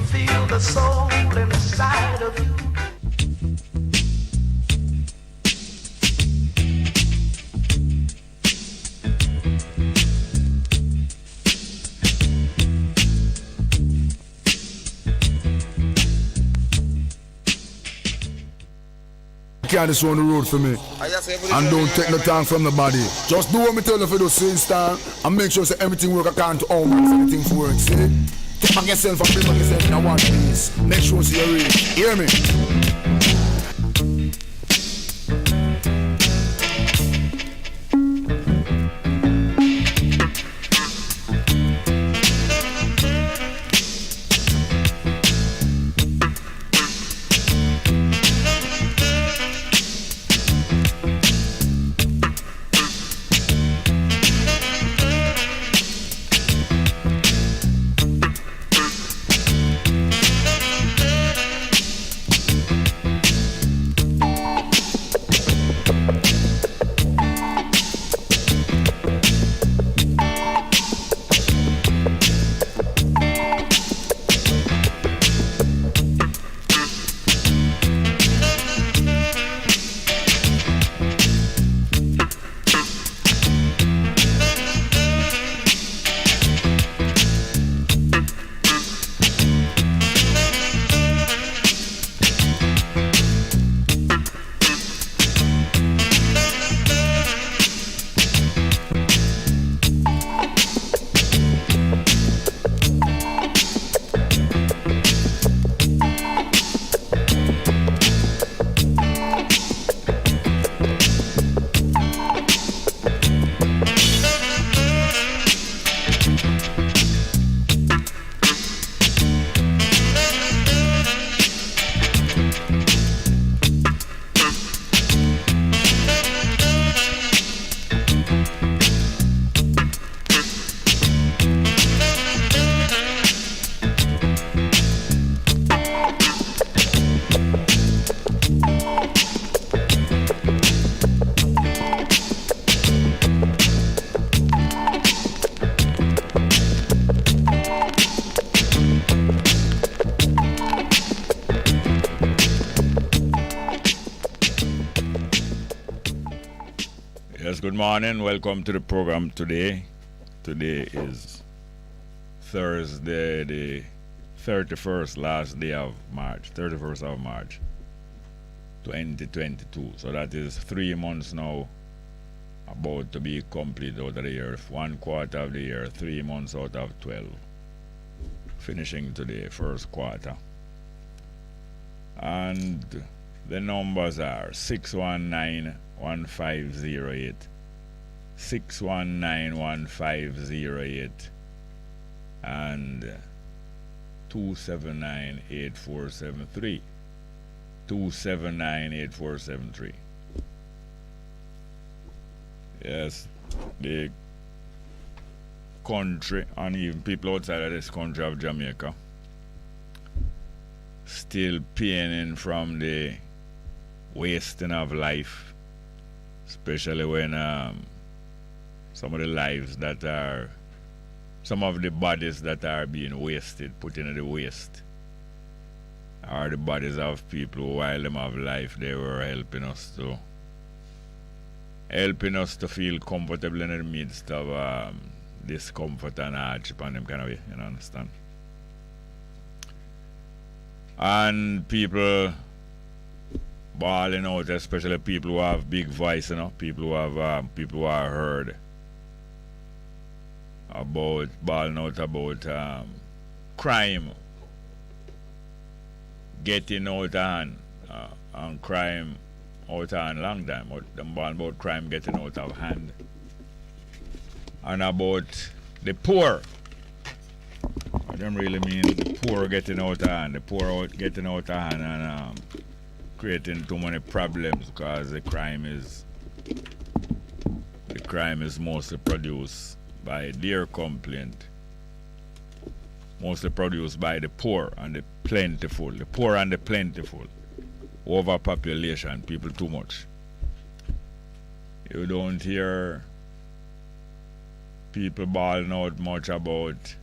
feel the soul inside of you. Carry this on the road for me. And don't take no time from the body. Just do what me tell you for the same time and make sure that everything work according to all man, everything for work, see? Take back yourself and bring back yourself in a one piece. Make sure you see your reach. Hear me? Good morning, welcome to the program today. Today is Thursday, the 31st, last day of March, 31st of March, 2022. So that is 3 months now about to be complete out of the year. 1 quarter of the year, 3 months out of 12. Finishing today, first quarter. And the numbers are 619-1508. 619-1508 and 279-8473. 279-8473. Yes, the country and even people outside of this country of Jamaica still paining from the wasting of life, especially when some of the lives that are, some of the bodies that are being wasted, put into the waste, are the bodies of people who, while them have life, they were helping us to feel comfortable in the midst of discomfort and hardship and them kind of way, you know, understand? And people bawling out, especially people who have big voice, you know, people who are heard, about bawling out about crime getting out of hand, and crime out of hand long time. Them bawling about crime getting out of hand, and about the poor. What them really mean the poor getting out of hand, the poor getting out of hand and creating too many problems because the crime is mostly produced by their complaint, mostly produced by the poor and the plentiful, the poor and the plentiful, overpopulation, people too much. You don't hear people bawling out much about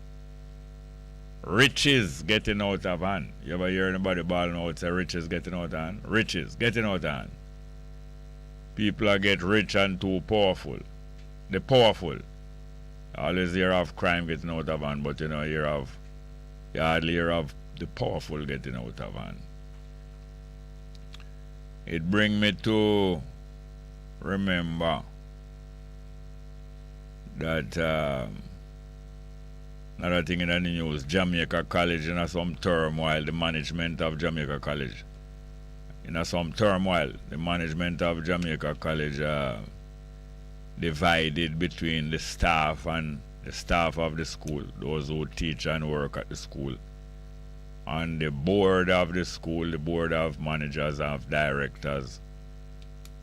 Riches getting out of hand. You ever hear anybody bawling out say riches getting out of hand? Riches getting out of hand. People are get rich and too powerful. The powerful. Always hear of crime getting out of hand, but you hardly hear of the powerful getting out of hand. It brings me to remember that another thing in the news, Jamaica College in some turmoil, the management of Jamaica College. In some turmoil, the management of Jamaica College divided between the staff and the staff of the school, those who teach and work at the school, and the board of the school, the board of managers and directors,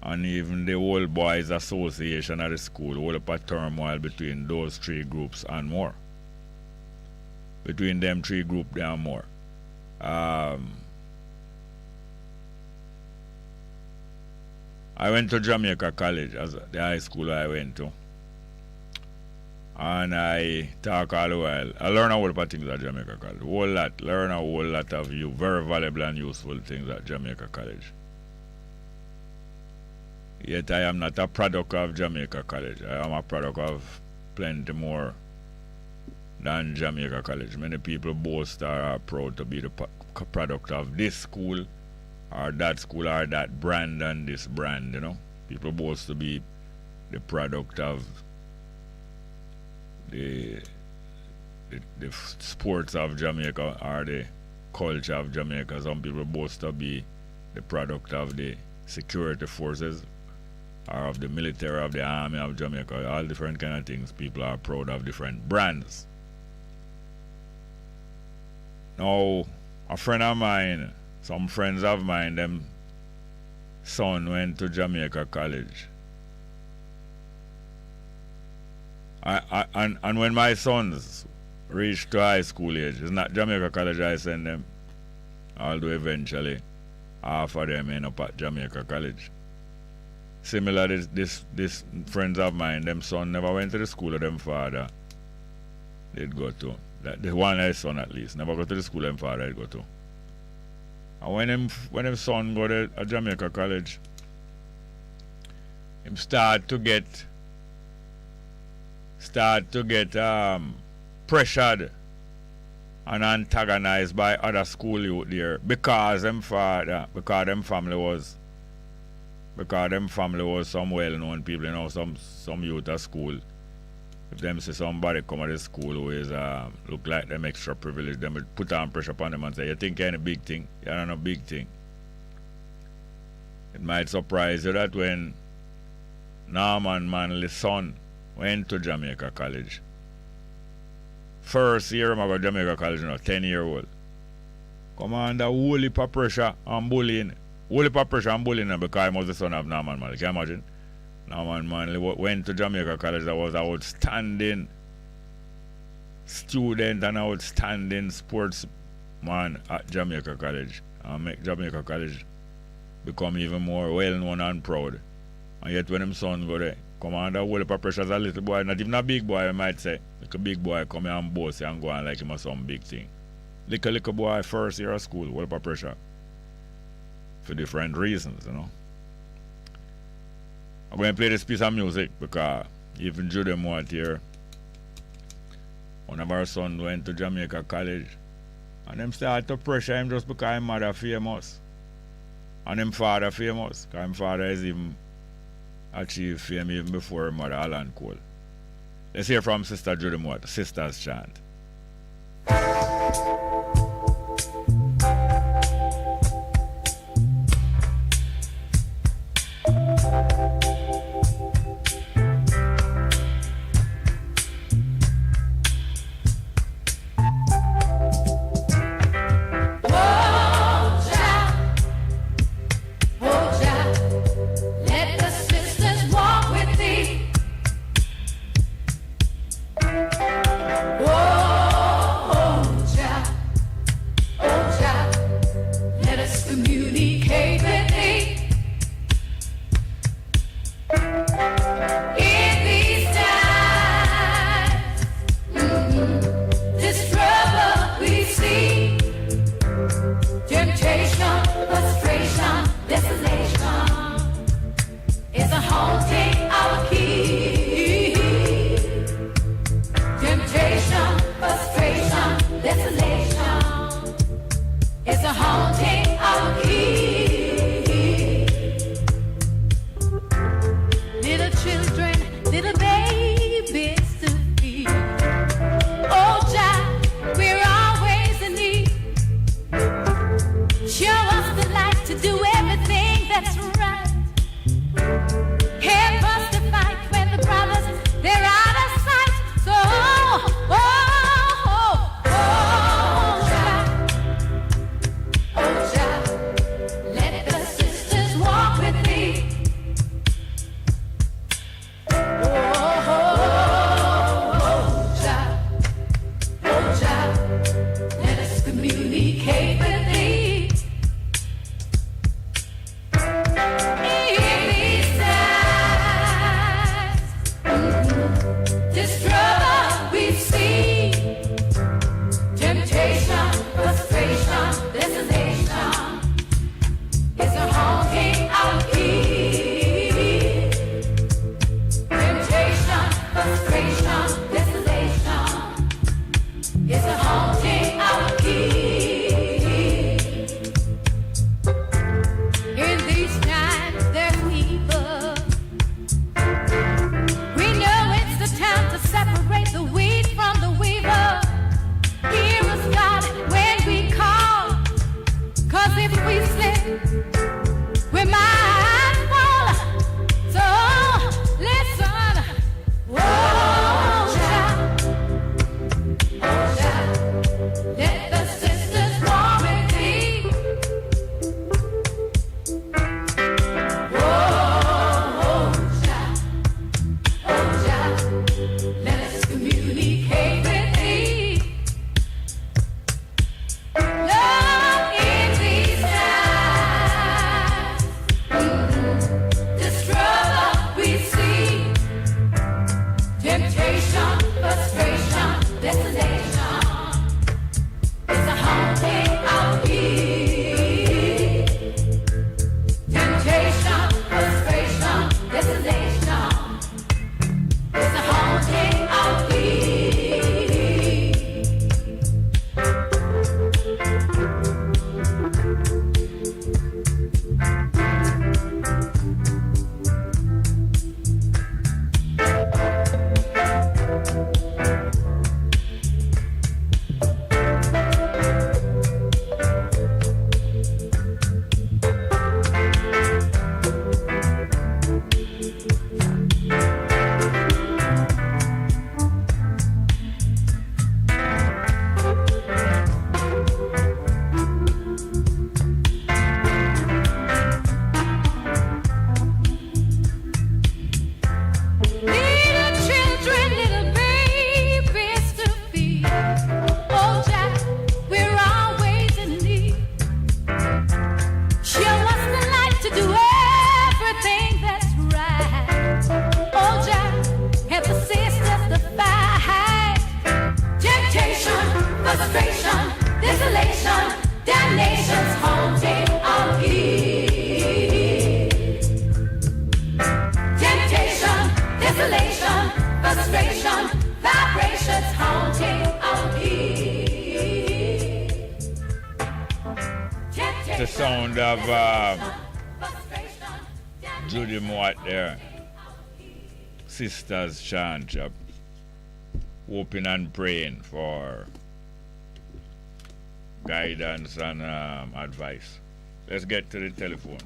and even the whole boys association of the school, all up a turmoil between those three groups and more. Between them three groups and more. I went to Jamaica College as the high school I went to. And I talk all the while. I learn a whole lot of things at Jamaica College. Learn a whole lot of very valuable and useful things at Jamaica College. Yet I am not a product of Jamaica College. I am a product of plenty more than Jamaica College. Many people boast or are proud to be the product of this school or that brand and this brand, you know. People boast to be the product of the sports of Jamaica or the culture of Jamaica. Some people boast to be the product of the security forces or of the military, of the army of Jamaica. All different kind of things. People are proud of different brands. Now, a friend of mine, some friends of mine, them son went to Jamaica College. And when my sons reached to high school age, it's not Jamaica College I send them, although eventually half of them end up at Jamaica College. Similar, this friends of mine, them son never went to the school of them father they'd go to. The one his son at least never go to the school them father they'd go to. And when him son go to a Jamaica College, him start to get pressured and antagonized by other school youth there because them family was some well-known people, you know, some youth at school. If them see somebody come to the school who is look like them extra privileged, them would put on pressure upon them and say, you think you're in a big thing? You're not a big thing. It might surprise you that when Norman Manley's son went to Jamaica College, first year I go to Jamaica College, 10-year-old, come under whole heap of pressure and bullying. Whole heap of pressure and bullying because he was the son of Norman Manley. Can you imagine? Norman Manley went to Jamaica College. That was an outstanding student and outstanding sportsman at Jamaica College, and make Jamaica College become even more well-known and proud. And yet when his son go there, come under a whole heap of pressure as a little boy, not even a big boy, I might say. Like a big boy come here and boast and go on like him or some big thing. Little boy, first year of school, whole heap of pressure. For different reasons, you know. I'm going to play this piece of music because even Judy Moore here, one of our sons went to Jamaica College and them start to pressure him just because his mother famous and him father famous, because his father has even achieved fame even before his mother, Alan Cole. Let's hear from Sister Judy Moore, the Sisters Chant. the sound of Judy Moat there. Sisters chant, hoping and praying for guidance and advice. Let's get to the telephone.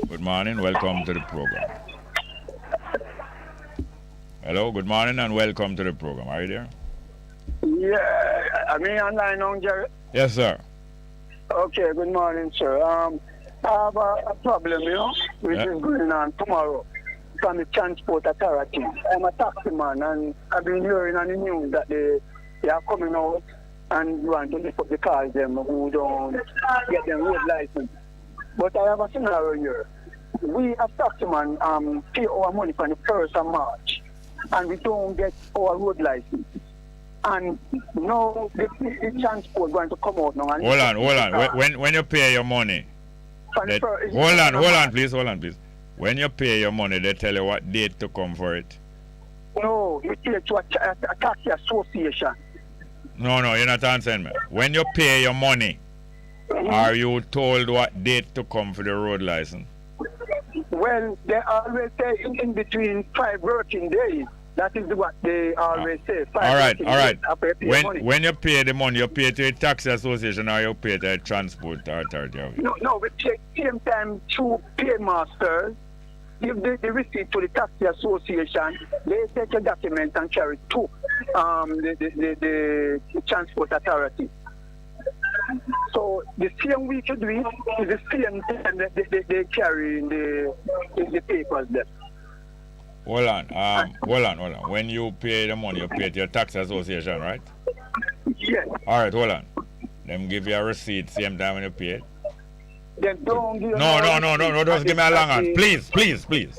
Good morning, welcome to the program. Hello, good morning and welcome to the program. Are you there? Yeah, I mean online on Jerry. Yes, sir. Okay, good morning, sir. I have a problem, which is going on tomorrow from the Transport Authority. I'm a taxi man, and I've been hearing on the news that they are coming out and want to lift up the cars them who don't get them road license. But I have a scenario here. We as taxi man pay our money for the 1st of March, and we don't get our road license. And now the transport going to come out now. And hold on. When you pay your money, hold on, please. When you pay your money, they tell you what date to come for it. No, you pay to a taxi association. No, you're not answering me. When you pay your money, are you told what date to come for the road license? Well, they always say in between 5 working days. That is what they always say. All right. When you pay the money, you pay to a taxi association or you pay to a transport authority? No, we take same time through paymasters. Give the receipt to the taxi association. They take a document and carry it to the transport authority. So the same week you do it is the same time that they carry in the papers there. Hold on. When you pay the money, you pay to your tax association, right? Yes. All right, hold on. Them give you a receipt same time when you pay it. Then don't give No, don't give me a long answer. Please.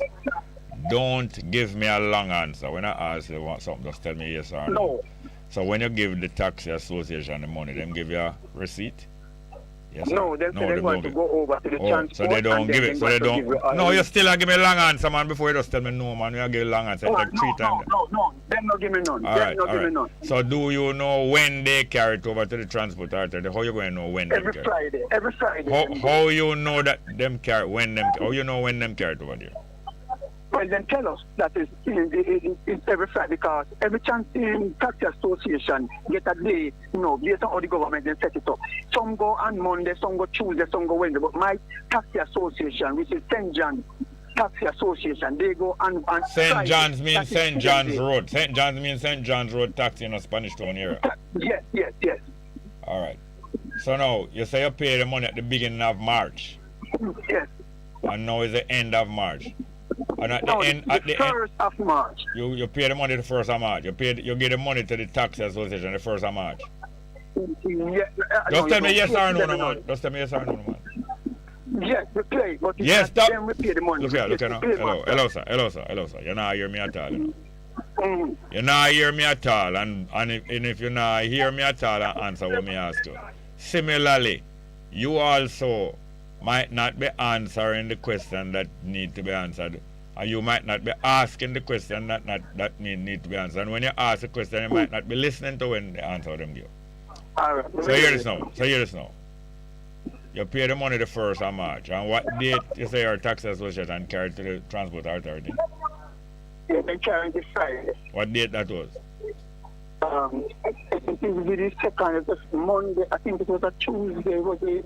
Don't give me a long answer. When I ask you want something, just tell me yes or no. So when you give the taxi association the money, them give you a receipt? Yes, no, they want to go over to the transport. So they don't give it. So they don't. No, you still give me a long answer, man. Before you just tell me no, man. You give a long answer. Like 3 times. No. Them not give me none. All right. So do you know when they carry it over to the transport authority? How you going to know when? Every Friday. How you know that them carry when them? How you know when them carry it over there? Well, then tell us that it's every Friday, because every chance in taxi association get a day, based on how the government then set it up. Some go on Monday, some go Tuesday, some go Wednesday. But my taxi association, which is St. John's Taxi Association, they go on St. John's means St. John's Road. St. John's means St. John's Road taxi in a Spanish town here. Yes. All right. So now, you say you pay the money at the beginning of March. Yes. And now is the end of March. And at the 1st of March. You pay the money the 1st of March. You give the money to the taxi association the 1st of March. Just tell me yes or no, man. Just tell me yes or no, man. Yes, we pay, but then we pay the money. Look here now. Hello, sir. You not hear me at all, You not hear me at all, and if you not hear me at all, answer what me ask you. Similarly, you also might not be answering the question that need to be answered, and you might not be asking the question that need to be answered. And when you ask a question, you might not be listening to when the answer them give. All right. So hear this now. You pay the money the 1st of March, and what date you say your tax association carried to the transport authority? Yeah, they carried the Friday. What date that was? It was the 2nd, it was Monday. I think it was a Tuesday.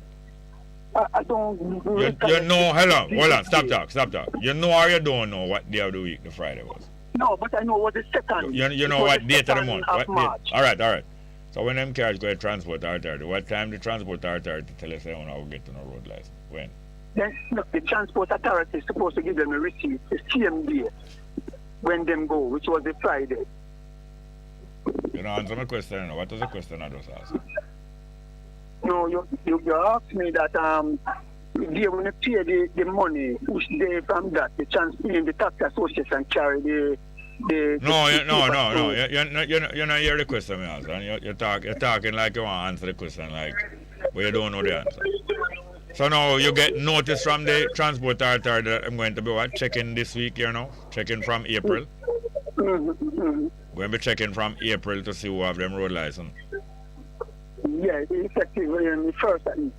I don't. You know, hold on, stop talk. You know or you don't know what day of the week the Friday was? No, but I know what the 2nd. You know what date of the month? What March. All right. So when them cars go to transport authority, what time the transport authority tell us they want to get to no road license? When? Then the transport authority is supposed to give them a receipt the same day when them go, which was the Friday. You know, answer my question. What was the question I just asked? No, you asked me that they want to pay the money, which they from that the taxi association carry the. No. You're not hear the question, me answer. And you're talking like you want to answer the question, like, but you don't know the answer. So now you get notice from the transport authority that I'm going to be checking this week, checking from April. Mm-hmm. Going to be checking from April to see who have them road license. Yeah, effective the first at least.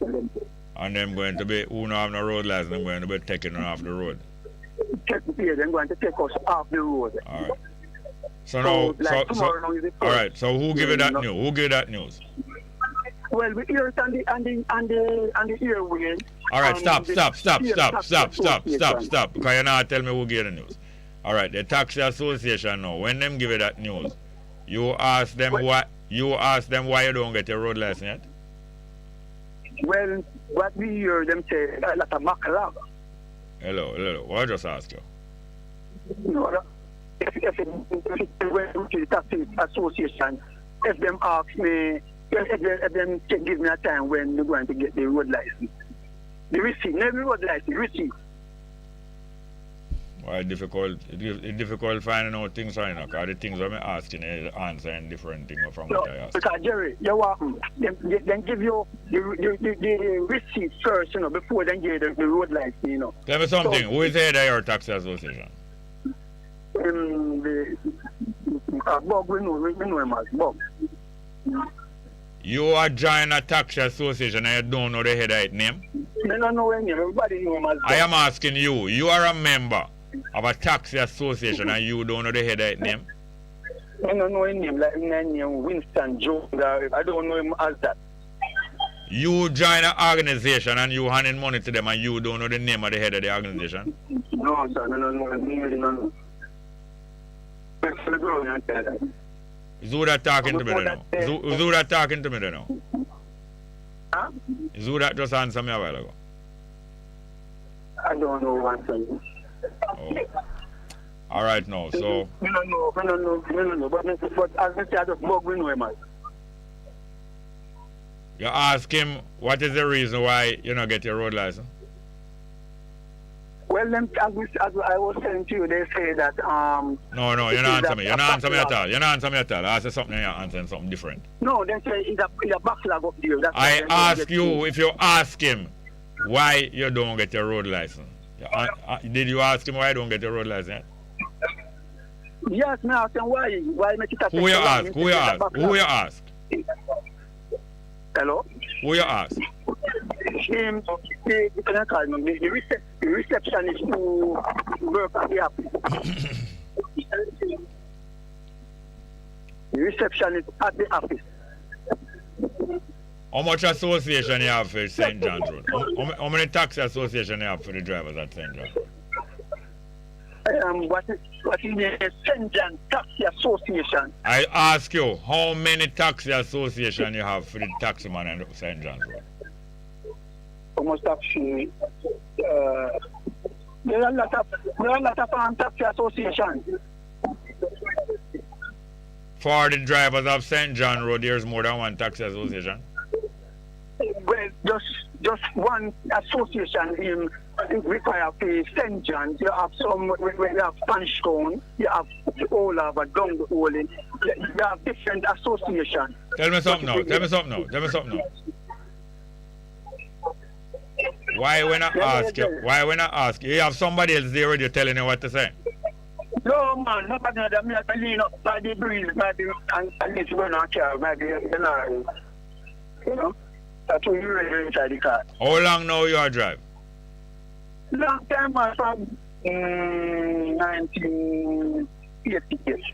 And them going to be, who don't have no road license, them going to be taking them off the road. They're going to take us off the road. All right. So now, like tomorrow is the all first. right. So who give you that news? Who give you that news? Well, we hear it on the airways. All right, stop. Because you're not telling me who gave the news. All right, the taxi association now, when them give you that news, you ask them why you don't get your road license yet? Well, what we hear them say, like a backlog. Hello. What I just ask you? No, if went to the taxi association, if them ask me, if them can give me a time when they're going to get the road license. The receipt, not the road license, receipt. Why difficult? It's difficult finding out things right now, because the things I'm asking is answering different things from what I ask. Because Jerry, you want them give you the receipt first, before they give the road license, Tell me something. Who is the head of your taxi association? Bob, we know him as Bob. You are joining a taxi association and you don't know the head of its name? I don't know any. Everybody know him as Bob. I am asking you. You are a member of a taxi association and you don't know the head of its name? I don't know his name, like his name Winston Jones. I don't know him as that. You join an organization and you handing money to them and you don't know the name of the head of the organization? No, sir, no. Is who that talking to me there now? Is who that talking to me there now? Huh? Is who that just answered me a while ago? I don't know one thing. Oh. All right now, so... I don't know. But as I said, I just bug we know him as. You ask him what is the reason why you don't get your road license? Well, them, as I was saying to you, they say that... No, you're not answering me. You're not answering me at all. You're not answering me at all. I asked something and you're answering something different. No, they say it's a backlog up there. That's I ask you, if you ask him why you don't get your road license. Did you ask him why you don't get your road license? Yes, me ask him why. Why make it a... Who you ask? Hello? Who you ask? The receptionist who work at the office. The receptionist at the office. How much association you have for St. John's Road? How many taxi association you have for the drivers at St. John's Road? What is the St. John Taxi Association? I ask you, how many taxi association you have for the taximan at St. John's Road? Almost actually, there are a lot of taxi associations. For the drivers of St. John Road, there's more than one taxi association? Well, just one association require for St. John's. You have some, you have Spanish Town, you have all over Bongo, you have different associations. Tell me something now. Why when I ask you, you have somebody else there already telling you what to say? No, man, nobody of them. Me I lean up by the breeze, maybe, and need to go in a car, maybe, you know. That's when you're ready inside the car. How long now you are drive? Long time, man, from 1988.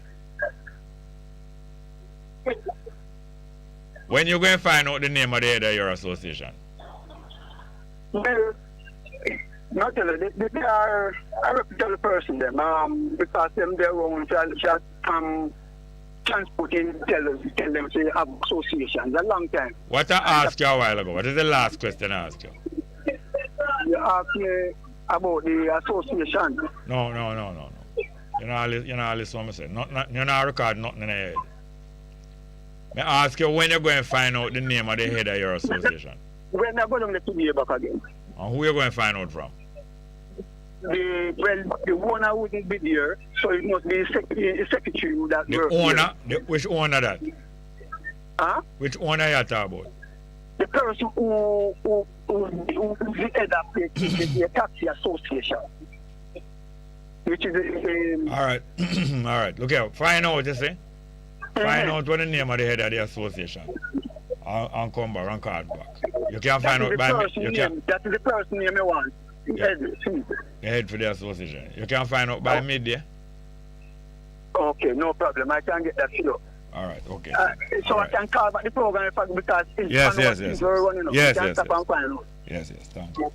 When you going to find out the name of the head of your association? Well, not tell you, they are a reputable person, them, because their own transporting tell them to have associations a long time. What I asked you a while ago, what is the last question I asked you? You asked me about the association. No. You're not listening to what I said. You're not recording nothing in your head. I ask you when you're going to find out the name of the head of your association. When I'm going to be back again. And who are you going to find out from? The owner wouldn't be there, so it must be the secretary that the works owner? there. Which owner that? Huh? Which owner you talking about? The person who's the head of the taxi association. Which is Alright. Alright. Look here. Find out, you see? Find out what the name of the head of the association. and come back and call back. You can find out by me. That is the person name I want. The head for the association. You can find out by midday. Okay, no problem. I can get that filled up. All right, okay. So I can call back the program because it's yes. Yes, Thank you.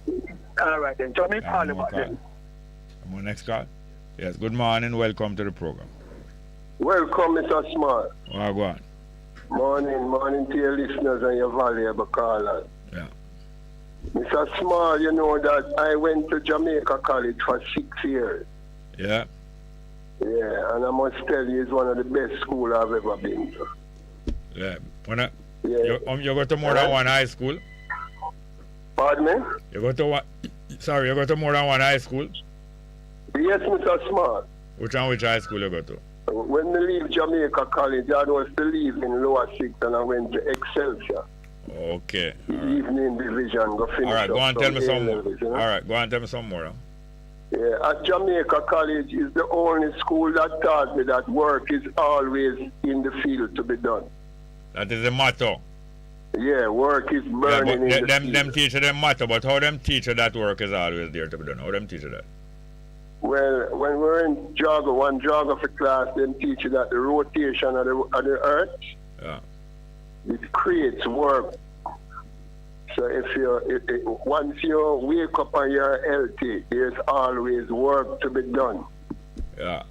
All right, then. So me call you back then. Next call. Yes, good morning. Welcome to the program. Welcome, Mr. Smart. Oh, go on. Morning to your listeners and your valuable callers. Yeah. Mr. Smart, you know that I went to Jamaica College for 6 years. Yeah. Yeah, and I must tell you, it's one of the best schools I've ever been to. Yeah. You go to more than one high school? Pardon me? You go to more than one high school? Yes, Mr. Smart. Which high school you go to? When I leave Jamaica College, I was to leave in lower 6 and I went to Excelsior. Okay. Evening division. Go finish. All right, go on, tell me some more. Levels, you know? All right, go on, tell me some more. Yeah, at Jamaica College is the only school that taught me that work is always in the field to be done. That is the motto. Yeah, work is burning in the field. Them teach them motto, but how them teach that work is always there to be done? How them teach that? Well, when we're in one geography class, them teach you that the rotation of the earth, it creates work. So once you wake up and you're healthy, there's always work to be done. Yeah.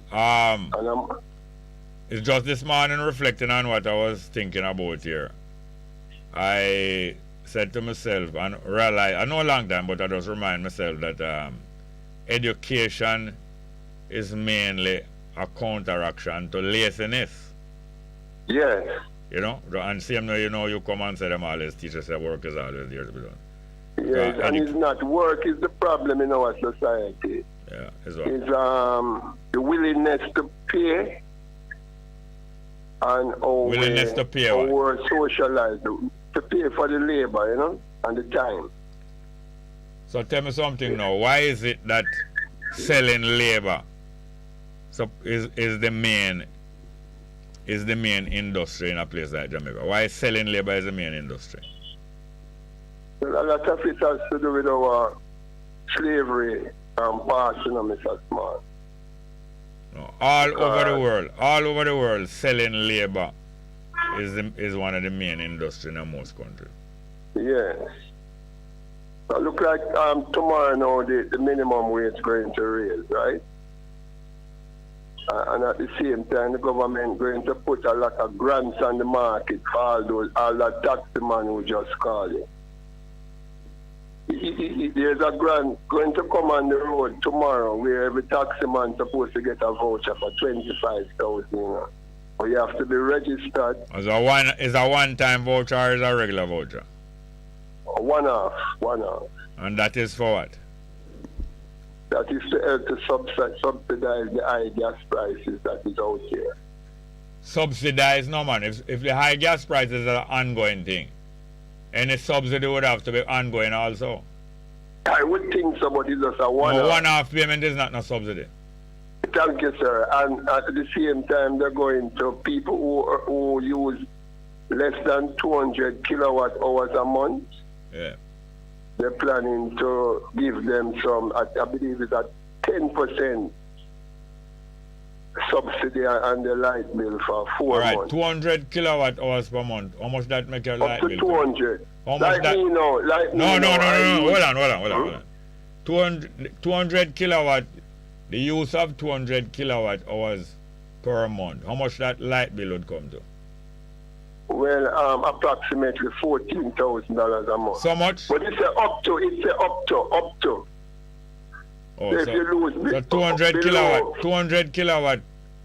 It's just this morning reflecting on what I was thinking about here. I said to myself and realized, I know a long time, but I just remind myself that education is mainly a counteraction to laziness. Yes. You know, and same now, you come and say them always teachers say work is always there to be done. Yes, and it's not work is the problem in our society. Yeah, it's what? It's the willingness to pay and willingness to pay or socialize, to pay for the labor, and the time. So tell me something now. Why is it that selling labor is the main industry in a place like Jamaica? Why selling labor is the main industry? Well, a lot of it has to do with our slavery past, Mr. Smart. No, all over the world, selling labor is one of the main industries in most countries. Yes. It look like tomorrow now the minimum wage is going to raise, right? And at the same time, the government going to put a lot of grants on the market for all that taxi man who just called it. There's a grant going to come on the road tomorrow where every taxi man is supposed to get a voucher for 25,000. But you have to be registered. Is a one-time voucher or is a regular voucher? One off. And that is for what? That is to help to subsidize the high gas prices that is out here. Subsidize? No, man. If the high gas prices are an ongoing thing, any subsidy would have to be ongoing also. I would think so, but it's just a one-off. No, one-off payment is not no subsidy. Thank you, sir. And at the same time, they're going to people who use less than 200 kilowatt hours a month. Yeah. They're planning to give them some, I believe it's a 10% subsidy on the light bill for 4 months. All right, 200 kilowatt hours per month. How much that make your light bill? Up to 200. How much that? No. Hold on. 200 kilowatt, the use of 200 kilowatt hours per month. How much that light bill would come to? Well, approximately $14,000 a month. So much? But it's up to. Oh, so if you lose 200 kilowatt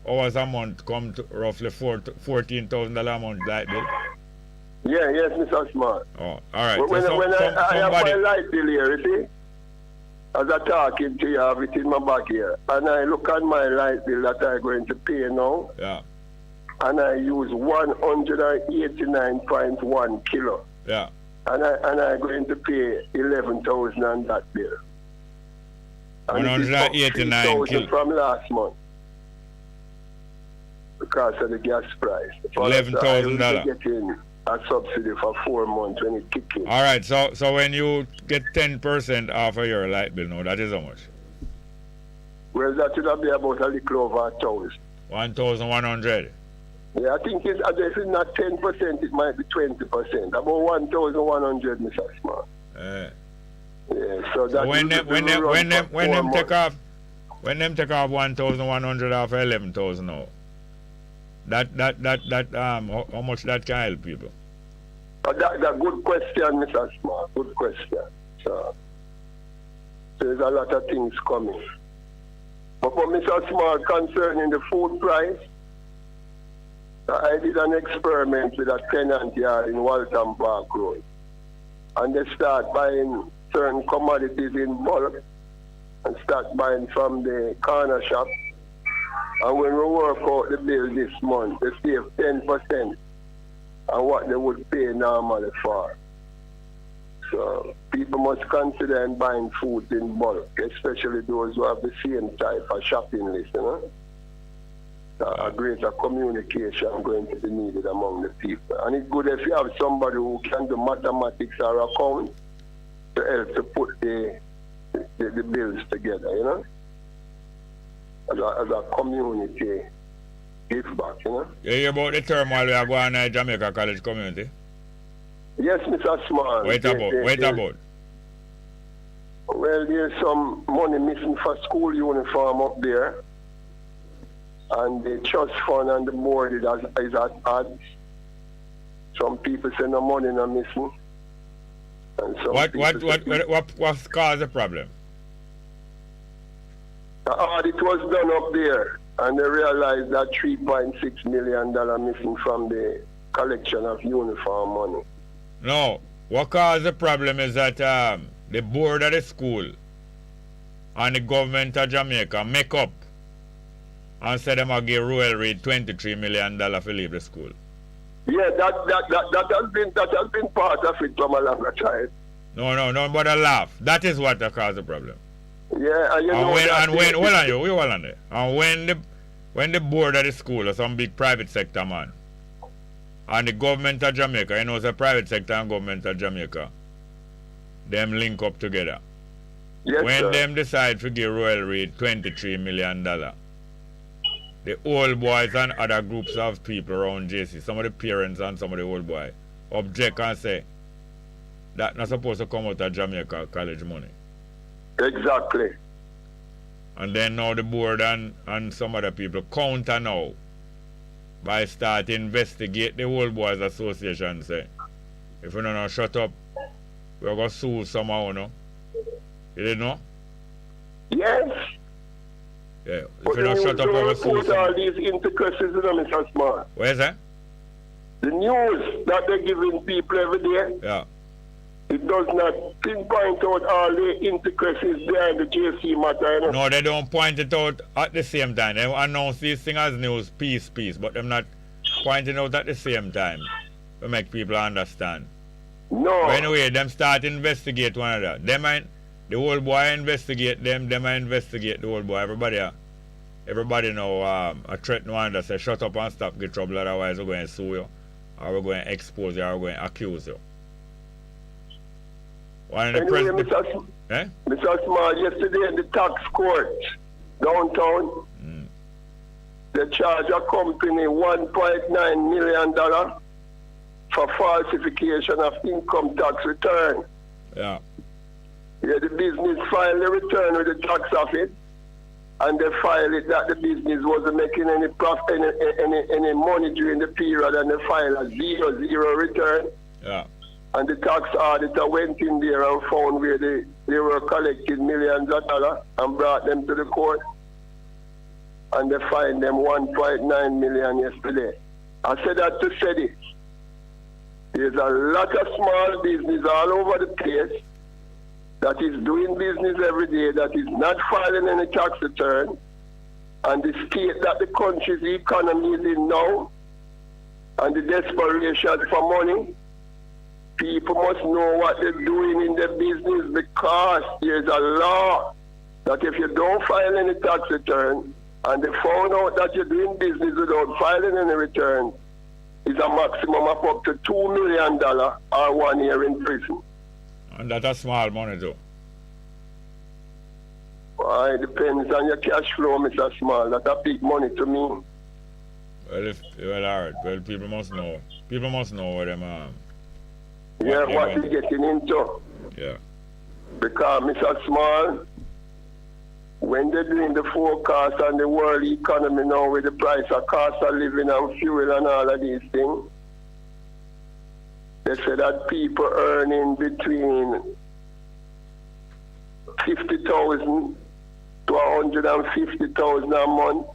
hours a month come to roughly $14,000 a month light bill? Yeah, yes, Mr. Smart. Oh, all right. When I have my light bill here, you see? As I talking to you, I have it in my back here. And I look at my light bill that I'm going to pay now. Yeah. And I use 189.1 kilo. Yeah. And I'm going to pay 11,000 on that bill. And 189 kilo from last month because of the gas price. $11,000. a subsidy for 4 months when it kicks in. All right, so when you get 10% off of your light bill now, that is how much? Well, that would be about a little over 1,000. 1,100. Yeah, I think if it's not 10%, it might be 20%. About 1,100, Mr. Smart. Yeah, so that when them take off 1,100 off 11,000 now, that how much that can help people? That's a good question, Mr. Smart. Good question. So there's a lot of things coming. But for Mr. Smart, concerning the food price, I did an experiment with a tenant here in Walton Park Road. And they start buying certain commodities in bulk and start buying from the corner shop. And when we work out the bill this month, they save 10% on what they would pay normally for. So people must consider in buying food in bulk, especially those who have the same type of shopping list, you know. A greater communication going to be needed among the people. And it's good if you have somebody who can do mathematics or account to help to put the bills together, you know, as a community give back, you know. You hear about the turmoil we are going on in Jamaica College community? Yes, Mr. Small. What about? Well, there's some money missing for school uniform up there. And the trust fund and the board is at odds. Some people say no money no missing. And some what caused the problem? The audit was done up there, and they realized that $3.6 million missing from the collection of uniform money. No, what caused the problem is that the board of the school and the government of Jamaica make up and said them give Royal Reid $23 million to leave the school. Yeah, that has been part of it from a longer time. No, but a laugh. That is what caused the problem. Yeah, and when the board of the school or some big private sector man and the government of Jamaica, you know, the private sector and government of Jamaica, them link up together. Yes, when sir. them decide to give Royal Reid $23 million, the old boys and other groups of people around JC, some of the parents and some of the old boys, object and say that not supposed to come out of Jamaica College money. Exactly. And then now the board and some other people counter now by start investigate the old boys association say, if you don't shut up, we're going to sue somehow, no? You didn't know? Yes. Yeah. But If you don't shut up, we're going to sue somehow. all these intricacies, Mr. Smart. Where's that? The news that they're giving people every day, Yeah. it does not pinpoint out all the intricacies behind the JC matter. You know? No, they don't point it out at the same time. They announce these things as news, peace, but they're not pointing out at the same time to make people understand. No. But anyway, them start investigate one another. The old boy investigate them investigate the old boy. Everybody now a threaten one another, say shut up and stop, get trouble, otherwise we're going to sue you, or we're going to expose you, or we're going to accuse you. Anyway, Mr. Small, yesterday in the tax court downtown, they charged a company $1.9 million for falsification of income tax return. Yeah. Yeah, the business filed the return with the tax office, and they filed it that the business wasn't making any profit, any money during the period, and they filed a 0 return. Yeah. And the tax auditor went in there and found where they were collecting millions of dollars and brought them to the court. And they fined them $1.9 million yesterday. I said that to say this. There's a lot of small business all over the place that is doing business every day, that is not filing any tax return. And the state that the country's economy is in now, and the desperation for money, people must know what they're doing in their business, because there's a law that if you don't file any tax return and they found out that you're doing business without filing any return, is a maximum of up to $2 million or 1 year in prison. And that's a small money too. It depends on your cash flow, Mr. Small. That's a big money to me. Well, all right. Well, people must know. People must know what them. What they're getting into. Yeah. Because, Mr. Small, when they're doing the forecast on the world economy now with the price of cost of living and fuel and all of these things, they say that people earning between 50,000 to 150,000 a month,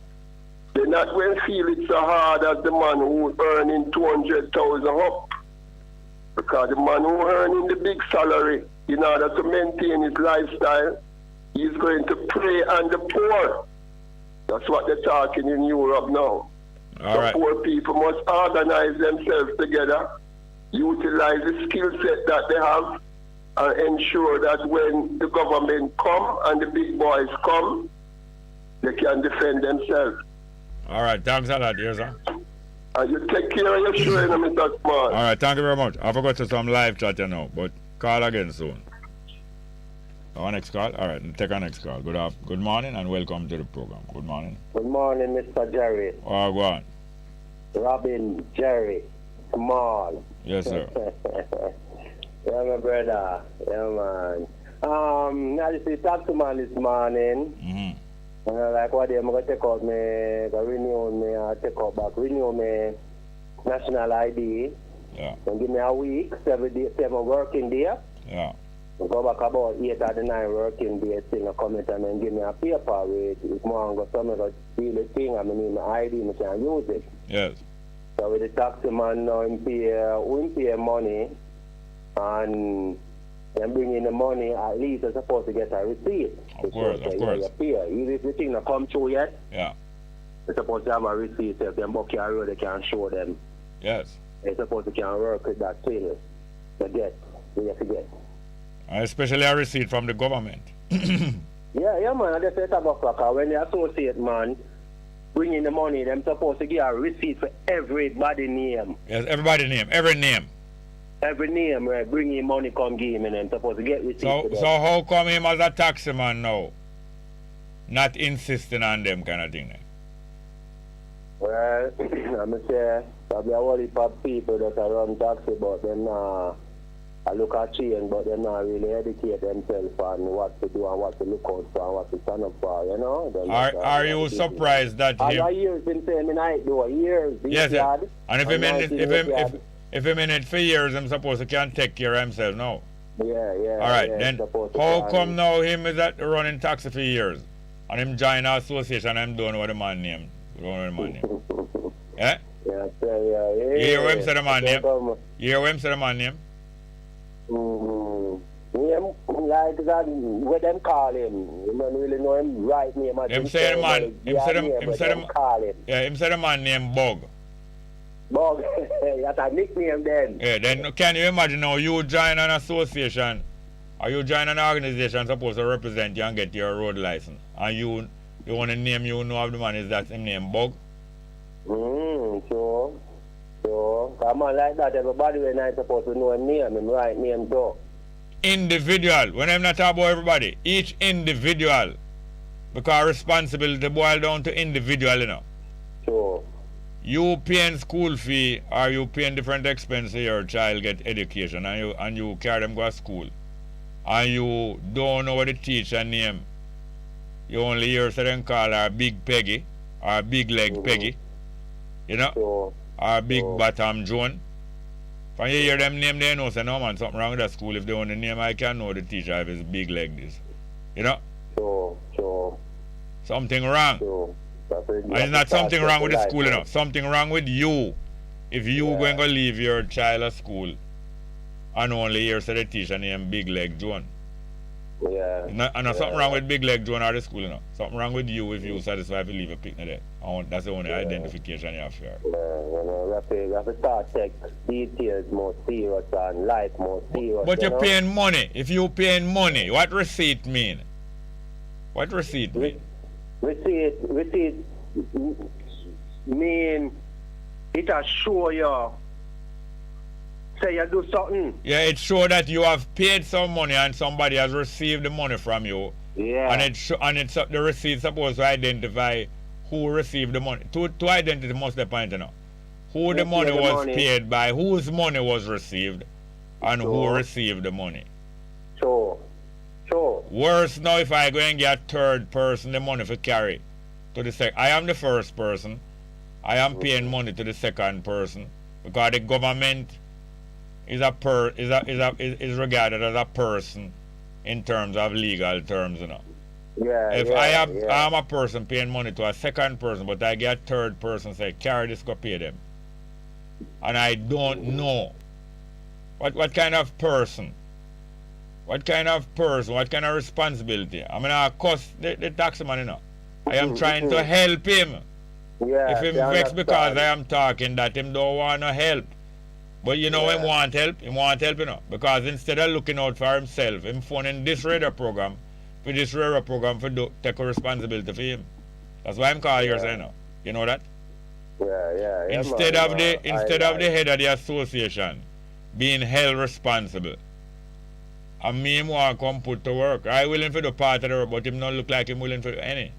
they're not going to feel it so hard as the man who's earning 200,000 up. Because the man who earning the big salary in order to maintain his lifestyle, he's going to prey on the poor. That's what they're talking in Europe now. All Poor people must organize themselves together, utilize the skill set that they have, and ensure that when the government come and the big boys come, they can defend themselves. All right, thanks a lot, yes, sir. And you take care of your show, Mr. Small. All right, thank you very much. I forgot to some live chat now, but call again soon. Our next call? All right, take our next call. Good morning and welcome to the program. Good morning. Good morning, Mr. Jerry. Oh, go on. Robin, Jerry, Small. Yes, sir. Yeah, my brother. Yeah, man. I just talked to man this morning. Mm-hmm. Like what I'm going to take out renew me national ID. Yeah. And give me a week, 7 working day. Yeah. Go back about 8 or 9 working days, thing a comment and then give me a paper with more go some of the really thing, I need my ID, I can use it. Yes. So with the taxi man now we pay money and then bring in the money, at least you're supposed to get a receipt. Of course. You pay. Even if the thing not come through yet, Yeah. you're supposed to have a receipt. So if they book your road, they can show them. Yes. They're supposed to can work with that thing to get. You have to get. And especially a receipt from the government. Yeah, man. I just say that when the associate man bring in the money, them supposed to give a receipt for everybody name. Yes, everybody name. Every name. Every name, right? Bring in money, come give him, and them supposed to get receipt. So how come him as a taxi man now not insisting on them kind of thing then? Well, I'm say probably a whole heap of people that are run taxi, but them I look at change, but they're not really educate themselves on what to do and what to look out for and what to stand up for, you know? Are you surprised that him... All years been saying me night do, years. Yes, yeah. And if him in it for years, I'm supposed to can take care of himself now. Yeah. All right, then how come now him is at running taxi for years and him join an association and him doing what the man name? Yeah? Yeah. You hear what him say the man name? You hear what him say the man name? Yeah, like that, what them call him. You don't really know him right name. Him say the man, him say the man named Bug. Bug, that's a nickname then. Yeah, then can you imagine now you join an association or you join an organization supposed to represent you and get your road license and you want to name you know of the man is that him name Bug? Sure. A man like that, everybody when I supposed to know him name, him right name too. Individual, when I'm not talking about everybody, each individual. Because responsibility boil down to individual, you know. Sure. You paying school fee or you paying different expenses your child get education and you carry them go to school. And you don't know what the teacher name. You only hear them call her Big Peggy or Big Leg Peggy. You know? Sure. Or Big Bottom Joan. When you hear them name, they know say no man, something wrong with that school. If they want the name, I can know the teacher if it's big like this. You know? Sure. Something wrong. Sure. And it's not something wrong with the school, you know. Something wrong with you. If you going to leave your child at school and only hear say the teacher name Big Leg Joan. Yeah. And something wrong with Big Leg Joan or the school, you know. Something wrong with you if you satisfied to leave a picnic there. That's the only identification you have here. We have to start take details more serious and life more serious. But you're paying money. If you're paying money, what receipt mean? What receipt mean? Receipt mean it'll show you. Say you do something. Yeah, it shows that you have paid some money and somebody has received the money from you. Yeah. And it's the receipt supposed to identify who received the money. Two identity must depend, you know. Who the money was paid by, whose money was received, and who received the money. Sure. Worse now if I go and get a third person the money for carry to the second. I am the first person. I am paying money to the second person because the government is regarded as a person in terms of legal terms, you know. I am a person paying money to a second person, but I get a third person say, carry this, go pay them. And I don't know what kind of person, what kind of responsibility. I mean, I cost the tax man, you know. I am trying to help him. Yeah, if him vexed because I am talking that him don't want no help. But you know him want help, you know. Because instead of looking out for himself, him phoning this radio program for take a responsibility for him. That's why I'm calling here, you know. You know that? Yeah. Instead of the head of the association being held responsible, and me him want to come put to work. I willing for the part of the work, but him not look like him willing for any.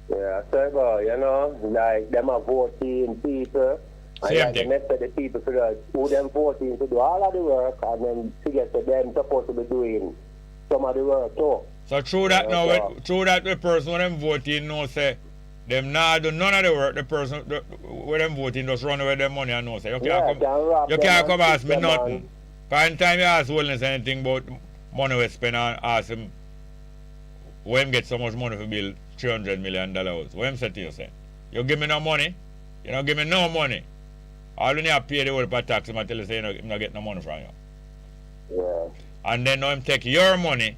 Yeah, so you know, like them are 14 people. Same and thing. Like the people who them 14 to do all of the work, and then to get to them supposed to be doing some of the work too. So through that the person when them voting know say them not do none of the work, the person where them voting just run away their money and know say you can't come ask me nothing. Because anytime you ask Wellness anything about money we spend and ask him where him get so much money for build $300 million house. What him say to you say? You give me no money? You don't give me no money. All you need to pay the whole part tax him and tell you say you not get no money from you. Yeah. And then now him take your money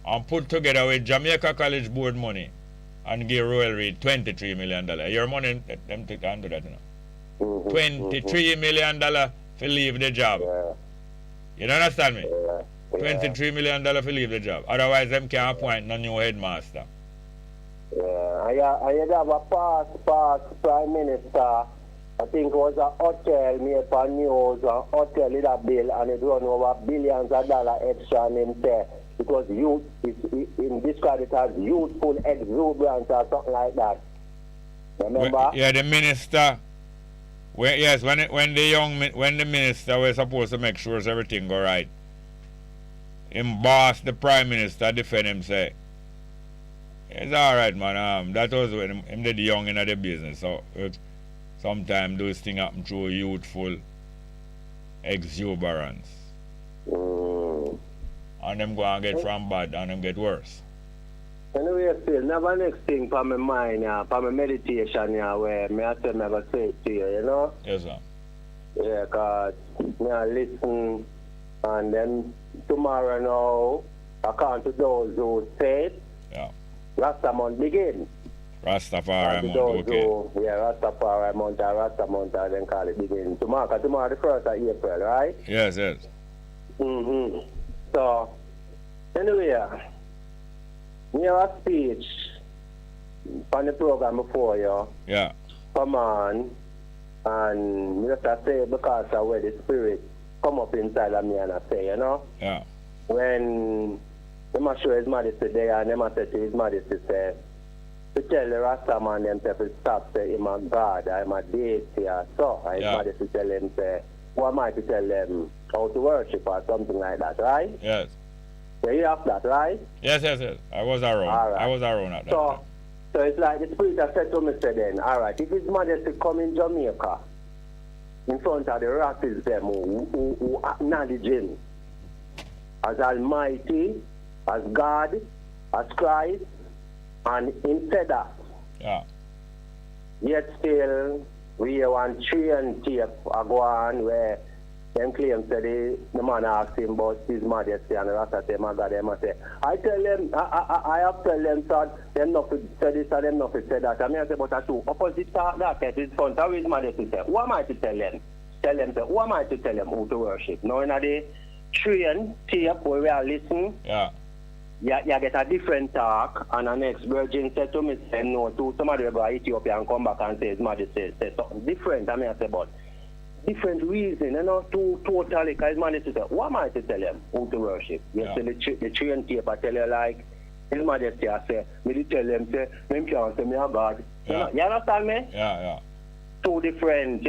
and put together with Jamaica College Board money and give Royal Reed $23 million. Your money, them take and do that, you know. $23 million to leave the job. Yeah. You don't understand me? Yeah. $23 million to leave the job. Otherwise, them can't appoint no new headmaster. Yeah, I had have a past Prime Minister. I think it was a hotel made for news, a hotel with a bill, and it run over billions of dollars extra and him there. It was youth, in described it as youthful exuberance or something like that. Remember? Yeah, the minister. When the minister was supposed to make sure everything go right, him boss, the Prime Minister, defend him say, it's alright man, that was when him did young in the business. So sometimes those things happen through youthful exuberance. And them go and get from bad and them get worse. Anyway, still, never next thing for my mind, for my meditation, where me I say never say it to you, you know? Yes, sir. Yeah, because I listen, and then tomorrow now, according to those who say it, Rasta month begin. Rastafari month, okay. Rastafari month, Rasta month, I then call it begin. Tomorrow the 1st of April, right? Yes. So, anyway, we have a speech on the program before you. Yeah. Come on, and you just say because of where the spirit come up inside of me and I say, you know? Yeah. When they must show His Majesty there and they must say to His Majesty, say, to tell the Rasta man themselves to stop, say, I'm a God, I'm a deity, or so. And His Majesty tell them, say, who am I to tell them how to worship or something like that, right? Yes. So you have that, right? Yes. I was around. Right. I was around at that time. So it's like the Spirit has said to me, say then, all right, if His Majesty come in Jamaica, in front of the racists them who acknowledge Him as Almighty, as God, as Christ, and Him said that. Yeah. Yet still, we have one train tape go on where them claim say the man asked him about His Majesty and the Rasta say, my God, them say, I tell them, I have tell them that them not to say this and them not to say that. I mean, I say, but I do opposite that is front of His Majesty say, who am I to tell them? Tell them, say, who am I to tell them who to worship? Now in the train tape where we are listening, you get a different talk, and the next virgin said to me, say no, to somebody go to Ethiopia and come back and say his mother say something different. I mean, I say, but different reason, to totally, because his mother say, what am I to tell him who to worship? You see the train tape, I tell you, like, his mother say, I say, me tell them, say, me can't say me a God. Yeah. You understand me? Yeah. Two different,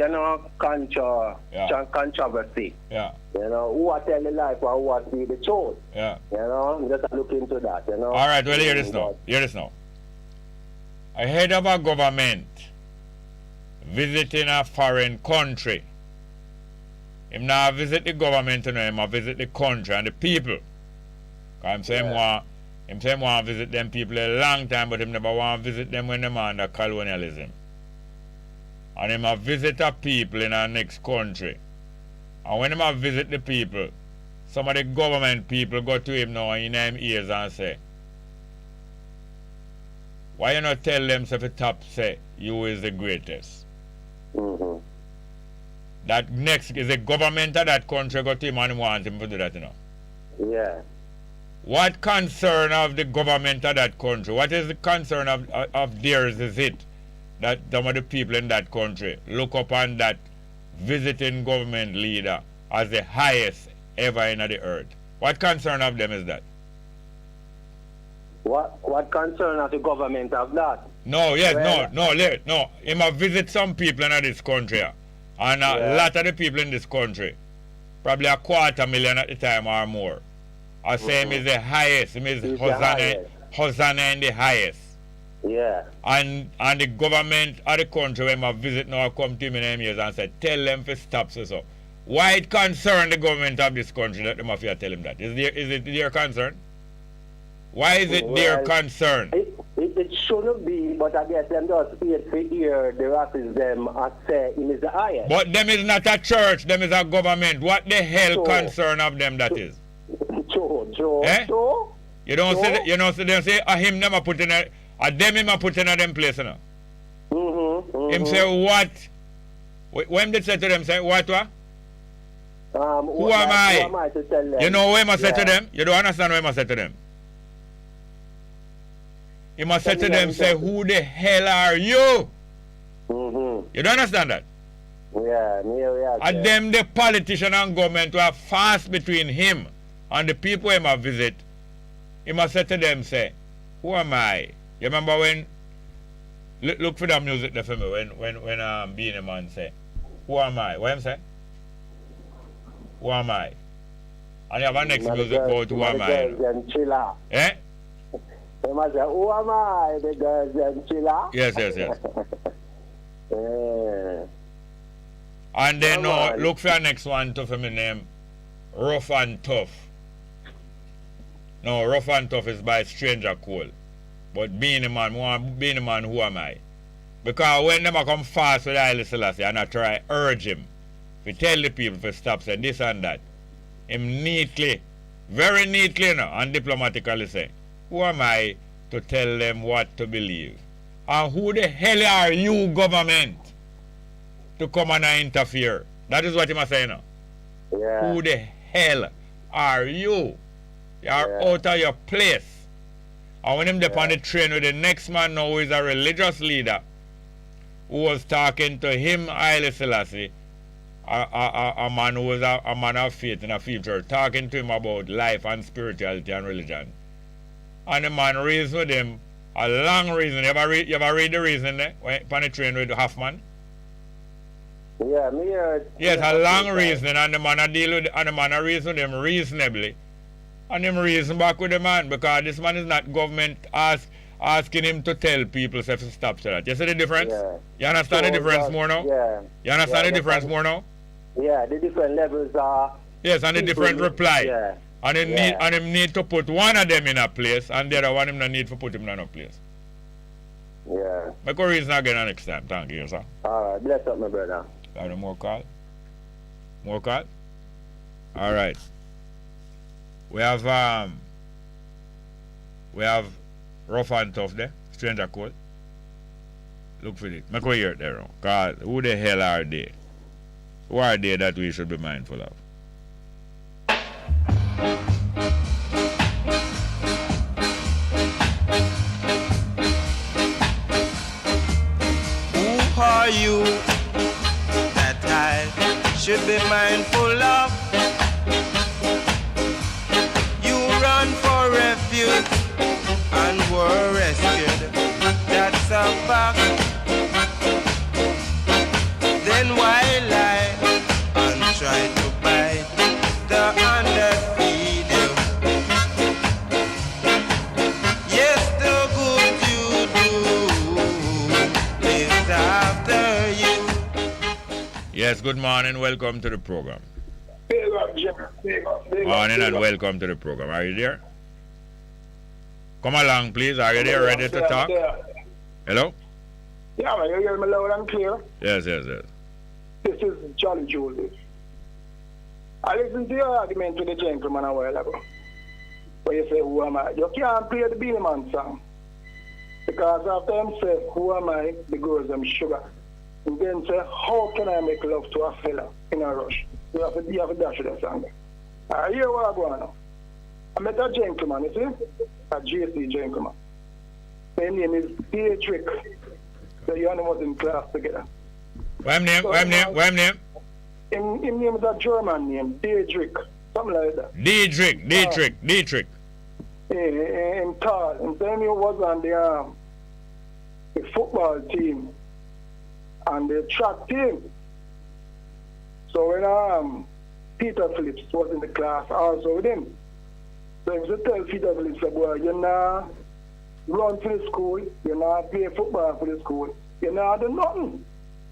controversy. Yeah. Who are tell the life or who are see the truth. Yeah. Just look into that, All right, well, hear this now. A head of a government visiting a foreign country. Him not visit the government, him a visit the country and the people. Because him say him want to visit them people a long time, but him never want to visit them when them under colonialism. And him a visit the people in our next country. And when him a visit the people, some of the government people go to him now in him ears and say, why you not tell them so the top say you is the greatest? Mm-hmm. That next is the government of that country go to him and want him to do that, Yeah. What concern of the government of that country? What is the concern of theirs is it that some of the people in that country look upon that visiting government leader as the highest ever in the earth? What concern of them is that? What concern of the government of that? No. He must visit some people in this country. And a lot of the people in this country, probably 250,000 at the time or more, I say him is the highest. Him is Hosanna in the highest. Yeah. And the government of the country when I visit now come to me in years and say, tell them to stop so. Why it concern the government of this country that the mafia tell him that? Is it their concern? Why is it their concern? It shouldn't be, but I guess them just paid for hear the rapists them I say him is the highest. But them is not a church, them is a government. What the hell concern of them that is? Joe. You don't say them say him never put in a them him a put in a them place, you know. Him say what? When they say to them, say what? Who am I? Who am I to tell them? You know what I say to them? You don't understand what I say to them? You must say to them, say, who the hell are you? You don't understand that? Yeah. And them, the politician and government were fast between him and the people he must visit. He must say to them, say, who am I? You remember when, look for the music there for me, when being a man say, who am I? What am I say? Who am I? And you have a next music about who am I? Eh? They must say, who am I? The girls and chiller? Yes. And then look for the next one to for me name Rough and Tough. No, Rough and Tough is by Stranger Cole. But being a man, who am I? Because when them come fast with Haile Selassie and I try urge him, we tell the people to stop saying this and that, him neatly, very neatly and diplomatically say, who am I to tell them what to believe? And who the hell are you, government, to come and interfere? That is what he must say now. Yeah. Who the hell are you? You are out of your place. And when him up on the train with the next man now who is a religious leader who was talking to him, Haile Selassie, a man who was a man of faith in a future, talking to him about life and spirituality and religion. And the man reasoned with him a long reason. You ever read the reason there? On the train with Hoffman? Yeah, me heard. Yes, a long reason, and the man reason with him reasonably. And him reason back with the man because this man is not government asking him to tell people to stop to that. You see the difference? Yeah. You understand the difference more now? Yeah. You understand the difference more now? Yeah, the different levels are. Yes, and the different reply. Yeah. And him need to put one of them in a place, and the other one him not need to put him in a place. Yeah. Make a reason again next time. Thank you, sir. All right, bless up, my brother. Got any more call? More call? All right. We have Rough and Tough there, Stranger Code. Look for it. Make we hear it there now. Cause who the hell are they? Who are they that we should be mindful of? should be mindful of. You run for refuge and were rescued. That's a fact. Then why lie and try to bite the hand that feed you? Yes, the good you do lives after you. Yes, good morning. Welcome to the program. Big up, Jim. Big up. Morning and welcome to the program. Are you there? Come along, please. Are you there? Ready to talk? Hello? Yeah, man, you hear me loud and clear? Yes. This is Jolly Joseph. I listened to your argument with the gentleman a while ago. Where you say, who am I? You can't play the Beanie Man song. Because after him say, who am I? The girls them sugar. And then say, how can I make love to a fella in a rush? You have to dash with that song. I hear what I'm going on. I met a gentleman, you see? A JC gentleman. His name is Dietrich. So you and him was in class together. What name? His name is a German name, Dietrich. Something like that. Dietrich. In tall. And then he was on the football team and the track team. So when Peter Phillips was in the class also with him. So he used to tell Peter Phillips, boy, you're not run for the school, you're not play football for the school, you're not do nothing.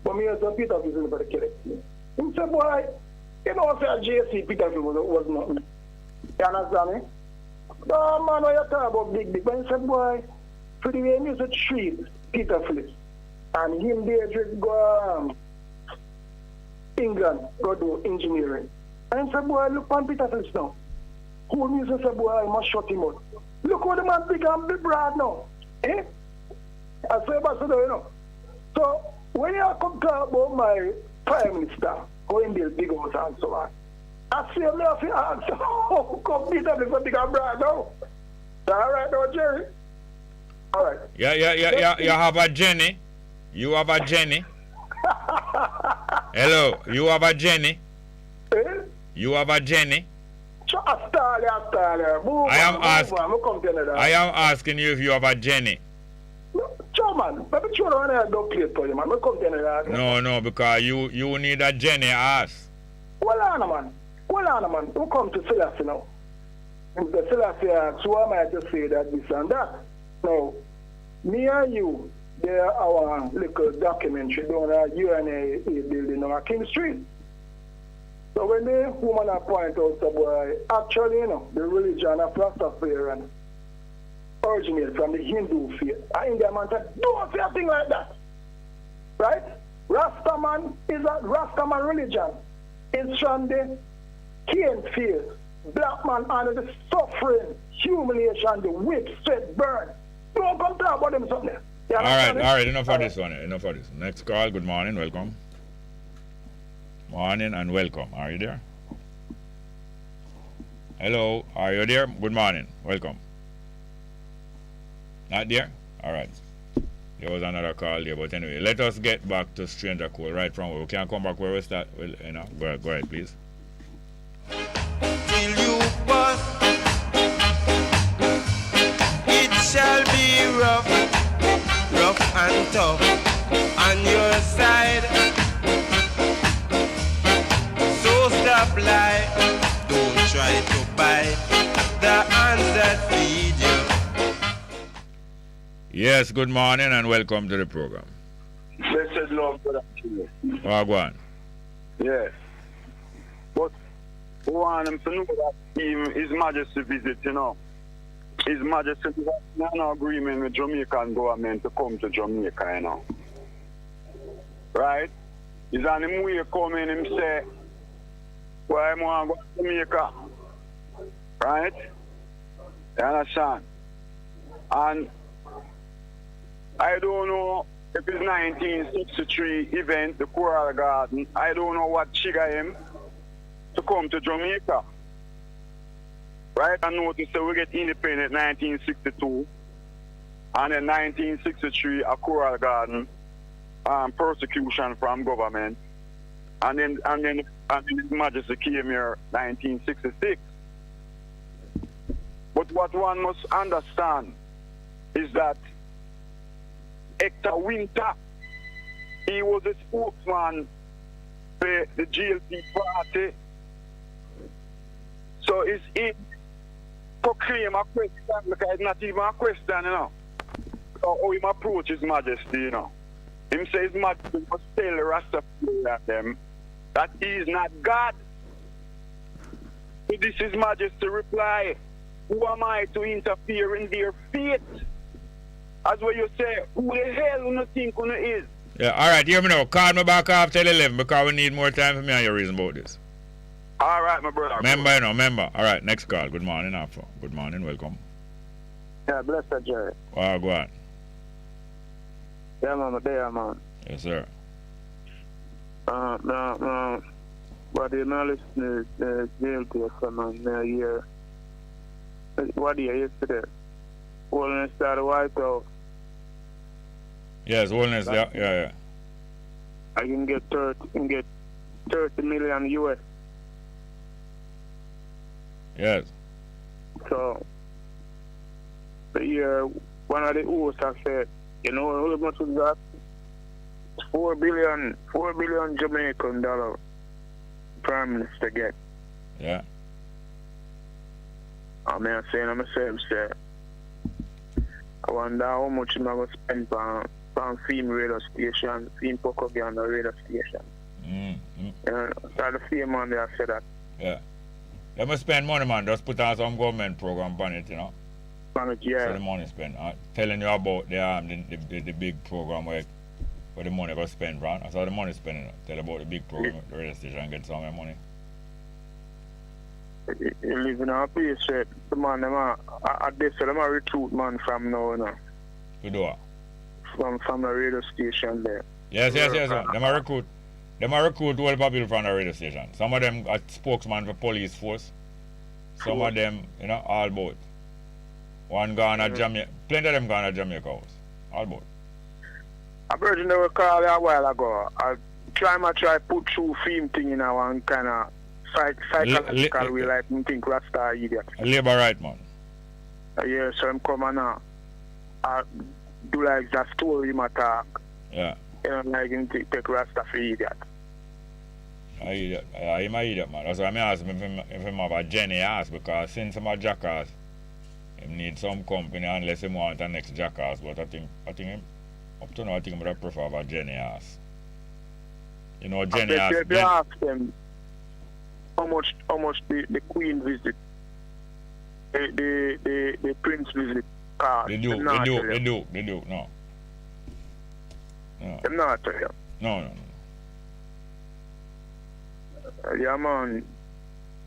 But me as a Peter Phillips for the kid. He said, boy, you know, say JC Peter Phillips was nothing. You understand me? No, man, when you talk about big, but he said, boy, for the way he used to treat Peter Phillips, and him there just go England, go do engineering. And he said, boy, look on Peter Phillips now. Who needs to say, boy, I must shut him out. Look what the man big and big broad now. Eh? I say, Ambassador, you know. So, when you come talk about my Prime Minister, going build big house and so on, I say, me have to ask, how come Peter Phillips is big and broad now? All right now, Jerry? All right. Yeah. You have a Jenny. You have a Jenny. Hello. You have a Jenny. Eh? You have a Jenny. I am asking you if you have a Jenny. Man, No, because you need a Jenny ass. Well, man. Who come to Selassie now? And the Selassie asks, who am I to say that this and that? Now, me and you, there are our little documentary down at UNA building on King Street. So when the woman point out, so boy, actually, you know, the religion of Rastafarian originates from the Hindu faith. And India man said, don't say a thing like that. Right? Rastaman is a Rastaman religion. It's from the Cain faith. Black man under the suffering, humiliation, the whip, sweat, burn. Don't come talk about them something. All right, enough of this one. Enough of this. Next call, good morning, welcome. Morning and welcome. Are you there? Hello, are you there? Good morning. Welcome. Not there? All right. There was another call there, but anyway, let us get back to Stranger Call right from where we can come back where we start. Well, you know, go ahead, please. Till you bust, it shall be rough and tough on your side. Stop lie, don't try to bite the hands that feed you. Yes, good morning and welcome to the program. Blessed love, brother. Oh, go on. Yes. But we want him to know that His Majesty visit, you know. His Majesty has no agreement with Jamaican government to come to Jamaica, you know. Right? He's on him way coming, him say, why am I going to Jamaica? Right? You understand? And I don't know if it's 1963 event, the Coral Garden. I don't know what triggered him to come to Jamaica. Right? I noticed that we get independent 1962. And in 1963, a Coral Garden persecution from government. And then and His Majesty came here 1966. But what one must understand is that Hector Winter, he was a spokesman for the GLP party. So it's in proclaim a question because it's not even a question, you know. So how him approach His Majesty, you know. Him say His Majesty must tell the Rastafari at them that he is not God. So this His Majesty reply, who am I to interfere in their faith? As what you say, who the hell you think who is? Yeah, all right, hear me now. Call me back after 11 because we need more time for me and your reason about this. All right, my brother. Member, you know, member. All right, next call. Good morning, Alpha. Good morning, welcome. Yeah, bless that, Jerry. Oh, go on. Yeah, man, there, man. Yes, sir. But the analysis is guilty of someone a year. What year yesterday? Holiness started White House. Yes, Holiness, yeah. I can get 30 million US. Yes. So the year one of the hosts have said, you know how much was that? 4 billion Jamaican dollar Prime Minister get. Yeah. I'm saying to myself, say, I wonder how much I'm going to spend on film radio station, film propaganda radio station. So the same man there said that. Yeah. They must spend money, man. Just put on some government program on it, you know. On it, yeah. So the money spent. Telling you about the big program where the money was spent, right? That's how the money spent. Tell about the big program, the radio station, and get some of the money. You live in a place where the man, them a recruit man from now, you know. You do it? From the radio station there. Yes. Them a recruit all people from the radio station. Some of them are spokesman for police force. Some of them, you know, all both. One gone at Jamaica. Plenty of them gone at Jamaica house. All both. A virgin they were called a while ago. I try put through film thing in a one kind of psychological way, like me think Rasta idiot. A labor right, man. Yeah, so I'm coming now. I do like that story him attack. Yeah. You know, like him take Rasta for idiot. I'm an idiot, man. That's why I ask him if him have a Jenny ass, because since I'm a jackass, he need some company unless he want the next jackass. But I think him, up to now, I think I would prefer a Jenny ass. You know, Jenny ass. They ask them how much the Queen visit, the Prince visit card. They do, no. Them not tell you. No. Yeah, man.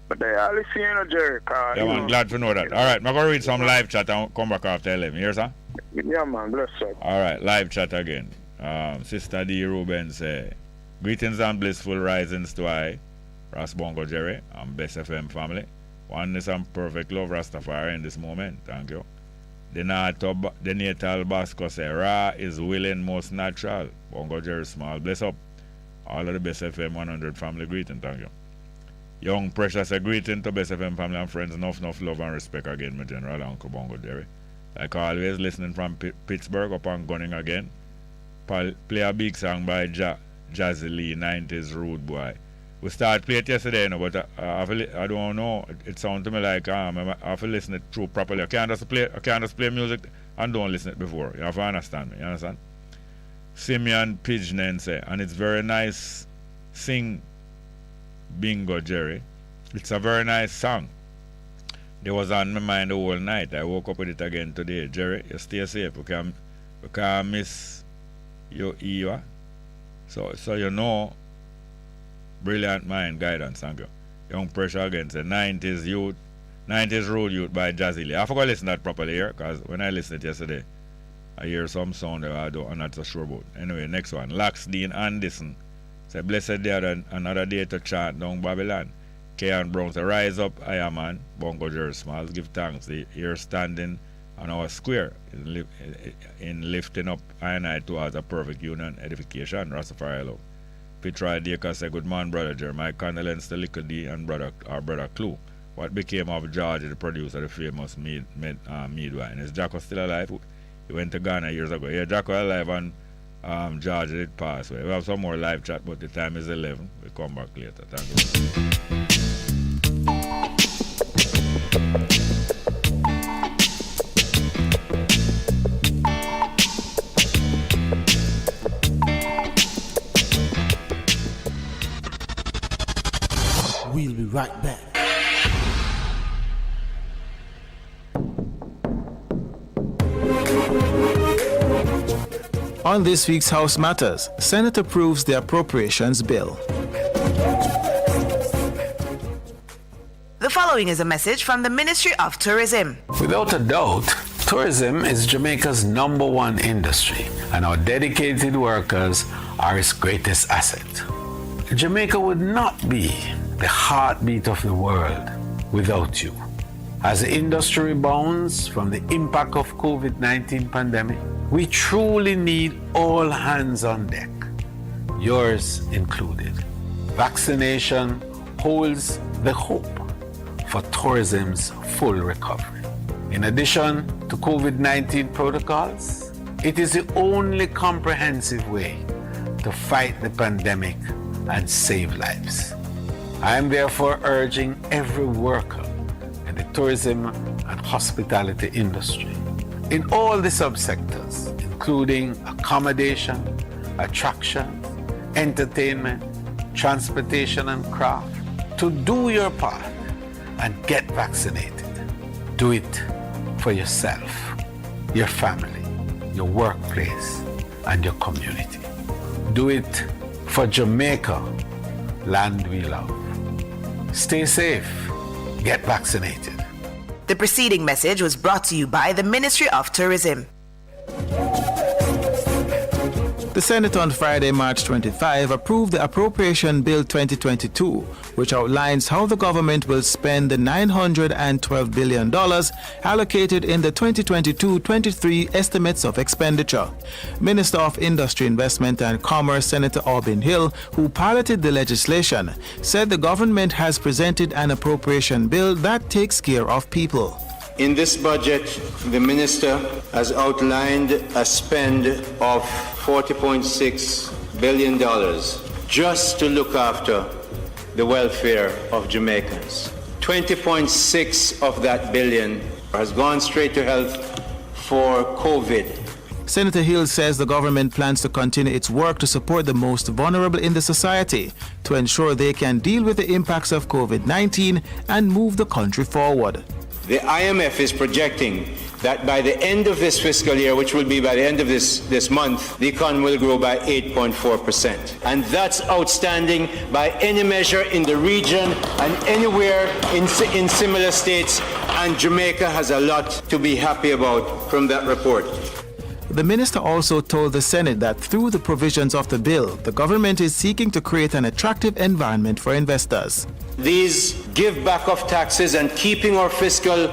But they are listening to Jerry card. Yeah, man, glad to know that. All right, I'm going to read some live chat and come back after 11. Hear, sir? Yeah, man, bless you. All right, live chat again. Sister D. Ruben say, greetings and blissful risings to I, Ras Bongo Jerry, and Bess FM family. Oneness and perfect love Rastafari in this moment. Thank you. The natal Basco say, Ra is willing, most natural. Bongo Jerry small. Bless up. All of the Bess FM 100 family greeting. Thank you. Young Precious a greeting to Bess FM family and friends. Enough love and respect again, my general Uncle Bongo Jerry. Like always, listening from Pittsburgh up and gunning again. Play a big song by Jazzy Lee, 90s Rude Boy. We started playing it yesterday, you know, but I don't know. It sounds to me like I have to listen it through properly. I can't just play music and don't listen it before. You have to understand me. You understand? Simeon Pigeon say, and it's very nice. Sing Bingo Jerry. It's a very nice song. It was on my mind the whole night. I woke up with it again today. Jerry, you stay safe. We can't miss your ear. So you know, brilliant mind guidance. Thank you. Young Pressure again say 90s Road Youth by Jazzy Lee. I forgot to listen to that properly here, because when I listened to it yesterday, I hear some sound that I'm not so sure about. Anyway, next one. Lax Dean Anderson say, blessed day another day to chant down Babylon. Kean Brown say, rise up, I am man. Bongo Jerry Smalls give thanks. You're standing on our square in lifting up I and I towards a perfect union edification. Rastafari love. Pitroy Dacre say, good morning, brother Jerry. My condolence to Little D and our brother Clue. What became of George, the producer of the famous mead wine? Is Jacko still alive? He went to Ghana years ago. Yeah, Jacko alive and George did pass away. We have some more live chat, but the time is 11. We'll come back later. Thank you. We'll be right back. On this week's House Matters, Senate approves the appropriations bill. The following is a message from the Ministry of Tourism. Without a doubt, tourism is Jamaica's #1 industry, and our dedicated workers are its greatest asset. Jamaica would not be the heartbeat of the world without you. As the industry rebounds from the impact of COVID-19 pandemic, we truly need all hands on deck, yours included. Vaccination holds the hope for tourism's full recovery. In addition to COVID-19 protocols, it is the only comprehensive way to fight the pandemic and save lives. I am therefore urging every worker in the tourism and hospitality industry, in all the subsectors, including accommodation, attractions, entertainment, transportation and craft, to do your part and get vaccinated. Do it for yourself, your family, your workplace, and your community. Do it for Jamaica, land we love. Stay safe. Get vaccinated. The preceding message was brought to you by the Ministry of Tourism. The Senate on Friday, March 25, approved the Appropriation Bill 2022, which outlines how the government will spend the $912 billion allocated in the 2022-23 estimates of expenditure. Minister of Industry, Investment and Commerce, Senator Aubin Hill, who piloted the legislation, said the government has presented an appropriation bill that takes care of people. In this budget, the minister has outlined a spend of $40.6 billion just to look after the welfare of Jamaicans. 20.6 of that billion has gone straight to health for COVID. Senator Hill says the government plans to continue its work to support the most vulnerable in the society to ensure they can deal with the impacts of COVID-19 and move the country forward. The IMF is projecting that by the end of this fiscal year, which will be by the end of this month, the economy will grow by 8.4%. And that's outstanding by any measure in the region and anywhere in similar states. And Jamaica has a lot to be happy about from that report. The minister also told the Senate that through the provisions of the bill, the government is seeking to create an attractive environment for investors. These give back of taxes and keeping our fiscal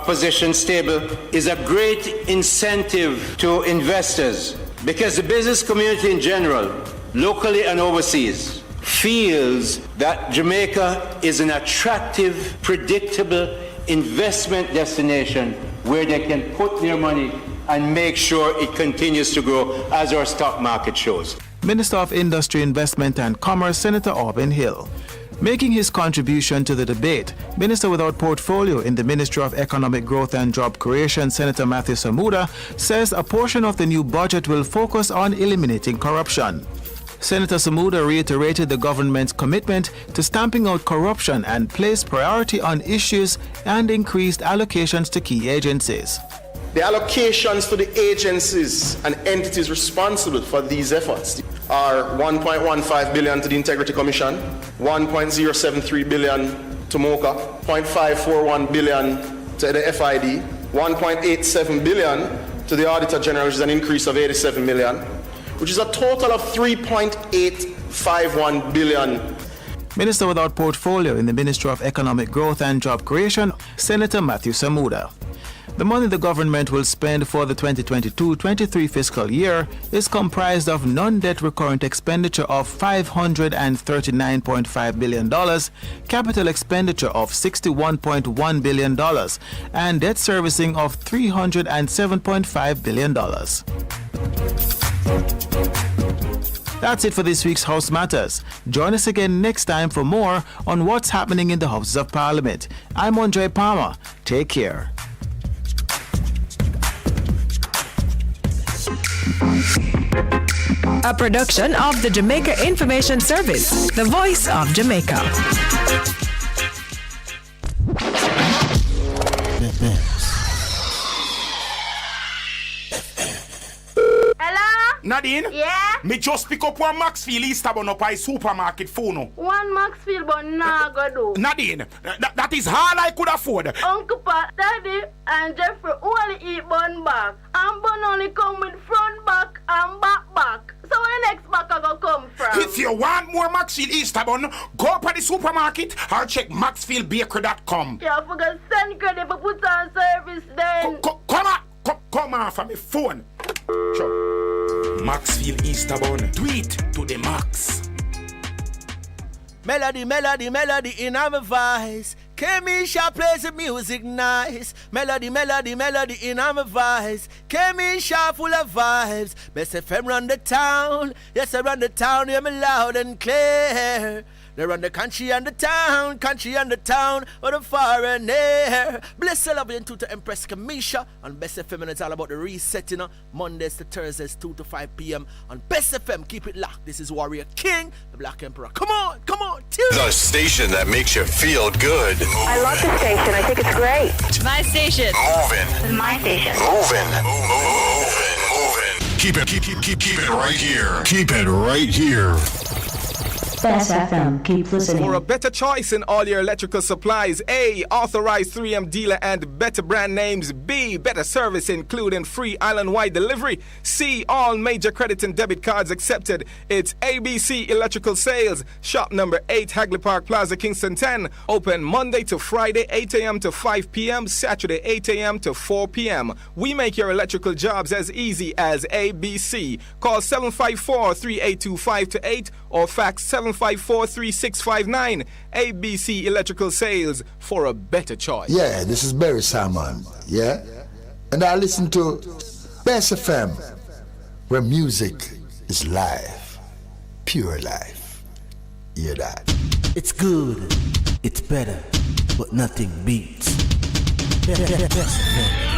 position stable is a great incentive to investors because the business community in general, locally and overseas, feels that Jamaica is an attractive, predictable investment destination where they can put their money and make sure it continues to grow as our stock market shows. Minister of Industry, Investment and Commerce, Senator Aubin Hill. Making his contribution to the debate, Minister without portfolio in the Ministry of Economic Growth and Job Creation, Senator Matthew Samuda, says a portion of the new budget will focus on eliminating corruption. Senator Samuda reiterated the government's commitment to stamping out corruption and placed priority on issues and increased allocations to key agencies. The allocations to the agencies and entities responsible for these efforts are $1.15 billion to the Integrity Commission, $1.073 billion to MOCA, $0.541 billion to the FID, $1.87 billion to the Auditor General, which is an increase of $87 million, which is a total of $3.851 billion. Minister without portfolio in the Ministry of Economic Growth and Job Creation, Senator Matthew Samuda. The money the government will spend for the 2022-23 fiscal year is comprised of non-debt recurrent expenditure of $539.5 billion, capital expenditure of $61.1 billion, and debt servicing of $307.5 billion. That's it for this week's House Matters. Join us again next time for more on what's happening in the Houses of Parliament. I'm Andre Palmer. Take care. A production of the Jamaica Information Service, the voice of Jamaica. Nadine? Yeah? Me just pick up one Maxfield Easterbourne up by supermarket phone. One Maxfield, but nah go do. Nadine, that is all I could afford. Uncle Pat, Daddy, and Jeffrey only eat bun back. And bun only come with front back and back. So where the next back I go come from? If you want more Maxfield Easterbourne, go up at the supermarket or check maxfieldbakery.com. Yeah, I forgot send credit for put on service then. Come on from my phone. Sure. Maxfield Easterbourne, do it to the max. Melody in my voice. Kemisha plays the music nice. Melody in my voice. Kemisha full of vibes. Best FM run the town. Yes, I run the town. Hear me loud and clear. They run the country and the town, or the far and near. Bless the love and to Empress Kamisha on Best FM, and it's all about the reset, you know. Mondays to Thursdays, 2 to 5 p.m. on Best FM. Keep it locked. This is Warrior King, the Black Emperor. Come on, tune in. The station that makes you feel good. I love the station. I think it's great. My station. Moving. This is my station. Moving. Keep it right here. Keep it right here. Bess FM, keep listening. For a better choice in all your electrical supplies, A, authorized 3M dealer and better brand names. B, better service including free island-wide delivery. C, all major credit and debit cards accepted. It's ABC Electrical Sales. Shop number 8, Hagley Park Plaza, Kingston 10. Open Monday to Friday, 8 a.m. to 5 p.m. Saturday, 8 a.m. to 4 p.m. We make your electrical jobs as easy as ABC. Call 754-3825-8 or fax 754-3659. ABC Electrical Sales, for a better choice. Yeah, this is Barry Salmon. Yeah? And I listen to Bess FM, where music is live. Pure life. Hear that? It's good, it's better, but nothing beats Bess FM. Bess FM.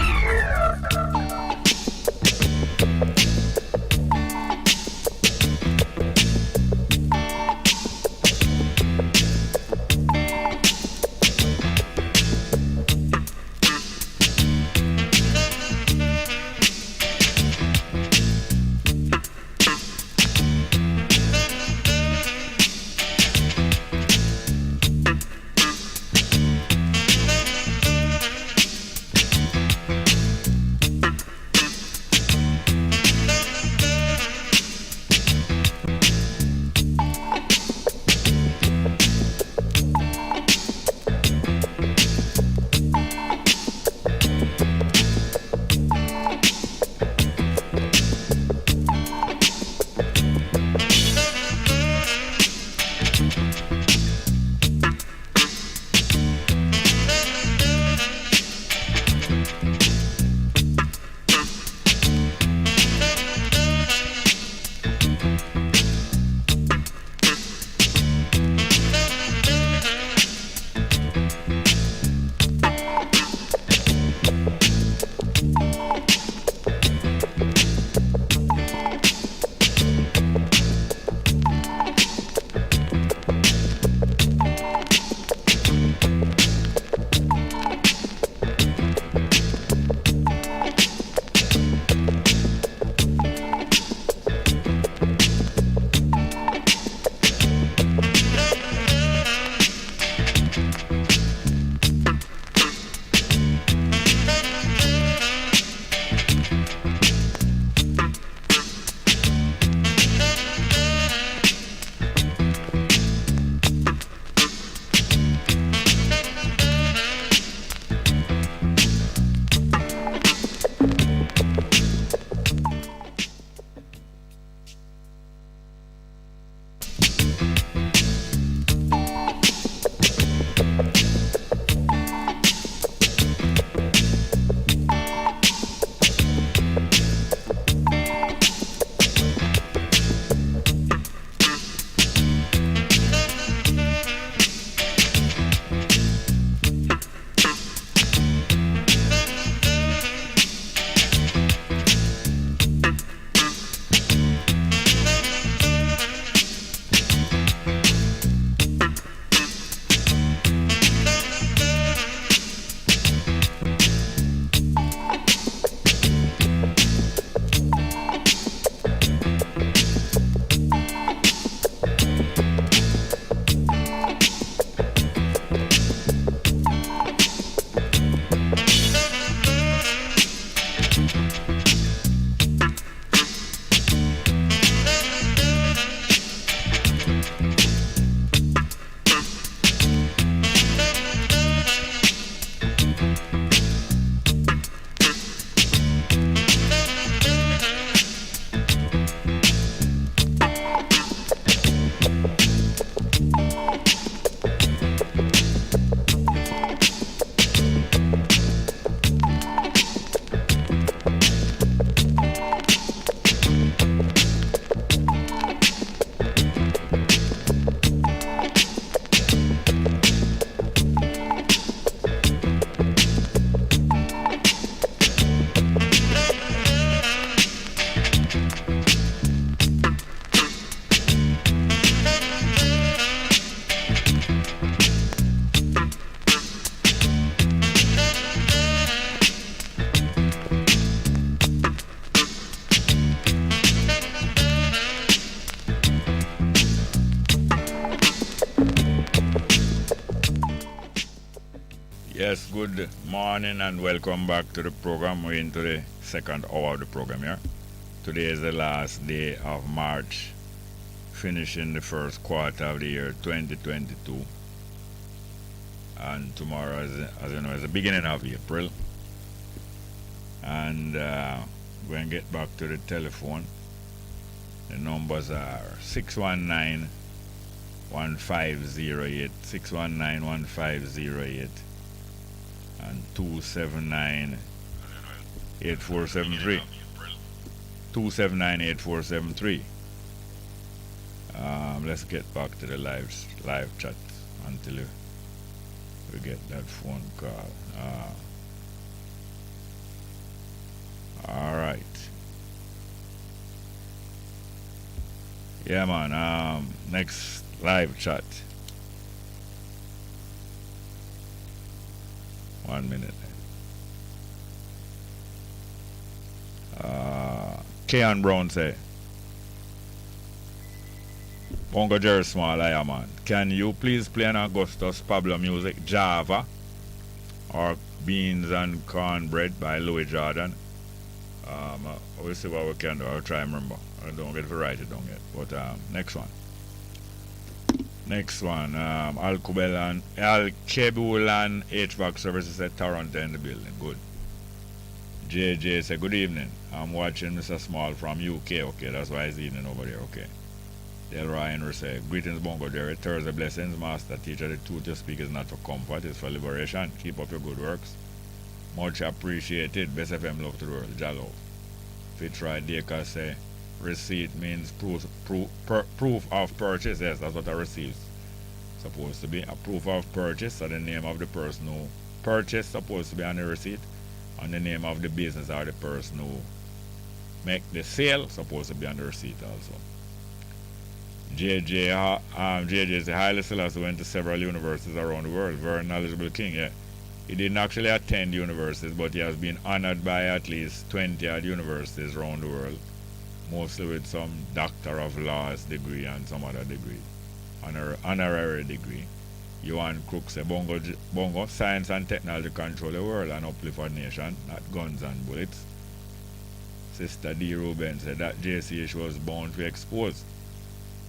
Yes, good morning and welcome back to the program. We're into the second hour of the program here. Today is the last day of March, finishing the first quarter of the year 2022. And tomorrow, as you know, is the beginning of April. And we're going to get back to the telephone. The numbers are 619 1508, 619 1508, and 279 8473. 279 8473. Let's get back to the live chat until we get that phone call. All right. Yeah, man. Next live chat. 1 minute. Keon Brown say, Bongo Jerry Small, I am man. Can you please play an Augustus Pablo music, Java, or Beans and Cornbread by Louis Jordan? We'll see what we can do. I'll try and remember. I don't get to write it down yet. But next one. Al-Kebulan HVAC services at Toronto in the building. Good. JJ say, good evening. I'm watching Mr. Small from UK. Okay, that's why he's evening over there. Okay. Delroy Henry say, greetings, Bongo Jerry. Thursday blessings, master teacher. The truth you speak is not for comfort, it's for liberation. Keep up your good works. Much appreciated. Best FM love to the world. Jallo. Fitzroy Dacre say, receipt means proof of purchase. Yes, that's what a receipt is supposed to be. A proof of purchase, so the name of the person who purchased supposed to be on the receipt, and the name of the business or the person who make the sale supposed to be on the receipt also. JJ say, Haile Selassie went to several universities around the world. Very knowledgeable king, yeah. He didn't actually attend universities, but he has been honored by at least 20 odd universities around the world, mostly with some Doctor of Laws degree and some other degree, honorary degree. Johan Crook say, Bongo, science and technology control the world and uplift our nation, not guns and bullets. Sister D. Ruben said that JCH was bound to expose.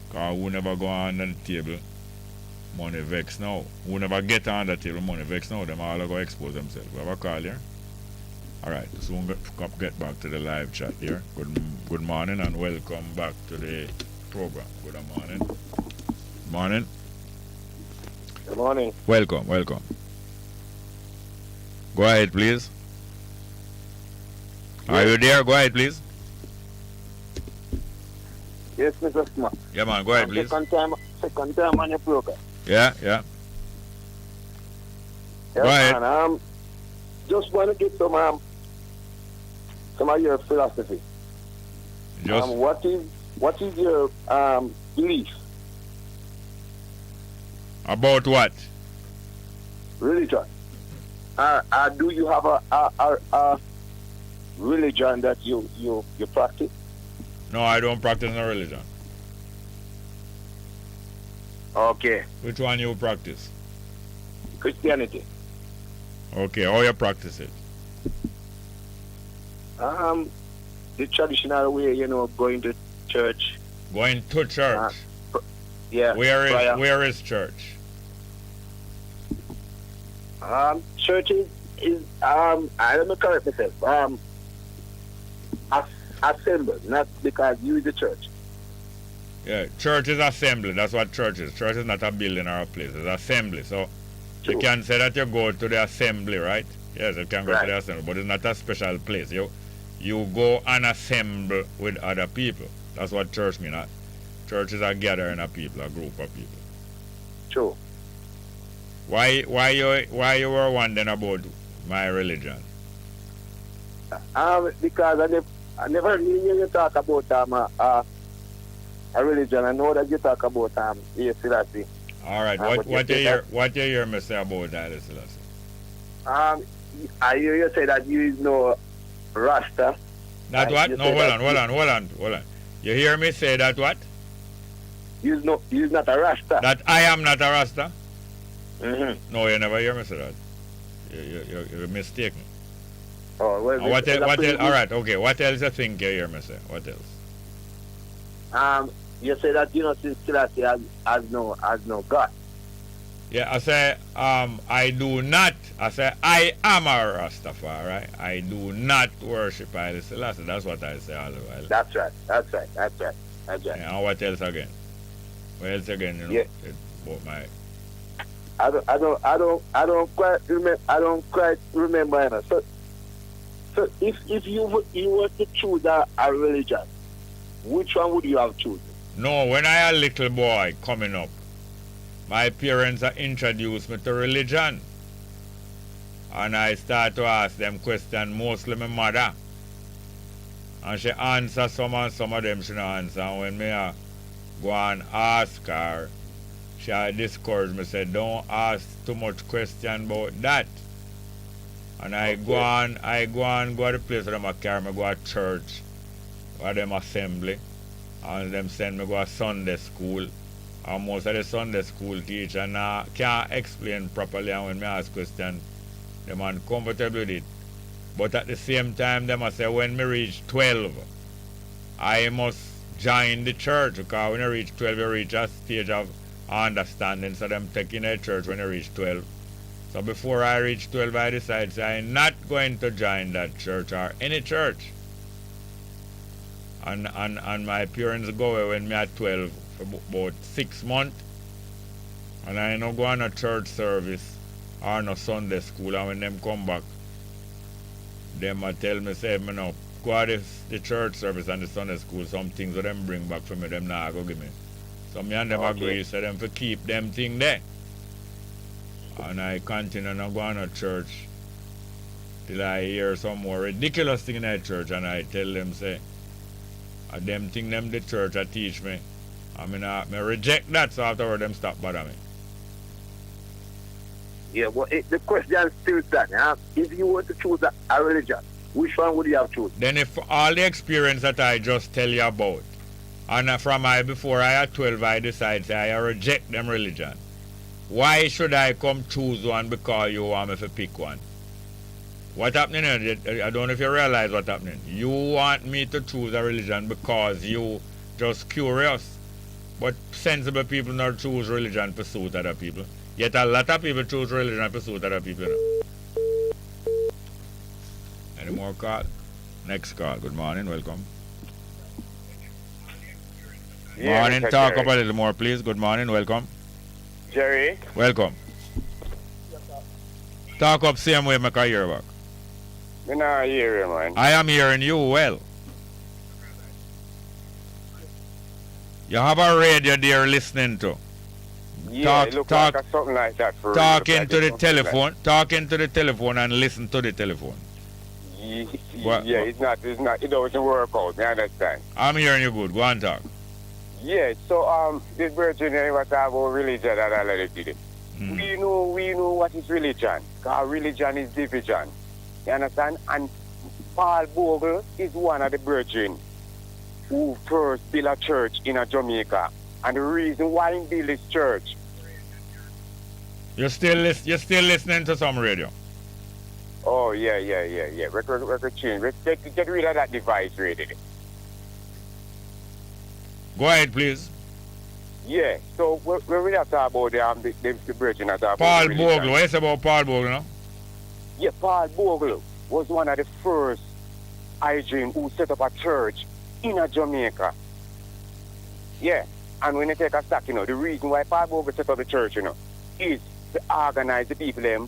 Because who never go under the table, money vex now. Who never get under the table, money vex now. Them all go expose themselves. We have a call here. Alright, so we'll get back to the live chat here. Good morning and welcome back to the program. Good morning. Morning. Good morning. Welcome. Go ahead, please. Are you there? Go ahead, please. Yes, Mr. Smart. Yeah, man, go ahead, please. Second time on your program. Yeah. Go ahead. Man, just want to get some of your philosophy. What is your belief? About what? Religion. Do you have a religion that you practice? No, I don't practice no religion. Okay. Which one you practice? Christianity. Okay, how you practice it? The traditional way, going to church. Going to church? Yeah. Where is church? Church is let me correct myself. Assembly, not because you is the church. Yeah, church is assembly. That's what church is. Church is not a building or a place. It's assembly. So you can say that you go to the assembly, right? Yes, you can go to the assembly, but it's not a special place. You go and assemble with other people. That's what church means. Church is a gathering of people, a group of people. True. Why you were wondering about my religion? Because I never hear you talk about a religion. I know that you talk about Selassie. All right. What you hear me say about Haile Selassie? I hear you say that you is no Rasta. That what? No, hold on. You hear me say that what? You is not a Rasta. That I am not a Rasta? Mm-hmm. No, you never hear me say that. you're mistaken. Oh, well, what else? All right, okay. What else you think you hear me say? What else? You say that since Selassie has no God. Yeah, I say I do not. I say I am a Rastafari. I do not worship Haile Selassie. That's what I say all the while. That's right. Yeah, and what else again? What else again? Yeah. About my. I don't quite remember. So if you were to choose a religion, which one would you have chosen? No, when I a little boy coming up, my parents introduced me to religion. And I start to ask them questions, mostly my mother. And she answer some and some of them she don't answer. And when me go and ask her, she discourage me, say, don't ask too much question about that. And I go to the place where them carry me, go to church, where them assembly. And them send me go to Sunday school. And most of the Sunday school teacher now can't explain properly, and when me ask question, them uncomfortable with it. But at the same time, them say when me reach 12, I must join the church, because when I reach 12, you reach a stage of understanding, so them taking a church when I reach 12. So before I reach 12, I decide I'm not going to join that church or any church. And my parents go away when me at 12 for about 6 months. And I no go on a church service or no Sunday school. And when them come back, them tell me, say, me no go to the church service and the Sunday school, some things that them bring back for me, them nah go give me. So me and them agree, so them for keep them thing there. And I continue to go on a church till I hear some more ridiculous thing in that church, and I tell them, say, them thing them the church I teach me. I mean, I reject that, so afterward them stop bother me. Yeah, well, the question still stands. If you were to choose a religion, which one would you have chosen? Then if all the experience that I just tell you about, and from before I had 12, I decide say I reject them religion. Why should I come choose one because you want me to pick one? What happening? I don't know if you realize what's happening. You want me to choose a religion because you just curious. But sensible people not choose religion to suit other people. Yet a lot of people choose religion to suit other people. Any more call? Next call. Good morning. Welcome. Yeah, morning. Talk up a little more, please. Good morning. Welcome. Jerry. Welcome. Talk up same way, make I hear back. Me not hear you, man. I am hearing you well. You have a radio there listening to. Yeah, it looks like something like that for talking to the telephone, talking to the telephone and listen to the telephone. Yeah, it's not, it doesn't work out, I understand. I'm hearing you good. Go on, talk. Yeah, so this virgin was about religion that I let it did it. We know what is religion. Because religion is division. You understand? And Paul Bongo is one of the virgin who first built a church in Jamaica. And the reason why he built this church. You're still listening to some radio? Oh, yeah. Record change. Get rid of that device, really. Go ahead, please. Yeah, so when we have to talk about the virgin, Paul Bongo. What is about Paul Bongo, no? Yeah, Paul Bongo was one of the first hygiene who set up a church in Jamaica. Yeah, and when you take a stock, the reason why Paul Bongo set up the church, is to organize the people them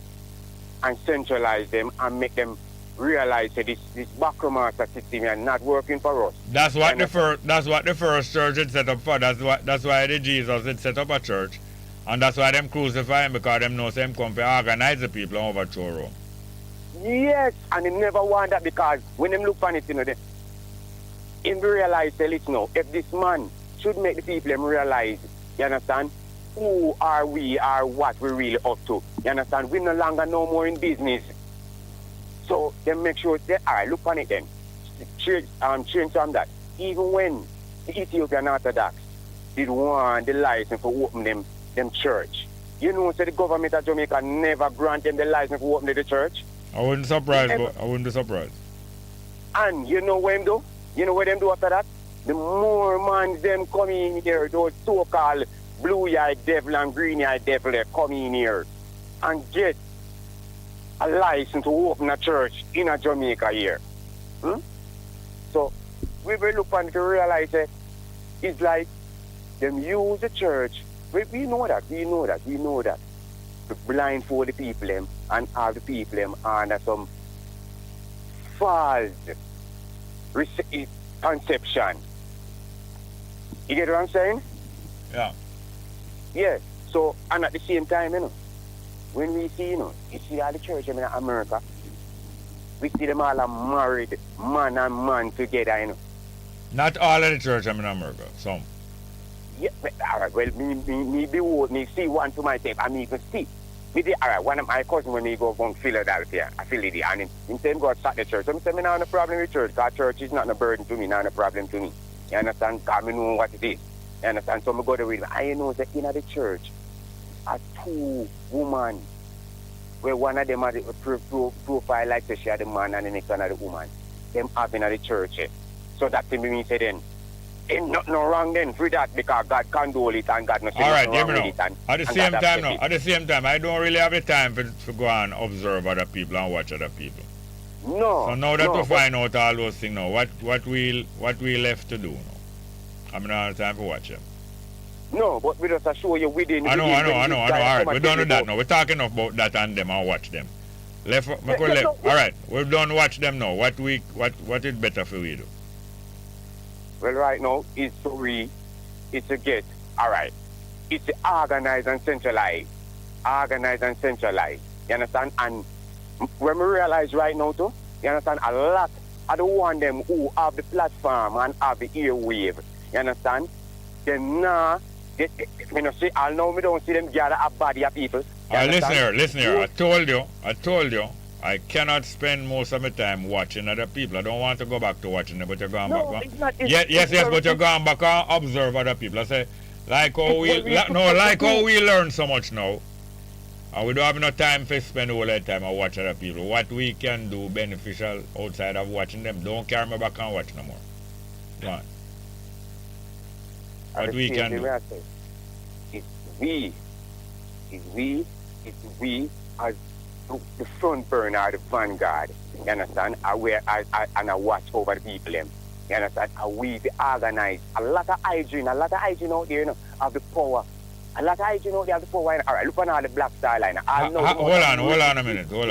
and centralize them and make them realize that this backroom master system is not working for us. That's what the first church had set up for. That's why the Jesus had set up a church. And that's why them crucify him, because them know them come to organize the people and overthrow Rome. Yes, and they never want that, because when them look on it, they realize that, listen, if this man should make the people them realize, you understand, who are we, or what we really up to. You understand? We no longer no more in business. So they make sure they look on it then. Change from that. Even when the Ethiopian Orthodox did want the license for open them church You know, so the government of Jamaica never grant them the license to open the church. I wouldn't be surprised. And you know what them do? You know what them do after that? The more man them come in here, those so-called blue-eyed devil and green-eyed devil, they come in here and get a license to open a church in a Jamaica here. So we will look on to realize that it's like them use the church. We know that. To blindfold the people them and have the people them under some false conception. You get what I'm saying? Yeah. Yeah. So, and at the same time, when we see, you see all the church in America, we see them all are married, man and man together, Not all of the church in America, some. Yeah, but, all right, well, me see one to myself, and me even see. All right, one of my cousins, when he go from Philadelphia, and him say him go start the church. So I say, me not have a problem with church, because church is not a burden to me, not a problem to me. You understand? Because I know what it is. You understand? So I go to read. I know that in the church are two women, where one of them has a profile like she had the man and the next one had the woman. Them having at the church. So that to me say then, ain't nothing wrong then for that, because God condole it and God no say alright, nothing wrong with it. At the same time, I don't really have the time to go and observe other people and watch other people. No. So now that we find out all those things now, what we left to do now? I mean, I don't have time to watch them. No, but we just show you within. I know. Alright, we're done with that now. We're talking about that and them and watch them. Alright, we're done watch them now. What is better for we do? Well, right now, it's to get, alright, it's to organize and centralize. You understand? And when we realize right now, too, you understand, a lot of the one them who have the platform and have the airwave, you understand? Then now, I know we don't see them gather a body of people. Listen here, I told you, I cannot spend most of my time watching other people. I don't want to go back to watching them, but you're going back. Yes, but you're going back and observe other people. I say, like how we learn so much now, and we don't have enough time to spend all that time and watch other people. What we can do beneficial outside of watching them, don't carry me back and watch no more. Come on. What we can do. It's we as the front burner, the vanguard, you understand? And I watch over the people them. You understand? And we be organized. A lot of hygiene out there, have the power. A lot of hygiene out there have the power. Alright, look on all the Black Star line. Hold on a minute. Hold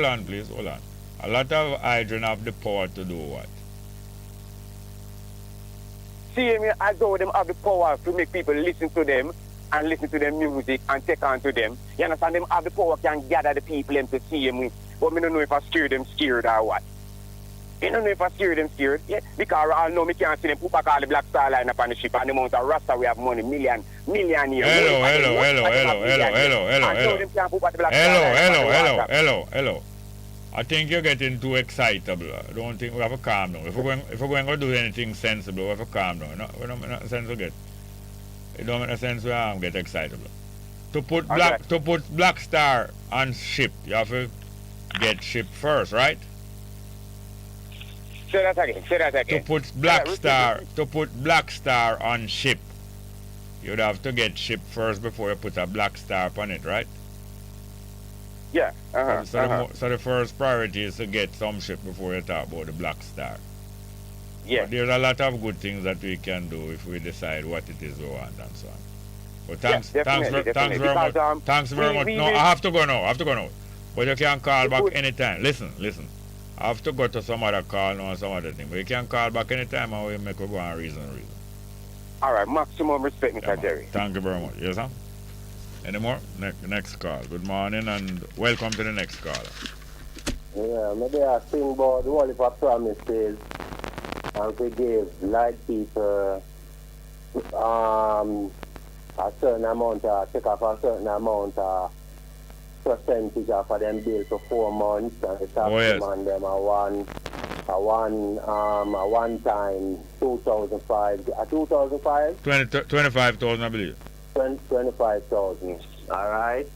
on, please. A lot of hygiene have the power to do what? See me as though them have the power to make people listen to them and listen to their music and take on to them. You understand? Them have the power can gather the people them to see them. But I don't know if I scare them scared or what. I don't know if I scare them scared. Yeah? Because I know me can't see them put back all the Black Star line up on the ship and the amount of Rasta we have money, million here. Hello. I think you're getting too excitable. I don't think we have to calm down. If we're going to do anything sensible, we have to calm down. We don't make no sense to get. It don't make no sense to get excitable. To put Black Star on ship, you have to get ship first, right? Say that again. To put Black Star on ship, you'd have to get ship first before you put a Black Star on it, right? Yeah. So the first priority is to get some ship before you talk about the Black Star. Yeah. But there's a lot of good things that we can do if we decide what it is we want and so on. But thanks very much. Thanks very much. No, I have to go now. But you can call back anytime. Listen. I have to go to some other call now and some other thing. But you can call back anytime and we'll make a go and reason. All right. Maximum respect, Mr. Jerry. Thank you very much. Yes, sir? Any more? Next call. Good morning and welcome to the next caller. Yeah, maybe I think about the whole of our promises and we give like people a certain amount take off a certain amount percentage of them bill for 4 months and the tax on them a one time 2005 25,000 I believe. 25,000. All right.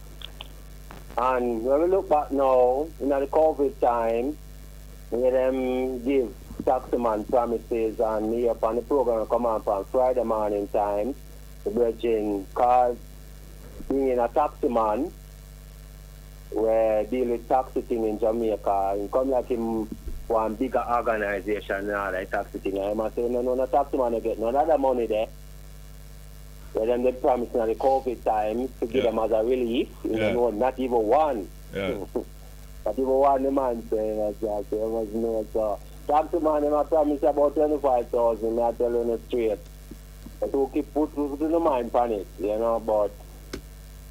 And when we look back now, in the COVID time, we them give taxman promises, and me up on the program come on from Friday morning time. The Virgin cars bring in a taxman where deal with taxi thing in Jamaica, and come like him one bigger organization and all that taxi thing. I must say, no taxi man get none of that money there. Where them they promise in the COVID time to give them as a relief. You know, not even one. Yeah. Not even one the man saying that. So must know so. Taxi man them promise about 25,000. I tell you straight. But who keep put the mind on it, you know, but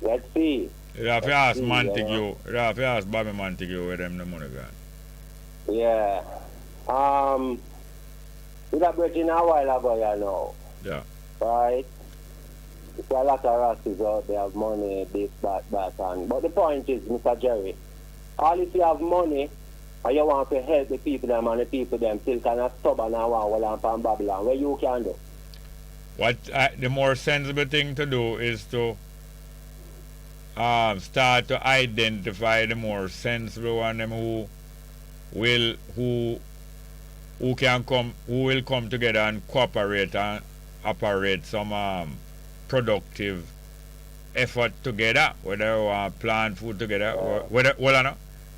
let's see. You have to ask Montague. You have to ask Bobby Montague where them the money gone. Yeah. We got breaking a while ago, you know. Yeah. Right? There's a lot of rascals out there have money, this, that, and but the point is, Mr. Jerry, all if you have money and you want to help the people them and the people them still kind of stubborn and want to lamp and Babylon, what you can do? What the more sensible thing to do is to start to identify the more sensible one, them who will come together and cooperate and operate some productive effort together, whether they want to plant food together or whether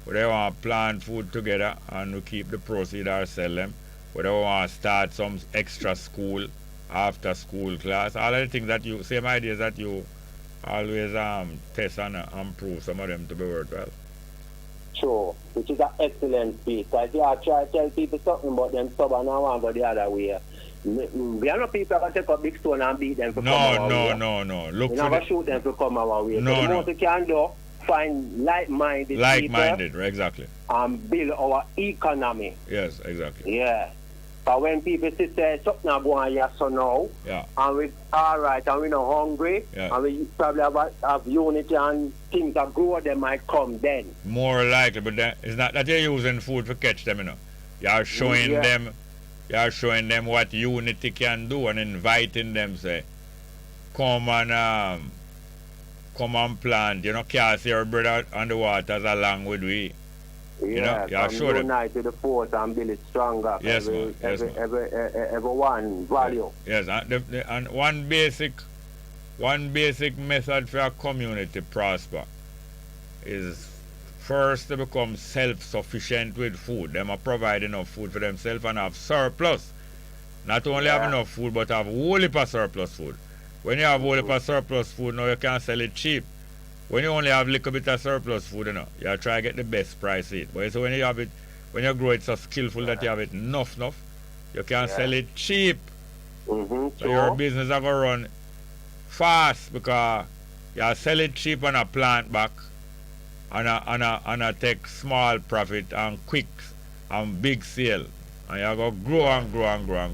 they want to plant food together and we keep the proceeds or sell them, whether we want to start some extra school, after school class, all of the things that you, same ideas that you always test and improve some of them to be worthwhile. Sure, which is an excellent piece. Like I try to tell people something about them stubborn and want to go the other way. We are not people that take a big stone and beat them for come our way. No. Look, we never shoot them to come our way. So the most we can do, find like-minded people. Like-minded, exactly. And build our economy. Yes, exactly. Yeah. But when people say something not going yes or no, and we alright and we not hungry, and we probably have unity and things that grow, they might come then. More likely, but it's not that you're using food to catch them, you know. You're showing them what unity can do and inviting them, say, come and plant, you know, cast your brother on the waters along with we. You know, sure unite to the force and build it stronger. Yes, everyone value. Yes, and one basic method for a community to prosper is first to become self-sufficient with food. Them are provide enough food for themselves and have surplus. Not only have enough food, but have whole heap of surplus food. When you have whole heap of surplus food, now you can sell it cheap. When you only have a little bit of surplus food, you know, you try to get the best price it. But so when you have it, when you grow it so skillful that you have it enough, you can sell it cheap. So your business is going to run fast because you sell it cheap and a plant back and a take small profit and quick and big sale. And you go grow and grow.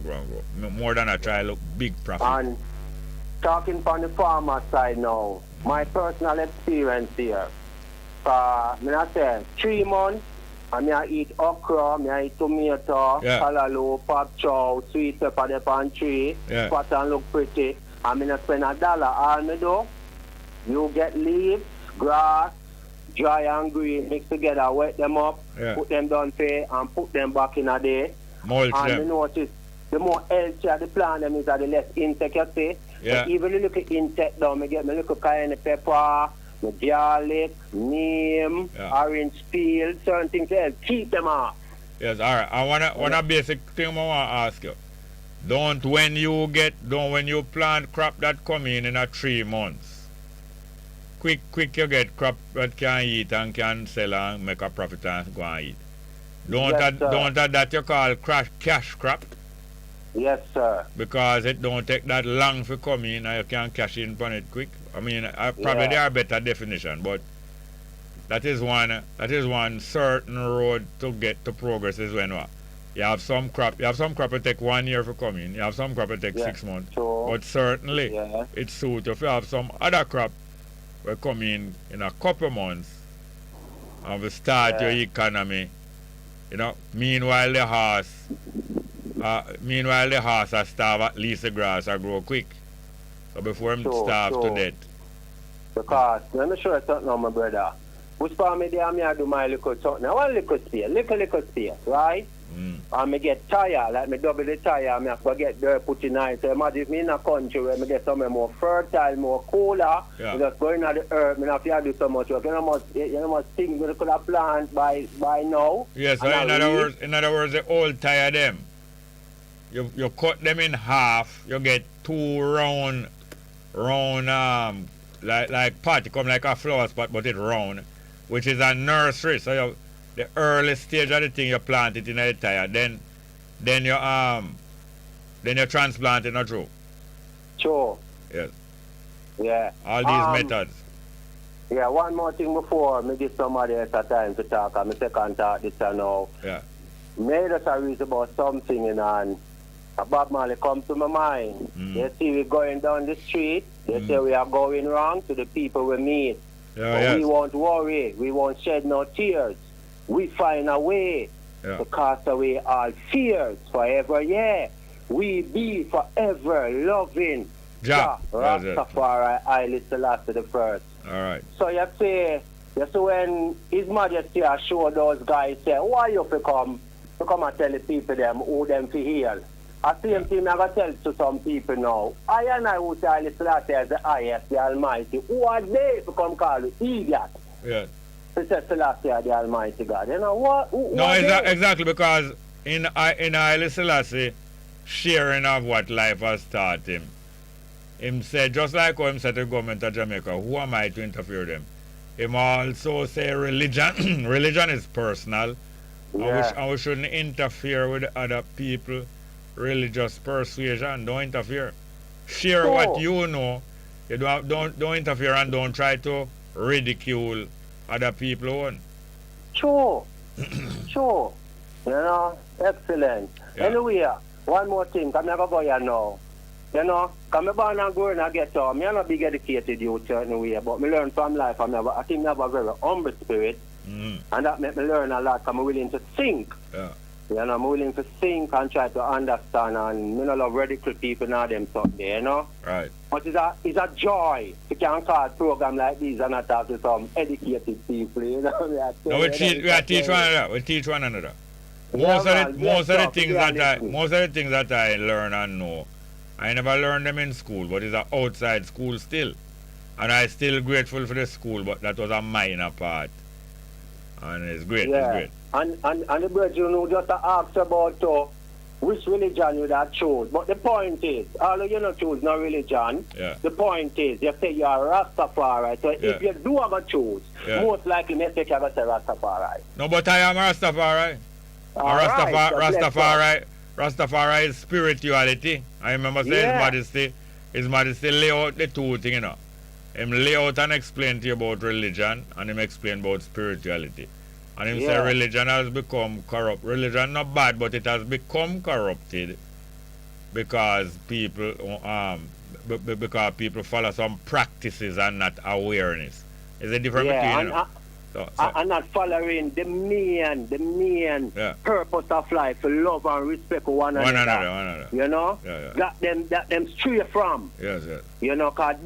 More than I try to look big profit. And talking from the farmer side now, my personal experience here, I say 3 months, and I eat okra, I eat tomato, callaloo, pop chow, sweet pepper, the pan tree, pot and look pretty, and I spend $1 all me do. You get leaves, grass, dry and green, mix together, wet them up, put them down there, and put them back in a day. Mulch and them. you notice, the more healthier the plant them is, the less insect you see. So even a little insect down, I get my little cayenne pepper, my garlic, neem, orange peel, certain things to help keep them off. Yes, all right. I want a basic thing I want to ask you. When you plant crop that come in 3 months, quick you get crop that can eat and can sell and make a profit and go and eat. Don't that you call cash crop? Yes, sir. Because it don't take that long to come in and you can cash in on it quick. I mean, probably there are better definition, but that is one certain road to get to progress is when what? You have some crop that take 1 year to come in. You have some crop that take 6 months. Sure. But certainly it's suitable if you have some other crop will come in a couple months and will start your economy. You know, meanwhile the horse has starved, at least the grass will grow quick. So before him starve to death. Because, let me show you something now, my brother. Which part me there, I do my little something. I want little space, right? And me get tire, like me double the tire, I have to get dirt put in it. So imagine if me in a country where me get somewhere more fertile, more cooler, me just going on the earth, me not have to do so much work. You must think we could have plant by now. Yes, so in other words, the old tire them. You cut them in half, you get two round like pot, it come like a flower spot, but it round, which is a nursery. So the early stage of the thing, you plant it in a tire, then you transplant it, not true? Sure. Yes. Yeah. All these methods. Yeah, one more thing before me give somebody else a time to talk, and me second talk this and now. Yeah. Made us a reason about something and a Bob Marley come to my mind. They see we going down the street, they say we are going wrong to the people we meet. But we won't worry, we won't shed no tears. We find a way to cast away all fears forever, we be forever loving Rastafari, Haile Selassie the first. All right. So you see when His Majesty show those guys say, why you come and tell the people them who them to heal? I same thing I tell to some people now. I and I would say Haile Selassie as the highest, the Almighty. Who are they to come call you idiot? Yeah. It says Selassie the Almighty God. You know what? No, exactly, because in Haile Selassie, sharing of what life has taught him, him said, just like how him said to the government of Jamaica, who am I to interfere with them? Him also say religion, religion is personal, and we shouldn't interfere with other people. Religious persuasion, don't interfere. Share what you know. You don't interfere and don't try to ridicule other people. Sure. You know, excellent. Anyway, one more thing, I'm never going to know. You know, come born and grow and get on. I'm not big educated youth anyway, but I learn from life. I think I have a very humble spirit, and that makes me learn a lot. I'm willing to think. You know, I'm willing to think and try to understand, and I love ridicule people now them something, you know. Right. But it's a joy to can call a program like this and not talk to some educated people, you know. We teach one another. We teach one another. Most of the things that I learn and know, I never learned them in school, but it's an outside school still. And I'm still grateful for the school, but that was a minor part. And it's great, it's great. And the birds, you know, just ask about which religion you have choose. But the point is, although you not choose no religion, the point is, you say you are Rastafari. So if you do have a choose, most likely you say Rastafari. No, but I am Rastafari. Rastafari is spirituality. I remember saying His Majesty lay out the two things, you know. Him lay out and explain to you about religion, and him explain about spirituality. And him say religion has become corrupt. Religion not bad, but it has become corrupted because people follow some practices and not awareness. It's a difference between and not following the main purpose of life, to love and respect one another. You know? That them stray from. Yes. You know, cause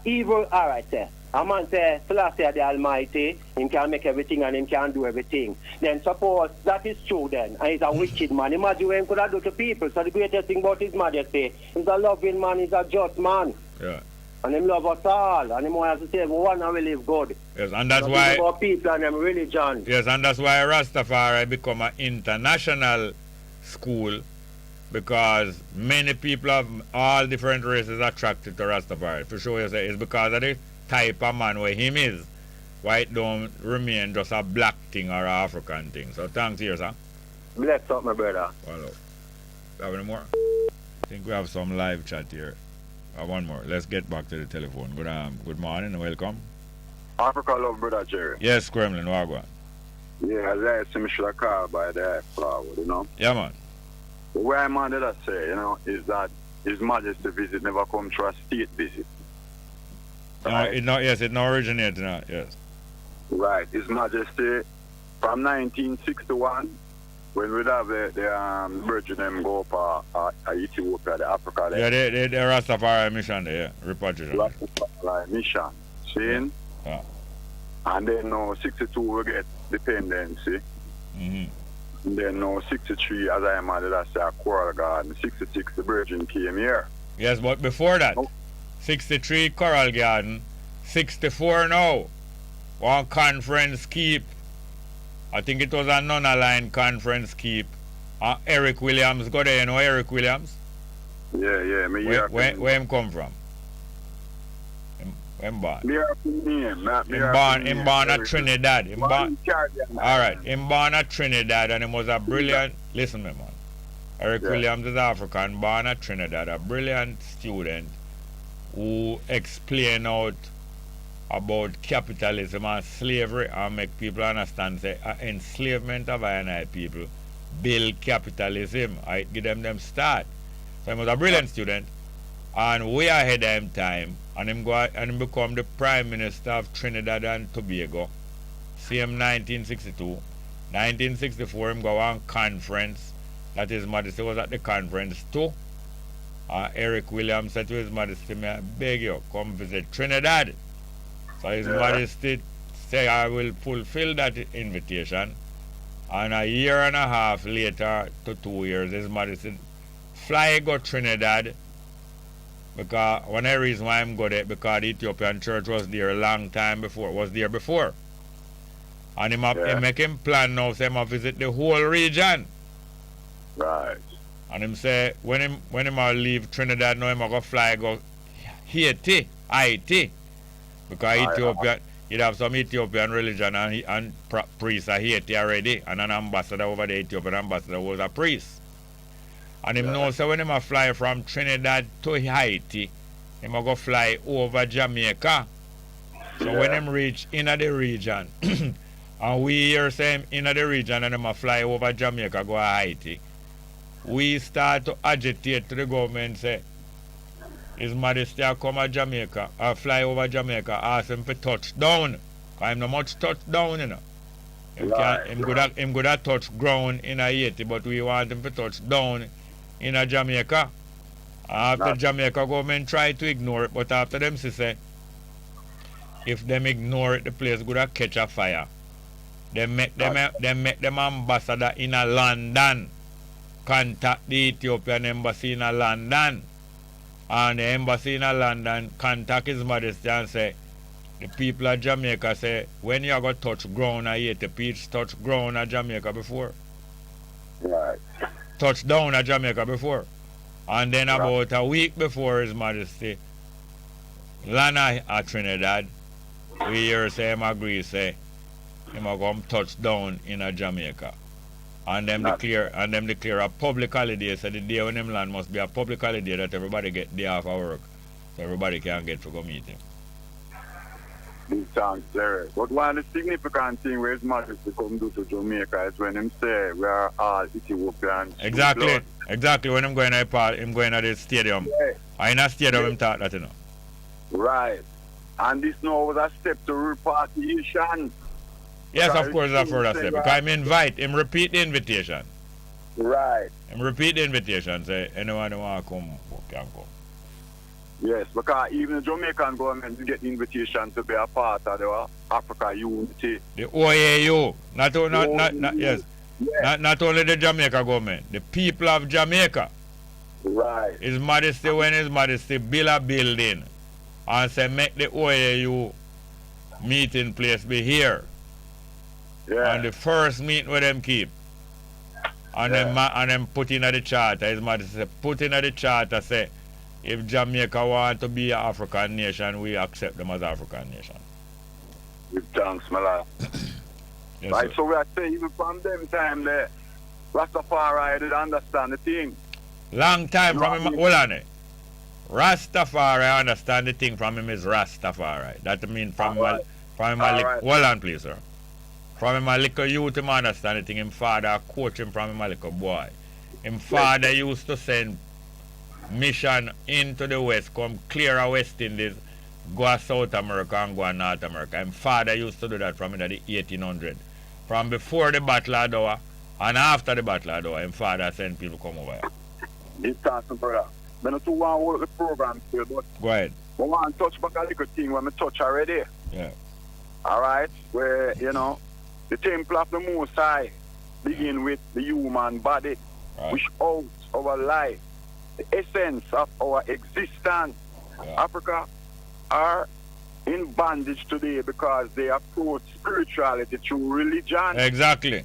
evil, alright, a man say, Selassie the Almighty, him can make everything and him can do everything. Then suppose that is true then, and he's a wicked man. Imagine what he could have do to people. So the greatest thing about His Majesty, he's a loving man, he's a just man. Yeah. And him love us all, and him wants to say, we want to live good. Yes, and that's why about people and them religion. Yes, and that's why Rastafari become an international school, because many people of all different races are attracted to Rastafari. For sure, you say it's because of the type of man where him is. Why it don't remain just a black thing or an African thing. So thanks here, sir. Bless up, my brother. Hello. Have any more? I think we have some live chat here. One more. Let's get back to the telephone. Good morning and welcome. Africa love, brother Jerry. Yes, Kremlin, Wagwan. Yeah, I see me should have called by the flower, you know. Yeah, man. The way I'm on that say, you know, is that His Majesty visit never come through a state visit. Right? It not originated, yes. Right. His Majesty from 1961 when we have the Virgin them go up Ethiopia, the Africa. Yeah, the Rastafari mission there, repatriation. Rastafari mission. See? Yeah. And then now 62 we get dependency. Mm-hmm. And then now 63, as I am at last year, Coral Garden. 66, the Virgin came here. Yes, but before that, 63 Coral Garden, 64 now. One conference keep. I think it was a non-aligned conference keep. Eric Williams got there, you know Eric Williams? Yeah. Where him come from? Him born? Him born at Trinidad. Alright, him born at Trinidad and him was a brilliant, listen me man. Eric Williams is African, born at Trinidad, a brilliant student who explained out about capitalism and slavery and make people understand say enslavement of I people build capitalism. I give them start. So he was a brilliant student and way ahead of him time and him become the Prime Minister of Trinidad and Tobago. Same 1962. 1964 him go on conference. That His Majesty was at the conference too. Eric Williams said to His Majesty, "May I beg you, come visit Trinidad." So His Majesty said, "I will fulfill that invitation." And a year and a half later to 2 years, His Majesty fly go Trinidad. Because one of the reasons why I'm go there, because the Ethiopian church was there a long time before, And he make him plan now, say him visit the whole region. Right. And him say when him leave Trinidad now him go fly go Haiti. Because Ethiopia he'd have some Ethiopian religion and priests are Haiti already and an ambassador over the Ethiopian ambassador was a priest. And him know so when him fly from Trinidad to Haiti, him go fly over Jamaica. So when him reach in the region and we hear say him in the region and him fly over Jamaica go to Haiti. We start to agitate to the government, say, His Majesty come to Jamaica, or fly over Jamaica, ask him to touch down. Because I'm not much touch down, you know. Him good at touch ground in Haiti, but we want him to touch down in Jamaica. After Jamaica government try to ignore it, but after them say, if them ignore it, the place good catch a fire. They make them ambassador in London. Contact the Ethiopian embassy in London and the embassy in London contact His Majesty and say the people of Jamaica say when you go touch ground I hate the peach touch ground at Jamaica before. Right. Touch down at Jamaica before. And then about a week before His Majesty Lana at Trinidad we hear say him agree say him a come touch down in Jamaica. And them declare a public holiday. So the day when them land must be a public holiday that everybody get day off of work. So everybody can get to go meet him. Big thanks, sir. But one of the significant things where His Majesty come do to Jamaica is when him say we are all Ethiopians. Exactly. When I'm going to the stadium. Yeah. In a stadium him talk that, you know. Right. And this now was a step to repatriation. Yes, of course, that's a further step. Because I'm invite him repeat the invitation. Right. Him repeat the invitation. Say anyone who want to come can come. Yes, because even the Jamaican government get the invitation to be a part of the Africa Unity. The OAU. Not only the Jamaica government, the people of Jamaica. Right. His Majesty when His Majesty build a building and say make the OAU meeting place be here. Yeah. And the first meeting with them keep. And them put in the charter. His Majesty say, put in the charter say, if Jamaica want to be an African nation, we accept them as African nation. With thanks, my lad. Yes, right, sir. so we are saying even from them time there, Rastafari did understand the thing. Long time from him, hold on. Rastafari understand the thing from him is Rastafari. That means from him, hold on please, sir. From him a little youth, him understand the thing. Him father coach him from him a little boy. Him father used to send mission into the West, come clear a West Indies, go to South America and go to North America. Him father used to do that from in the 1800s. From before the Battle of Doha And after the battle, though, him father sent people come over here. This time, brother. I don't want to work the program still, but go ahead. I want to touch back a little thing when I touch already. Yeah. All right? Where, you know, the temple of the Most High begin with the human body, which holds our life, the essence of our existence. Africa are in bondage today because they approach spirituality through religion. Exactly.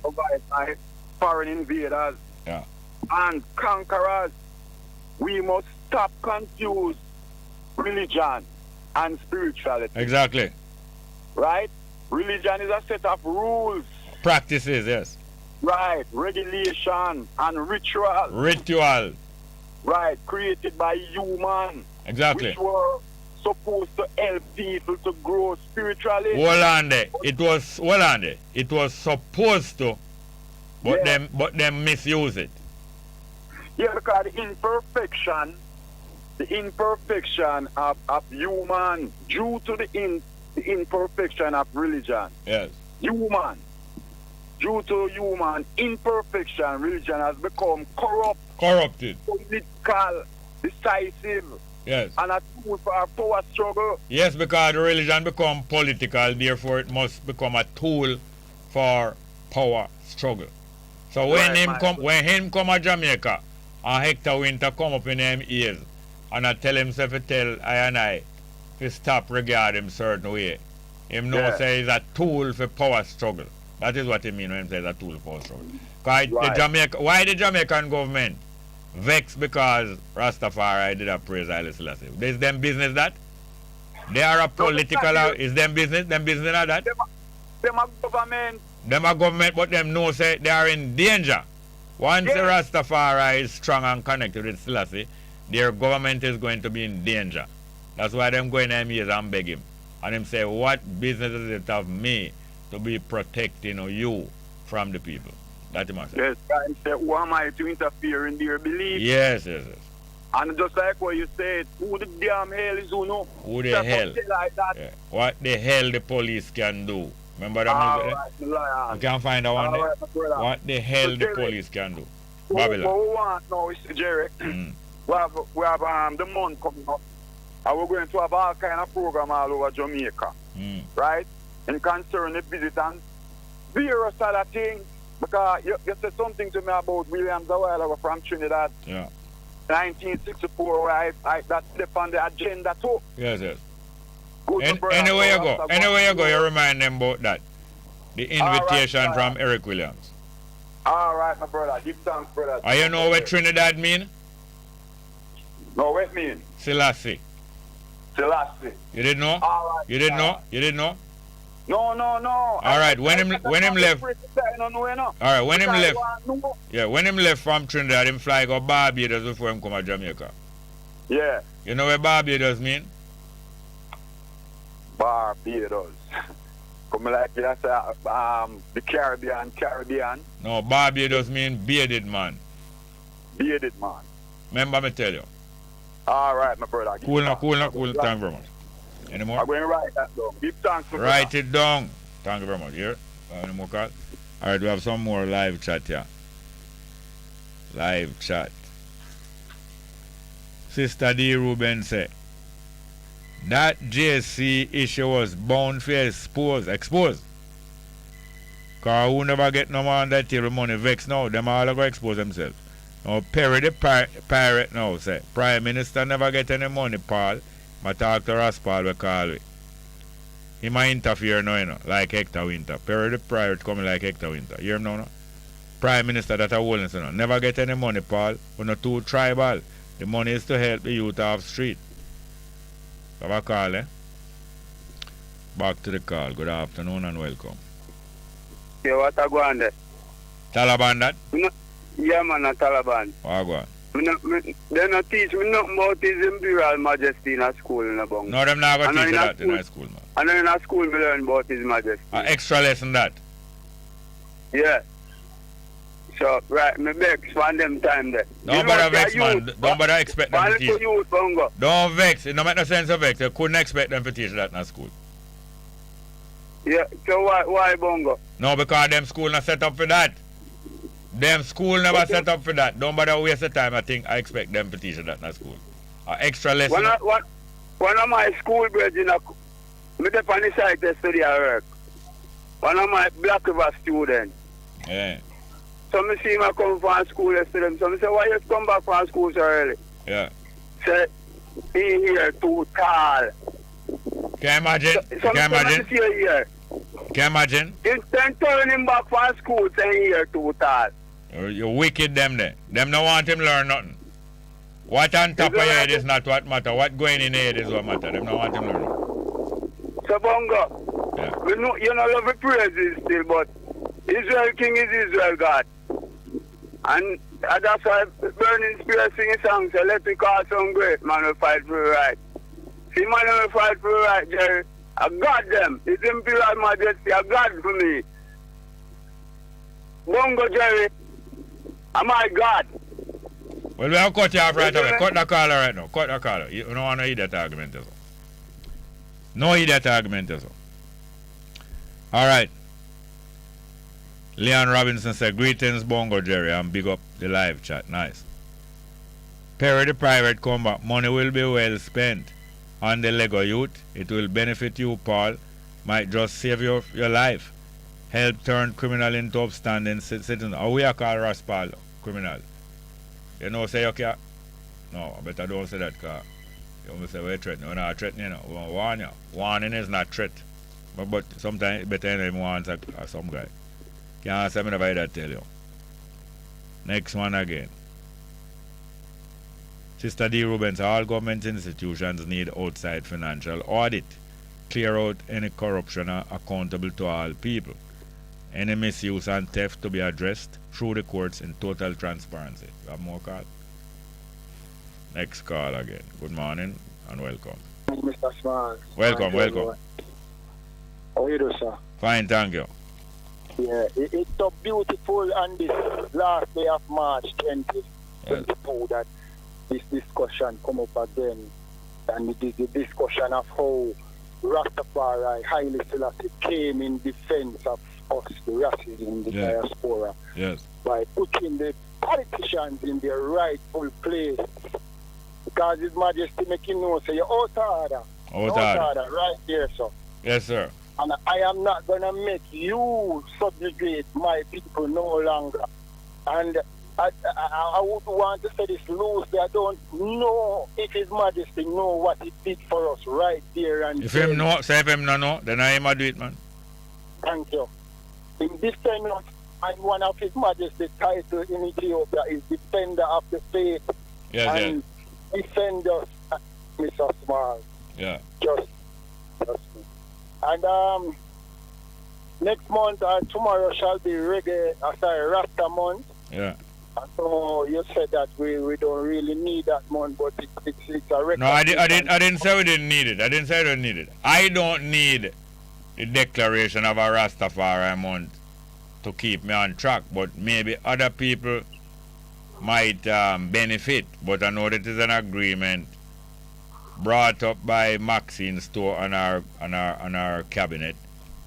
By foreign invaders and conquerors. We must stop confuse religion and spirituality. Exactly. Right? Religion is a set of rules. Practices, yes. Right. Regulation and ritual. Ritual. Right. Created by human. Exactly. Which were supposed to help people to grow spiritually. Hold on there. It was supposed to, but them misuse it. Yeah, because the imperfection of human, due to the imperfection of religion. Yes. Due to human imperfection, religion has become corrupted, political, decisive. Yes. And a tool for our power struggle. Yes, because the religion become political, therefore it must become a tool for power struggle. So when him come to Jamaica, and Hector Winter come up in them ears, and I tell himself to tell I to stop regard him certain way. Him know say it's a tool for power struggle. That is what he mean when he says a tool for power struggle. Why the Jamaican government vexed because Rastafari did a praise Haile Selassie? Is them business that? They are a political, is them business like that? Them a government. Them a government, but them know say they are in danger. Once the Rastafari is strong and connected with Selassie, their government is going to be in danger. That's why them going to ears and beg him. And him say, what business is it of me to be protecting you from the people? That him say. Yes, and say, who am I to interfere in their beliefs? Yes. And just like what you said, who the damn hell is who know? Who the hell? Like that. Yeah. What the hell the police can do? Remember that music? Right, you can find that one there. What the hell the police can do? Babylon. What we want now is, Jerry, we have the month coming up. And we're going to have all kind of program all over Jamaica. Right? In concern the visit and various other things. Because you said something to me about Williams a while ago from Trinidad. Yeah. 1964, where I that step on the agenda too. Yes. Anyway you go, you remind them about that. The invitation from Eric Williams. All right, my brother. Give thanks, brother. Are you know what Trinidad mean? No, what it mean? Selassie. You didn't know? All right, you didn't know? No. All right, when him left. All right, when him left. Yeah, when him left from Trinidad, him fly go Barbados before him come to Jamaica. Yeah. You know what Barbados mean? Barbados. Come like you say, the Caribbean. No, Barbados mean bearded man. Bearded man. Remember me tell you. All right, my brother. Cool. Thank you very much. Any more? I'm going to write that down. Give thanks for Write it down. Thank you very much. Here. Any more call? All right, we have some more live chat here. Live chat. Sister D. Ruben say, that JC issue was bound for exposed. Because who never get no more on that table money vex now, them all go expose themselves. Now Perry the pirate now say, Prime Minister never get any money, Paul. I talk to Raspal we call it. He might interfere now, like Hector Winter. Perry the pirate coming like Hector Winter. You hear him now? Prime Minister that a holding so now. Never get any money, Paul. We're not too tribal. The money is to help the youth off street. Have a call, eh? Back to the call. Good afternoon and welcome. Yeah, what I go on there? Taliban that? Yeah, man, a Taliban. What go on? They not teach me nothing about His Imperial Majesty in a school in a Bongo. No, them not going to teach you that in a school, man. And then in a school, we learn about His Majesty. Extra lesson that? Yeah. So, right, me vex one them time there. Don't bother vex, man. Don't bother expect them to teach. Youth, Bongo. Don't vex. It don't make no sense to vex. You couldn't expect them to teach that in a school. Yeah, so why Bongo? No, because them school not set up for that. Them school never set up for that. Don't bother waste the time. I expect them to teach that in school. Extra lesson. One of my school brethren, me dey on the side to study at work. One of my Black River students. Yeah. So me see him come from school yesterday. So me say, why you come back from school so early? Yeah. Say, he here too tall. Can you imagine? Can you imagine? Can you imagine? Then turn him back from school saying he here too tall. You wicked them there. Them don't want him learn nothing. What on top of your head is not what matter. What going in your head is what matter. Them don't want him learn nothing. So Bongo, yeah. You know love the praises still, but Israel King is Israel God. And that's why Burning Spear sing a song, so let me call some great man will fight for the right. See man will fight for the right, Jerry. I got them. His Imperial Majesty, I got for me. Bongo Jerry, am I God? Well, we'll cut you off right away. Cut the caller right now. Cut the caller. You don't want to hear that argument as well. No hear that argument as well. Alright. Leon Robinson said, greetings, Bongo Jerry, and big up the live chat. Nice. Perry the private combat. Money will be well spent on the Lego youth. It will benefit you, Paul. Might just save your life. Help turn criminal into upstanding citizen. How we are called Raspal criminal? You know, say, okay. No, I better don't say that, because you almost say, we're threatening. We're not threatening, you know. We want to warn you. Warning is not threat. But sometimes it's better than warn some guy. Can't answer me if I tell you. Next one again. Sister D. Rubens, all government institutions need outside financial audit. Clear out any corruption accountable to all people. Any misuse and theft to be addressed through the courts in total transparency. We have more call? Next call again. Good morning and welcome. Mr. Smart. Welcome. How are you doing, sir? Fine, thank you. Yeah, it's so beautiful on this last day of March 2022 that this discussion come up again. And the discussion of how Rastafari, Haile Selassie, came in defense of us, the racists in the diaspora, by putting the politicians in their rightful place. Because His Majesty make him know, say, you're out order. Right there, sir. Yes, sir. And I am not going to make you subjugate my people no longer. And I would want to say this loosely. I don't know if His Majesty know what he did for us right there. And if him know, say if him no know, then I am a do it, man. Thank you. In this time, and one of His Majesty's title in Ethiopia is Defender of the Faith. Yes. Defender, Mr. Small. Yeah. Just me. And next month tomorrow shall be Rasta month. Yeah. And so you said that we don't really need that month, but it's a record. No, I didn't say we didn't need it. I didn't say we didn't need it. I don't need the declaration of a Rastafari month to keep me on track, but maybe other people might benefit. But I know that is an agreement brought up by Maxine Store on our cabinet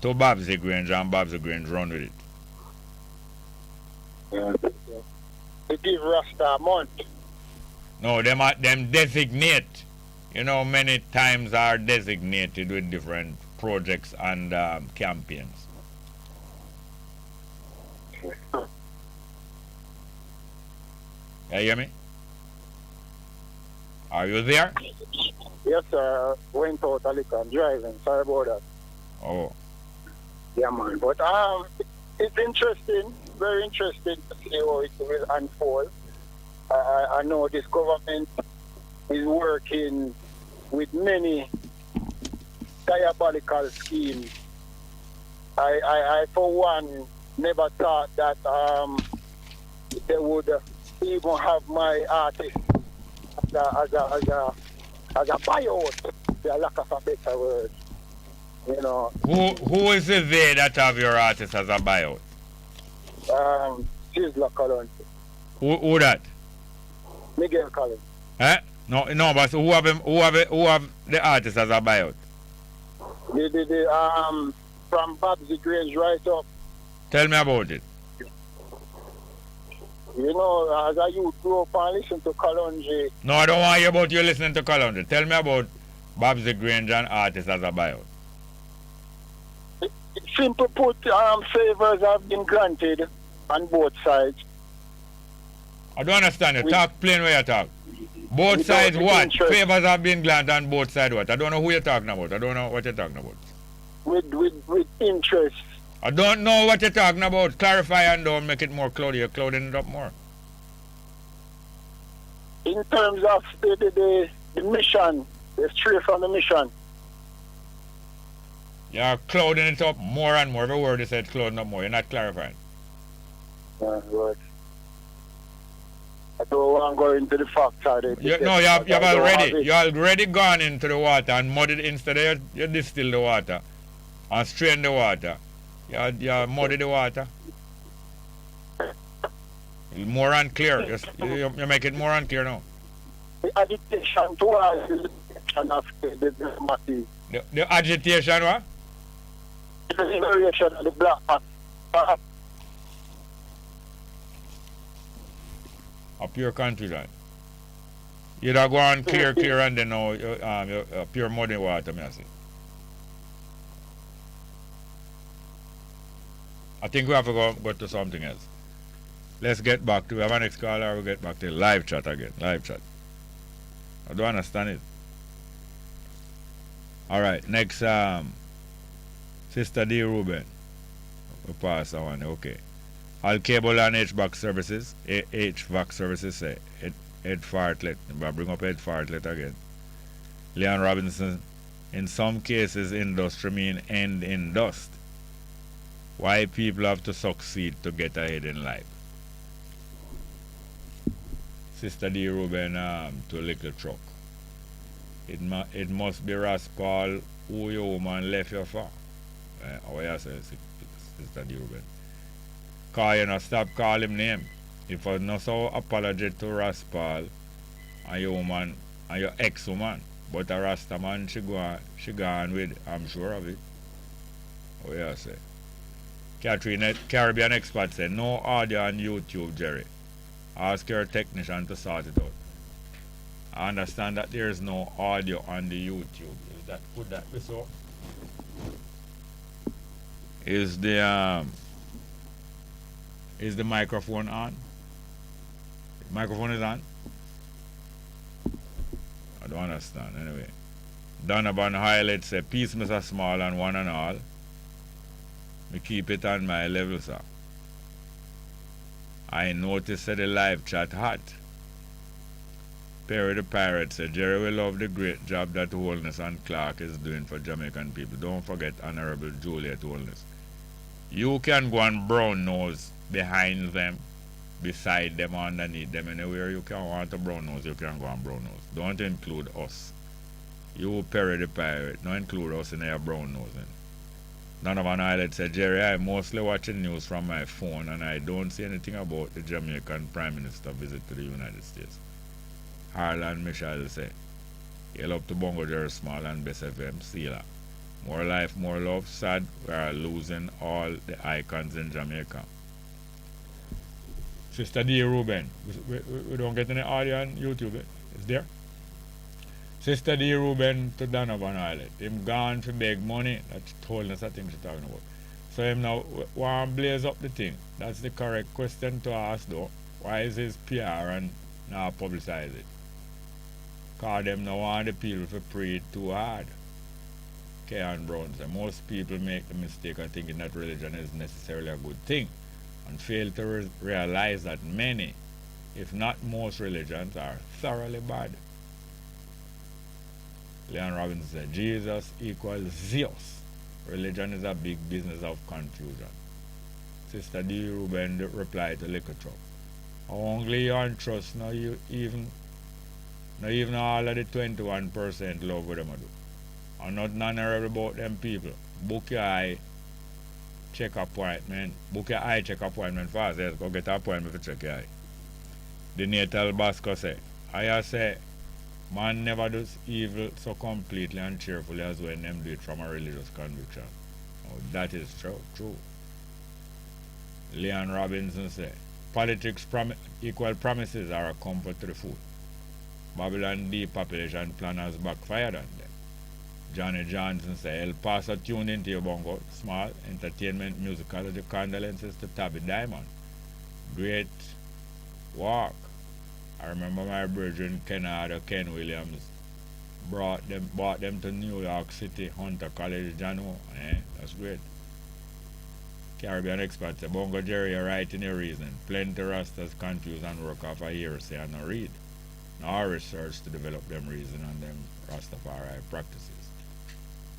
to Babsy Grange, and Babsy Grange run with it. Yeah. They give Rasta a month. No, them designate. You know, many times are designated with different projects and campaigns. You hear me? Are you there? Yes, sir. Went out a little. I'm driving. Sorry about that. Oh. Yeah, man. But it's interesting, very interesting to see how it will unfold. I know this government is working with many diabolical schemes. I for one, never thought that they would even have my artist as a buyout, for lack of a better word. You know. Who is it there that have your artist as a buyout? Sizzler Collins. Who that? Miguel Collins. No, but who have the artist as a buyout? From Babsy Grange right up. Tell me about it. You know, as a youth grew up and listen to Kalonji. No, I don't want to hear about you listening to Kalonji. Tell me about Babs Grange and artists as a buyout. Simple put, favors have been granted on both sides. I don't understand you. Talk plain where you talk. Both sides what? Interest. Favors have been granted on both sides what? I don't know who you're talking about. I don't know what you're talking about. With interest. I don't know what you're talking about. Clarify and don't make it more cloudy. You're clouding it up more. In terms of the mission, the straight from the mission. You're clouding it up more and more. Every word you said clouding up more. You're not clarifying. Right. I don't want to go into the facts of it. You already gone into the water and muddied instead of you distill the water and strain the water. You muddy the water. More unclear. You make it more unclear now. The agitation towards the election of the dramatic. The agitation what? The liberation of the black man. Up your country, that. You don't go on clear, and then now pure muddy water, me I say. I think we have to go to something else. Let's get back to, we have a next caller, we'll get back to live chat again. Live chat. I don't understand it. Alright, next, Sister D. Ruben. We'll pass that one, okay. All cable and HVAC services, HVAC services say, Ed Fartlett. I'll bring up Ed Fartlett again. Leon Robinson, in some cases, industry mean end in dust. Why people have to succeed to get ahead in life. Sister D. Ruben to a little truck. It must be Raspal who your woman left you for. How you say, Sister D. Ruben? Call you know, stop call him name. If I not so apology to Raspal and your woman and your ex-woman, but a Rasta man she gone with, I'm sure of it. How you say? Catherine, Caribbean expert said, no audio on YouTube, Jerry. Ask your technician to sort it out. I understand that there is no audio on the YouTube. Could that be so? Is the microphone on? The microphone is on? I don't understand. Anyway. Donovan highlights say, peace, Mr. Small, and one and all. Me keep it on my level, sir. I noticed that the live chat hot. Perry the Pirate said, Jerry will love the great job that Holness and Clark is doing for Jamaican people. Don't forget Honorable Juliet Holness. You can go and brown nose behind them, beside them, underneath them. Anywhere you can want a brown nose, you can go and brown nose. Don't include us. You Perry the Pirate, don't include us in your brown nose. Donovan Islet said, Jerry, I'm mostly watching news from my phone and I don't see anything about the Jamaican Prime Minister visit to the United States. Harlan Michelle said, hail up to Bongo, Jerry Small and Bess FM, Sealer. More life, more love. Sad we are losing all the icons in Jamaica. Sister D. Ruben, we don't get any audio on YouTube, It's there? Sister D. Ruben to Donovan Islet. Him gone for big money. That's tallness, I think she's talking about. So him now want to blaze up the thing. That's the correct question to ask though. Why is his PR and not publicize it? Because them now want the people to pray it too hard. Kean Brown said, most people make the mistake of thinking that religion is necessarily a good thing and fail to realize that many, if not most religions, are thoroughly bad. Leon Robinson said, Jesus equals Zeus. Religion is a big business of confusion. Sister D. Ruben replied to Liquor Truck. Only you and trust, not even all of the 21% love what them do. I'm not honorable about them people. Book your eye check appointment. Book your eye check appointment fast. Yes, go get an appointment for check your eye. The natal Basco say, I say, man never does evil so completely and cheerfully as when them do it from a religious conviction. Oh, that is true. Leon Robinson said, Politics equal promises are a comfort to the fool. Babylon depopulation plan has backfired on them. Johnny Johnson said, El Paso tuned into your bongo. Small entertainment musicology condolences to Tabby Diamond. Great walk. I remember my brethren Ken Williams bought them to New York City, Hunter College, Jano. That's great. Caribbean experts say, Bongo Jerry, you're right in your reasoning. Plenty Rastas confused and work off a hearsay and no read. Nor research to develop them reason and them Rastafari practices.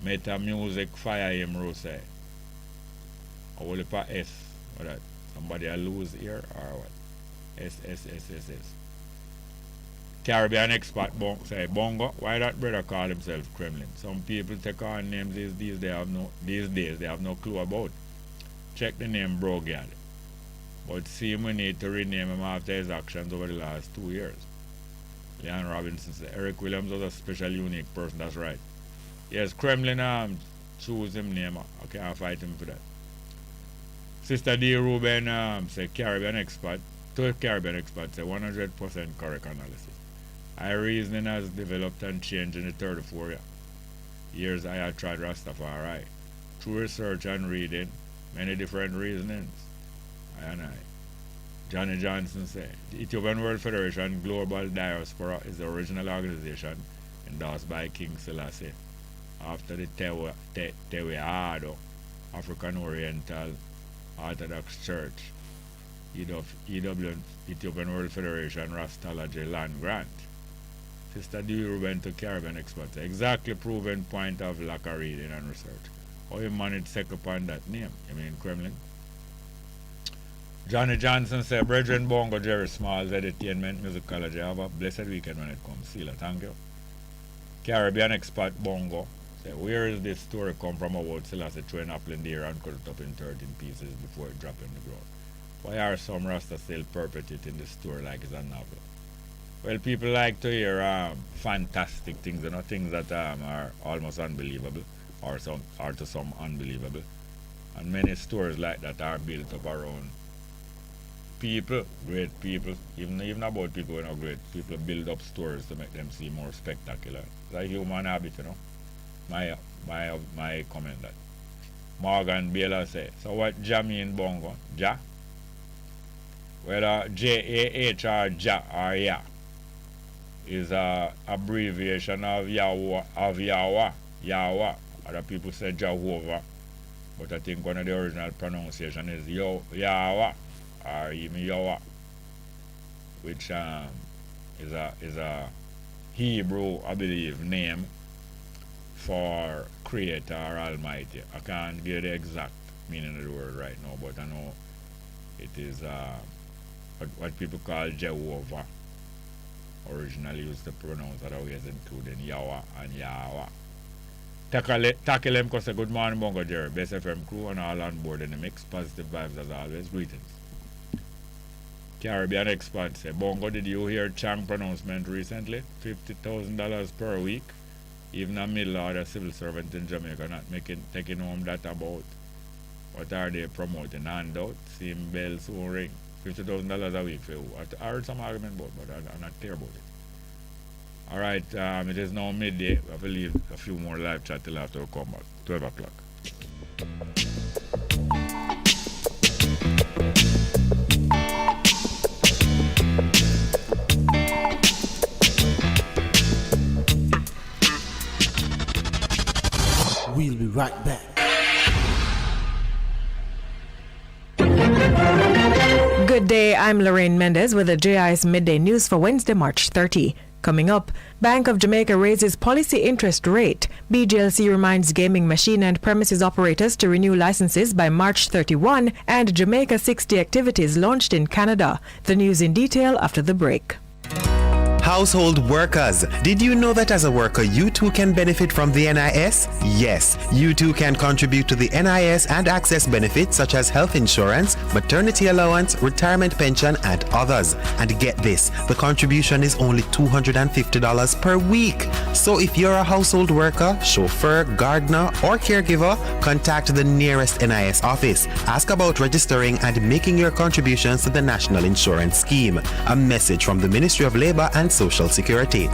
Meta music fire him, Rose. A whole heap of S. What that? Somebody a lose here or what? S. Caribbean expert say, Bongo, why that brother call himself Kremlin? Some people take on names these days they have no clue about. Check the name Brogad. But see we need to rename him after his actions over the last 2 years. Leon Robinson said, Eric Williams was a special unique person, that's right. Yes, Kremlin choose him name. I can't fight him for that. Sister D. Ruben said Caribbean expert, to Caribbean expert say 100% correct analysis. Our reasoning has developed and changed in the 34 years I have tried Rastafari. Through research and reading, many different reasonings. Johnny Johnson said, the Ethiopian World Federation Global Diaspora is the original organization endorsed by King Selassie after the Teweado African Oriental Orthodox Church Ethiopian World Federation Rastology land grant. Sister D. Ruben to Caribbean experts, exactly proven point of lack of reading and research. How you manage to take upon that name? You mean Kremlin? Johnny Johnson said, Brethren Bongo, Jerry Smalls, Entertainment, Musicology, have a blessed weekend when it comes. Sila, thank you. Caribbean expert Bongo said, where is this story come from about Selassie throwing apple in the air and cut it up in 13 pieces before it dropped in the ground? Why are some Rastas still perpetuating this story like it's a novel? Well, people like to hear fantastic things, things that are almost unbelievable or to some unbelievable. And many stories like that are built up around people, great people, even about people who are not great. People build up stories to make them seem more spectacular. It's a human habit, My comment that. Morgan Baylor said, so what Ja mean Bongo? Ja? Whether J-A-H or Ja or Ya is a abbreviation of Yahweh. Other people say Jehovah, but I think one of the original pronunciation is Yahweh or even Yahweh, which is a Hebrew, I believe, name for Creator or Almighty. I can't get the exact meaning of the word right now, but I know it is what people call Jehovah. Originally used to pronounce other ways, including Yahweh and Yahweh. Tackle them say good morning, Bongo Jerry, Bess FM crew, and all on board in the mix. Positive vibes as always. Greetings. Caribbean expert say, Bongo, did you hear Chang pronouncement recently? $50,000 per week. Even a middle order civil servant in Jamaica not taking home that about. What are they promoting? Handout? Same bells will ring. $50,000 a week for you. I heard some argument about, but I'm not clear about it. Alright, it is now midday. I will leave a few more live chat till after we come back. 12 o'clock. We'll be right back. Good day, I'm Lorraine Mendez with the JIS Midday News for Wednesday, March 30. Coming up, Bank of Jamaica raises policy interest rate. BJLC reminds gaming machine and premises operators to renew licenses by March 31, and Jamaica 60 activities launched in Canada. The news in detail after the break. Household workers. Did you know that as a worker, you too can benefit from the NIS? Yes, you too can contribute to the NIS and access benefits such as health insurance, maternity allowance, retirement pension, and others. And get this, the contribution is only $250 per week. So if you're a household worker, chauffeur, gardener, or caregiver, contact the nearest NIS office. Ask about registering and making your contributions to the National Insurance Scheme. A message from the Ministry of Labor and Social Security.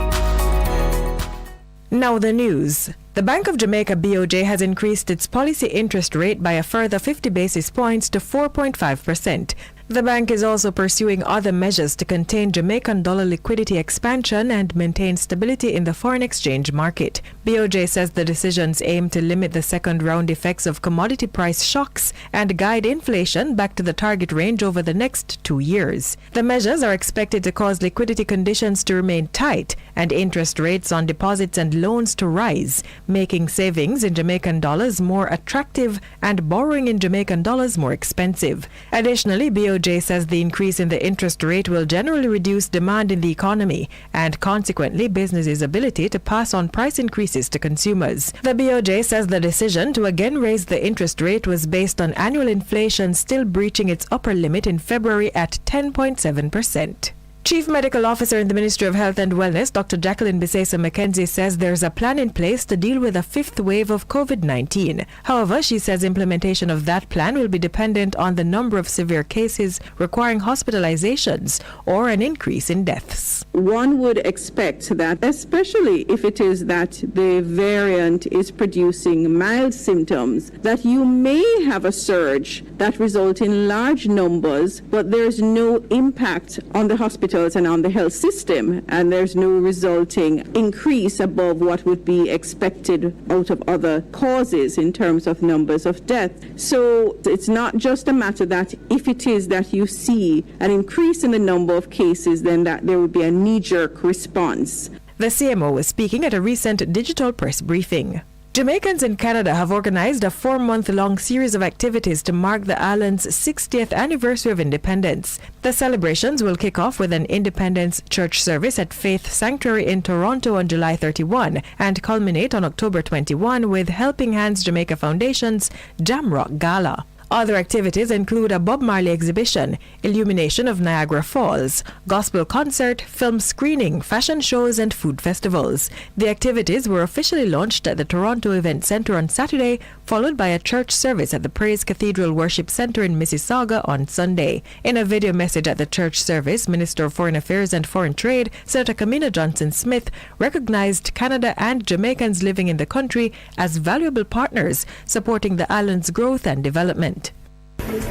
Now the news. The Bank of Jamaica BOJ has increased its policy interest rate by a further 50 basis points to 4.5%. The bank is also pursuing other measures to contain Jamaican dollar liquidity expansion and maintain stability in the foreign exchange market. BOJ says the decisions aim to limit the second round effects of commodity price shocks and guide inflation back to the target range over the next 2 years. The measures are expected to cause liquidity conditions to remain tight and interest rates on deposits and loans to rise, making savings in Jamaican dollars more attractive and borrowing in Jamaican dollars more expensive. Additionally, BOJ says the increase in the interest rate will generally reduce demand in the economy and consequently businesses' ability to pass on price increases to consumers. The BOJ says the decision to again raise the interest rate was based on annual inflation still breaching its upper limit in February at 10.7%. Chief Medical Officer in the Ministry of Health and Wellness, Dr. Jacqueline Bisesa McKenzie, says there's a plan in place to deal with a fifth wave of COVID-19. However, she says implementation of that plan will be dependent on the number of severe cases requiring hospitalizations or an increase in deaths. One would expect that, especially if it is that the variant is producing mild symptoms, that you may have a surge that results in large numbers, but there's no impact on the hospital and on the health system, and there's no resulting increase above what would be expected out of other causes in terms of numbers of death. So it's not just a matter that if it is that you see an increase in the number of cases, then that there would be a knee-jerk response. The CMO was speaking at a recent digital press briefing. Jamaicans in Canada have organized a 4-month-long series of activities to mark the island's 60th anniversary of independence. The celebrations will kick off with an Independence Church service at Faith Sanctuary in Toronto on July 31 and culminate on October 21 with Helping Hands Jamaica Foundation's Jamrock Gala. Other activities include a Bob Marley exhibition, illumination of Niagara Falls, gospel concert, film screening, fashion shows, and food festivals. The activities were officially launched at the Toronto Event Centre on Saturday, followed by a church service at the Praise Cathedral Worship Centre in Mississauga on Sunday. In a video message at the church service, Minister of Foreign Affairs and Foreign Trade, Senator Kamina Johnson-Smith, recognized Canada and Jamaicans living in the country as valuable partners, supporting the island's growth and development.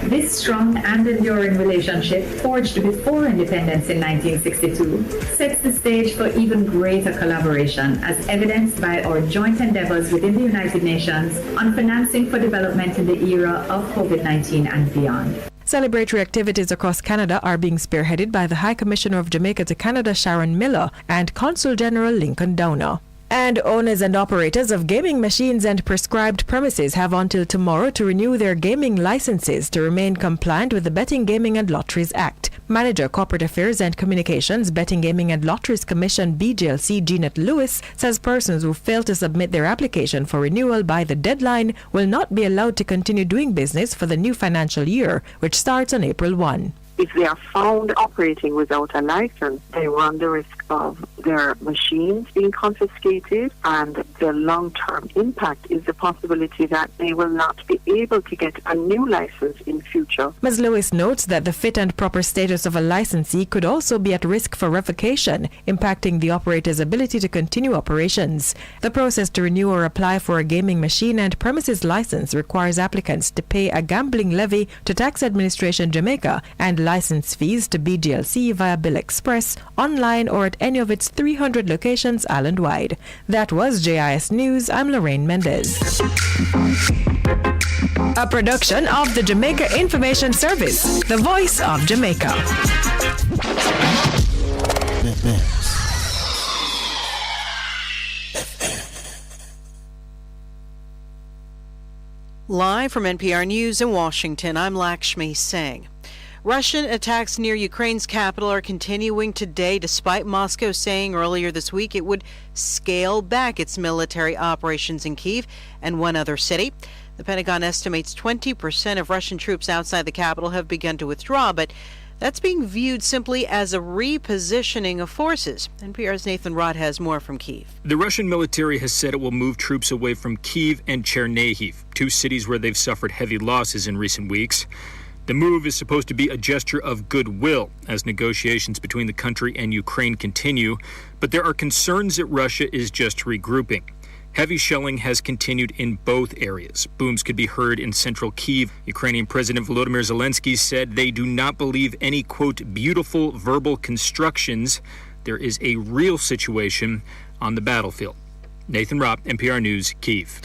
This strong and enduring relationship, forged before independence in 1962, sets the stage for even greater collaboration, as evidenced by our joint endeavors within the United Nations on financing for development in the era of COVID-19 and beyond. Celebratory activities across Canada are being spearheaded by the High Commissioner of Jamaica to Canada, Sharon Miller, and Consul General Lincoln Downer. And owners and operators of gaming machines and prescribed premises have until tomorrow to renew their gaming licenses to remain compliant with the Betting, Gaming and Lotteries Act. Manager Corporate Affairs and Communications, Betting, Gaming and Lotteries Commission BJLC Jeanette Lewis says persons who fail to submit their application for renewal by the deadline will not be allowed to continue doing business for the new financial year, which starts on April 1. If they are found operating without a license, they run the risk of their machines being confiscated, and the long-term impact is the possibility that they will not be able to get a new license in future. Ms. Lewis notes that the fit and proper status of a licensee could also be at risk for revocation, impacting the operator's ability to continue operations. The process to renew or apply for a gaming machine and premises license requires applicants to pay a gambling levy to Tax Administration Jamaica and license fees to BJLC via Bill Express, online or at any of its 300 locations island-wide. That was JIS News. I'm Lorraine Mendez. A production of the Jamaica Information Service, the voice of Jamaica. Live from NPR News in Washington, I'm Lakshmi Singh. Russian attacks near Ukraine's capital are continuing today, despite Moscow saying earlier this week it would scale back its military operations in Kyiv and one other city. The Pentagon estimates 20% of Russian troops outside the capital have begun to withdraw, but that's being viewed simply as a repositioning of forces. NPR's Nathan Rott has more from Kyiv. The Russian military has said it will move troops away from Kyiv and Chernihiv, two cities where they've suffered heavy losses in recent weeks. The move is supposed to be a gesture of goodwill as negotiations between the country and Ukraine continue, but there are concerns that Russia is just regrouping. Heavy shelling has continued in both areas. Booms could be heard in central Kyiv. Ukrainian President Volodymyr Zelensky said they do not believe any, quote, beautiful verbal constructions. There is a real situation on the battlefield. Nathan Ropp, NPR News, Kyiv.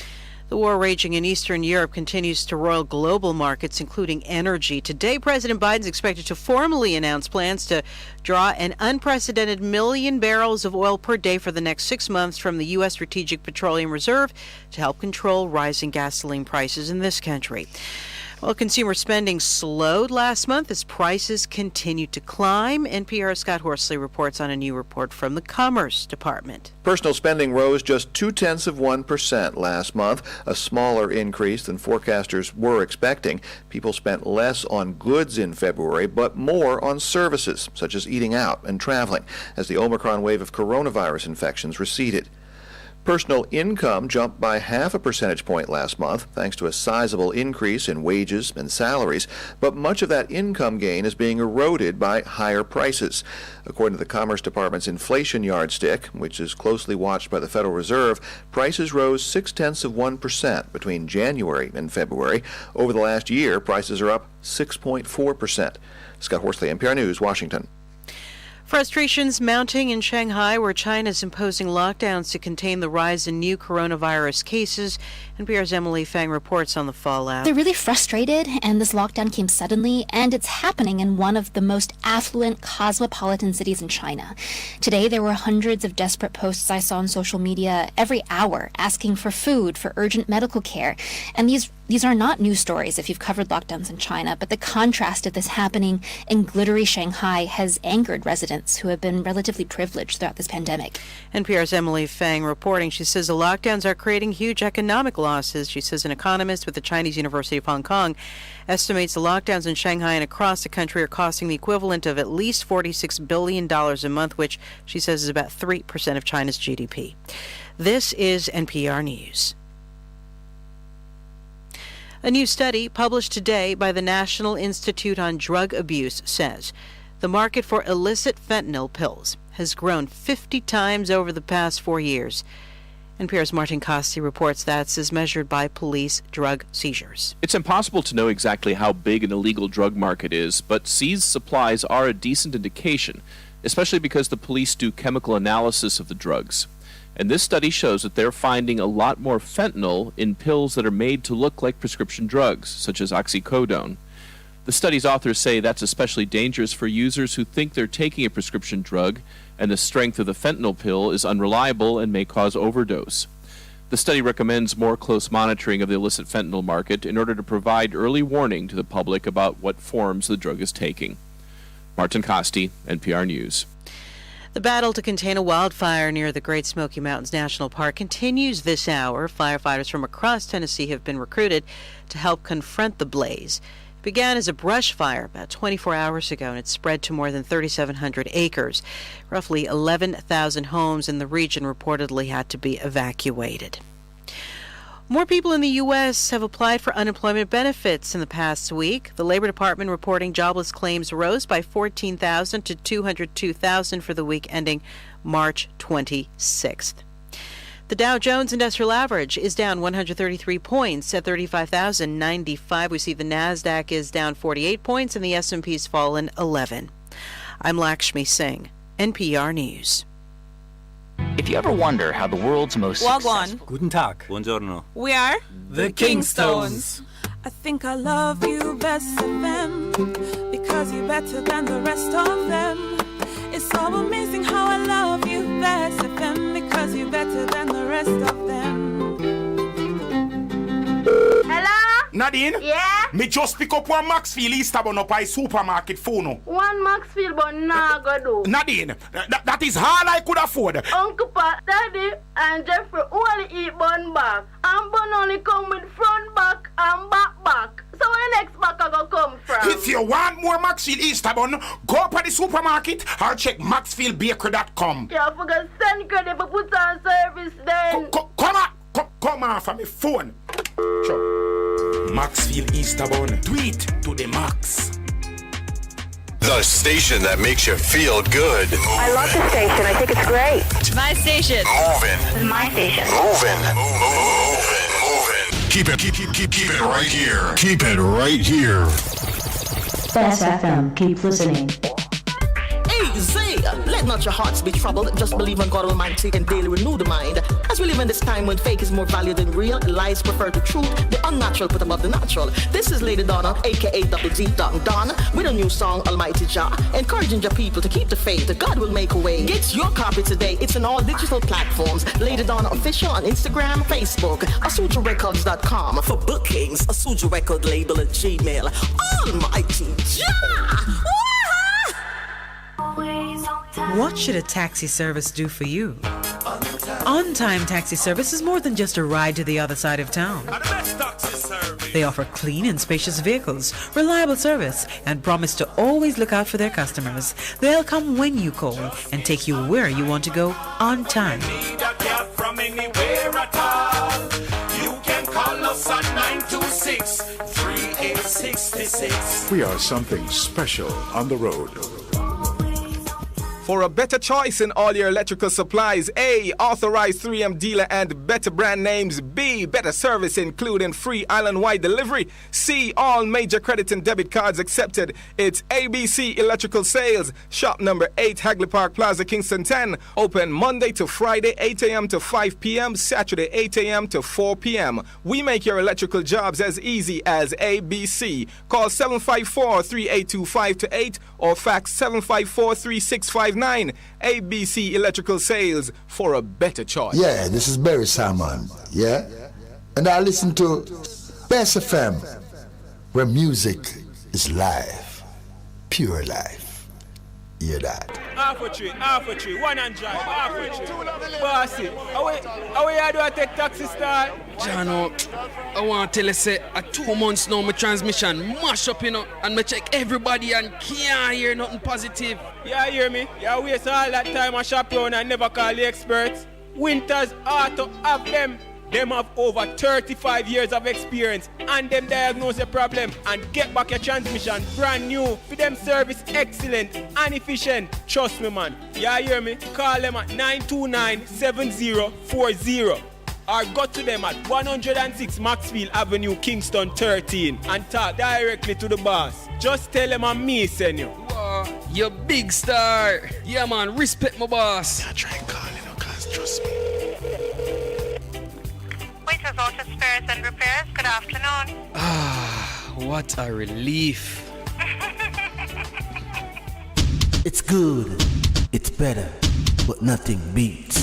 The war raging in Eastern Europe continues to roil global markets, including energy. Today, President Biden is expected to formally announce plans to draw an unprecedented 1 million barrels of oil per day for the next 6 months from the U.S. Strategic Petroleum Reserve to help control rising gasoline prices in this country. Well, consumer spending slowed last month as prices continued to climb. NPR's Scott Horsley reports on a new report from the Commerce Department. Personal spending rose just 0.2% last month, a smaller increase than forecasters were expecting. People spent less on goods in February, but more on services, such as eating out and traveling, as the Omicron wave of coronavirus infections receded. Personal income jumped by 0.5 percentage point last month, thanks to a sizable increase in wages and salaries, but much of that income gain is being eroded by higher prices. According to the Commerce Department's inflation yardstick, which is closely watched by the Federal Reserve, prices rose 0.6% between January and February. Over the last year, prices are up 6.4%. Scott Horsley, NPR News, Washington. Frustrations mounting in Shanghai, where China is imposing lockdowns to contain the rise in new coronavirus cases. NPR's Emily Fang reports on the fallout. They're really frustrated, and this lockdown came suddenly, and it's happening in one of the most affluent, cosmopolitan cities in China. Today, there were hundreds of desperate posts I saw on social media every hour asking for food, for urgent medical care. And these are not news stories if you've covered lockdowns in China, but the contrast of this happening in glittery Shanghai has angered residents who have been relatively privileged throughout this pandemic. NPR's Emily Fang reporting. She says the lockdowns are creating huge economic losses. She says an economist with the Chinese University of Hong Kong estimates the lockdowns in Shanghai and across the country are costing the equivalent of at least $46 billion a month, which she says is about 3% of China's GDP. This is NPR News. A new study published today by the National Institute on Drug Abuse says the market for illicit fentanyl pills has grown 50 times over the past 4 years. NPR's Martin Costi reports that's as measured by police drug seizures. It's impossible to know exactly how big an illegal drug market is, but seized supplies are a decent indication, especially because the police do chemical analysis of the drugs. And this study shows that they're finding a lot more fentanyl in pills that are made to look like prescription drugs, such as oxycodone. The study's authors say that's especially dangerous for users who think they're taking a prescription drug, and the strength of the fentanyl pill is unreliable and may cause overdose. The study recommends more close monitoring of the illicit fentanyl market in order to provide early warning to the public about what forms the drug is taking. Martin Costi, NPR News. The battle to contain a wildfire near the Great Smoky Mountains National Park continues this hour. Firefighters from across Tennessee have been recruited to help confront the blaze. It began as a brush fire about 24 hours ago, and it spread to more than 3,700 acres. Roughly 11,000 homes in the region reportedly had to be evacuated. More people in the U.S. have applied for unemployment benefits in the past week. The Labor Department reporting jobless claims rose by 14,000 to 202,000 for the week ending March 26th. The Dow Jones Industrial Average is down 133 points at 35,095. We see the NASDAQ is down 48 points and the S&P's fallen 11. I'm Lakshmi Singh, NPR News. If you ever wonder how the world's most Wagwan. Guten Tag. Buongiorno. We are The Kingstones. I think I love you, Bess FM, because you're better than the rest of them. It's so amazing how I love you, Bess FM, because you're better than the rest of them. Hello? Nadine? Yeah? Me just pick up one Maxfield Easterbun up by supermarket phone. One Maxfield bun nah go do. Nadine, that is all I could afford. Uncle Pat, Daddy, and Jeffrey only eat bun back. And bun only come with front back and back. So where the next back I go come from? If you want more Maxfield Easterbun, go up at the supermarket or check maxfieldbakery.com. Yeah, I forgot send credit for put on service then. Come on from my phone. Sure. Maxfield Easterbun, tweet to the max. The station that makes you feel good. I love the station. I think it's great. My station. Moving. My station. Moving. Keep it right here. Keep it right here. Bess FM. Keep listening. Easy! Let not your hearts be troubled. Just believe in God Almighty and daily renew the mind. As we live in this time when fake is more valued than real, lies prefer to truth, the unnatural put above the natural. This is Lady Donna, aka Double D Don, with a new song, Almighty Jah, encouraging your people to keep the faith. God will make a way. Get your copy today. It's on all digital platforms. Lady Donna Official on Instagram, Facebook, AsujaRecords.com. For bookings, Asuja Record Label at Gmail. Almighty Jah! What should a taxi service do for you? On-Time Taxi Service is more than just a ride to the other side of town. They offer clean and spacious vehicles, reliable service, and promise to always look out for their customers. They'll come when you call and take you where you want to go on time. From anywhere at all. You can call us at 926-3866. We are something special on the road. For a better choice in all your electrical supplies, A, authorized 3M dealer and better brand names. B, better service including free island-wide delivery. C, all major credit and debit cards accepted. It's ABC Electrical Sales. Shop number 8, Hagley Park Plaza, Kingston 10. Open Monday to Friday, 8 a.m. to 5 p.m. Saturday, 8 a.m. to 4 p.m. We make your electrical jobs as easy as ABC. Call 754-382-528 or fax 754-3659. ABC Electrical Sales, for a better choice. Yeah, this is Barry Salmon. Yeah? And I listen to Bess FM, where music is live, pure life. Hear that? Half a tree, one and drive, half a tree. Bossy, how you do I take taxi style? Jano, I want to tell you, say, at 2 months now, my transmission mash up, you know, and I check everybody and can't hear nothing positive. Yeah, hear me? You waste all that time I shop around and never call the experts. Winters Auto have them. Them have over 35 years of experience and them diagnose the problem and get back your transmission brand new. For them service excellent and efficient. Trust me, man. You hear me? Call them at 929-7040 or go to them at 106 Maxfield Avenue, Kingston 13 and talk directly to the boss. Just tell them I'm me send you. Wow, you big star. Yeah, man, respect my boss. I try and call you, know, cause trust me. Waiters Auto Spares and Repairs, good afternoon. Ah, what a relief. It's good, it's better, but nothing beats.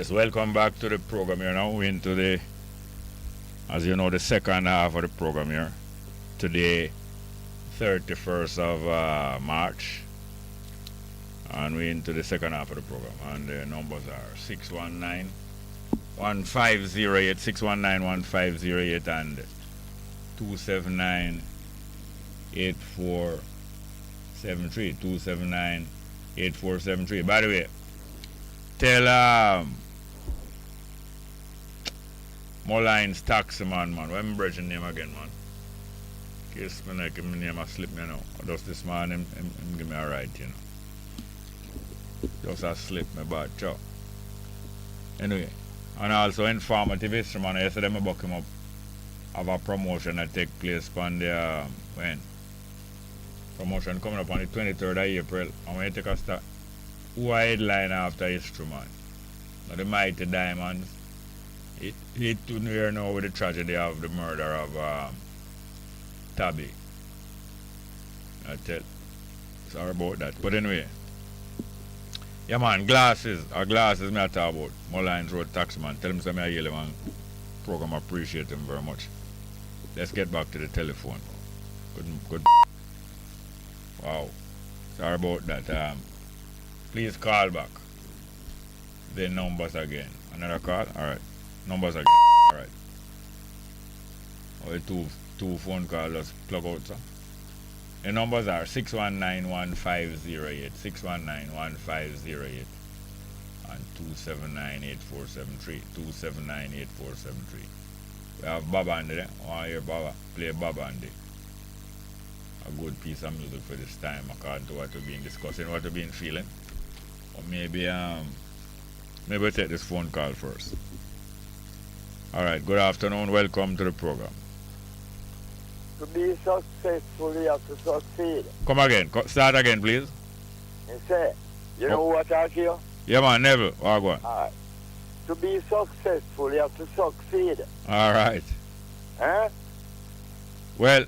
Yes, welcome back to the program here now. We're into the, as you know, the second half of the program here. Today, 31st of March. And we're into the second half of the program. And the numbers are 619-1508, 619-1508 and 279-8473, 279-8473. By the way, tell Moline's taxi man, what am I name again, man? In case I give me name, I slip me now. Just this man, him give me a ride, you know. Just a slip me bad, chow. Anyway, and also informative history, man. Yesterday I book him up. Have a promotion that take place on the, when? Promotion coming up on the 23rd of April. And when you take a start, who are headline after history, man? Now the Mighty Diamonds. It to near now with the tragedy of the murder of Tabby. I tell. Sorry about that. But anyway. Yeah, man, glasses me I talk about. Mullines Road Taxman. Tell him something I hear him on program. Appreciate him very much. Let's get back to the telephone. Good. Wow. Sorry about that. Please call back. The numbers again. Another call? Alright. Numbers again. Alright. Oh, two phone calls just plug out, sir. The numbers are 619-1508, 619-1508, and 279-8473, 279-8473. We have Baba Andy there. I want to hear Baba. Play Baba Andy. A good piece of music for this time according to what we've been discussing, what we've been feeling. Or maybe we'll take this phone call first. Alright, good afternoon. Welcome to the program. To be successful, you have to succeed. Come again. Start again, please. You say, you know what I hear? Yeah, man, Neville. All right. Alright. To be successful, you have to succeed. All right. Eh? Well,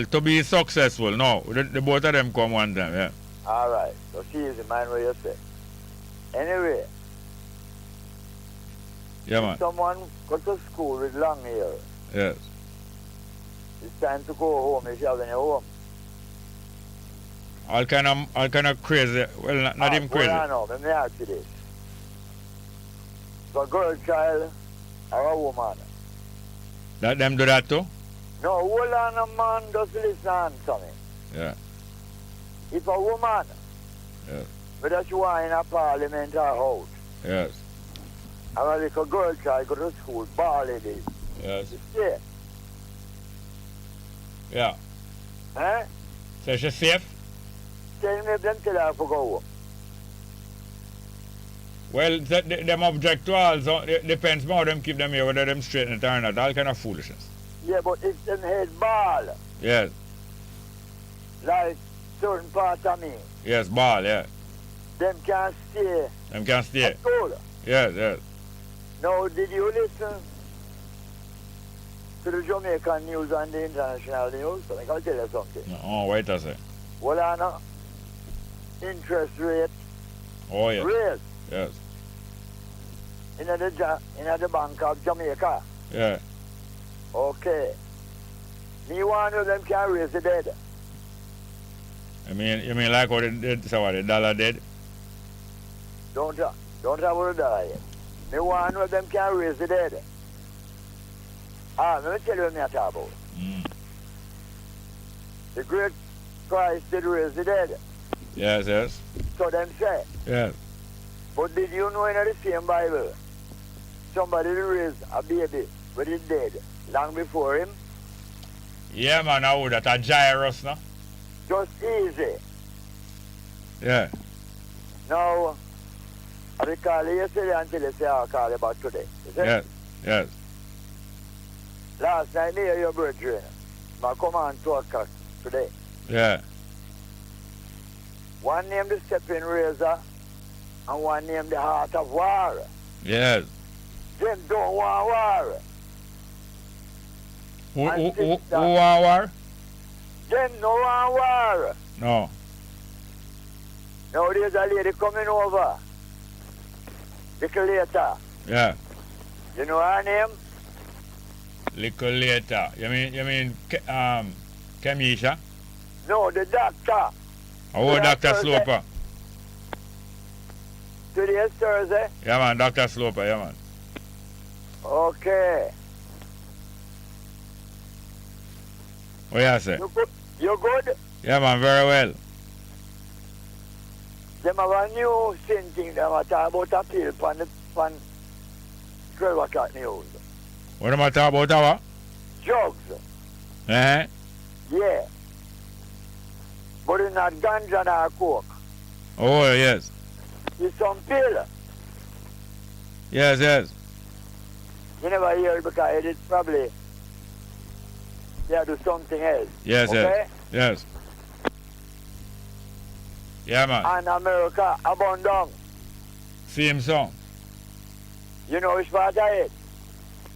to be successful, no. The both of them come one time, yeah. All right. So see easy, mind what you say. Anyway. Yeah, man. Someone go to school with long hair. Yes. It's time to go home if you have any home. All kind of crazy. Well, not even crazy. No, let me ask you this. So a girl child or a woman? That them do that too? No, hold on a man, just listen to me. Yeah. If a woman, yes, whether she want in a parliament or out, yes, and a little girl child go to school, ball it is. Yes. You see? Yeah. Eh? So she's safe? Tell me if them tell her to go home. Well, them object to all, so it depends more them keep them here, whether them straighten it or not, all kind of foolishness. Yeah, but if them head ball, yes, like certain part of me, yes, ball, yeah, them can't stay. Them can't stay. At all. Yes. Now, did you listen to the Jamaican news and the international news? I think I'll tell you something. Oh, wait a second. Well, I know. Interest rate. Oh, yes. Raise. Yes. In the Bank of Jamaica. Yeah. Okay. Me one of them can raise the dead. You mean like what the dollar did? Don't have a dollar yet. Me one of them can raise the dead. Let me tell you what I'm talking about. The great Christ did raise the dead. Yes. So them say. Yes. But did you know in the same Bible, somebody raised a baby but he's dead long before him? Yeah, man, I would that a Jairus, no? Just easy. Yeah. Now, I will call you yesterday until you say I'll call you about today. Is it? Yes. Last night, me and your brethren, I come on 2 o'clock today. Yeah. One named the Stepping Razor, and one named the Heart of War. Yes. Them don't want war. Who want war? Them no want war. No. Now there's a lady coming over. Little later. Yeah. You know her name? Little later. You mean Kemisha? No, the doctor. Oh, Dr. Sloper. Today is Thursday? Yeah, man, Dr. Sloper, yeah, man. Okay. What you say? You good? Yeah, man, very well. Them have a new thing them are talk about appeal on 12 o'clock news. What am I talking about, what? Drugs. Uh-huh. Yeah. But it's not ganja nor coke. Oh, yes. It's some pill. Yes, yes. You never hear it because it's probably they do something else. Yes, okay? yes. Yes. Yeah, man. And America abandoned. Same song. You know which part of it?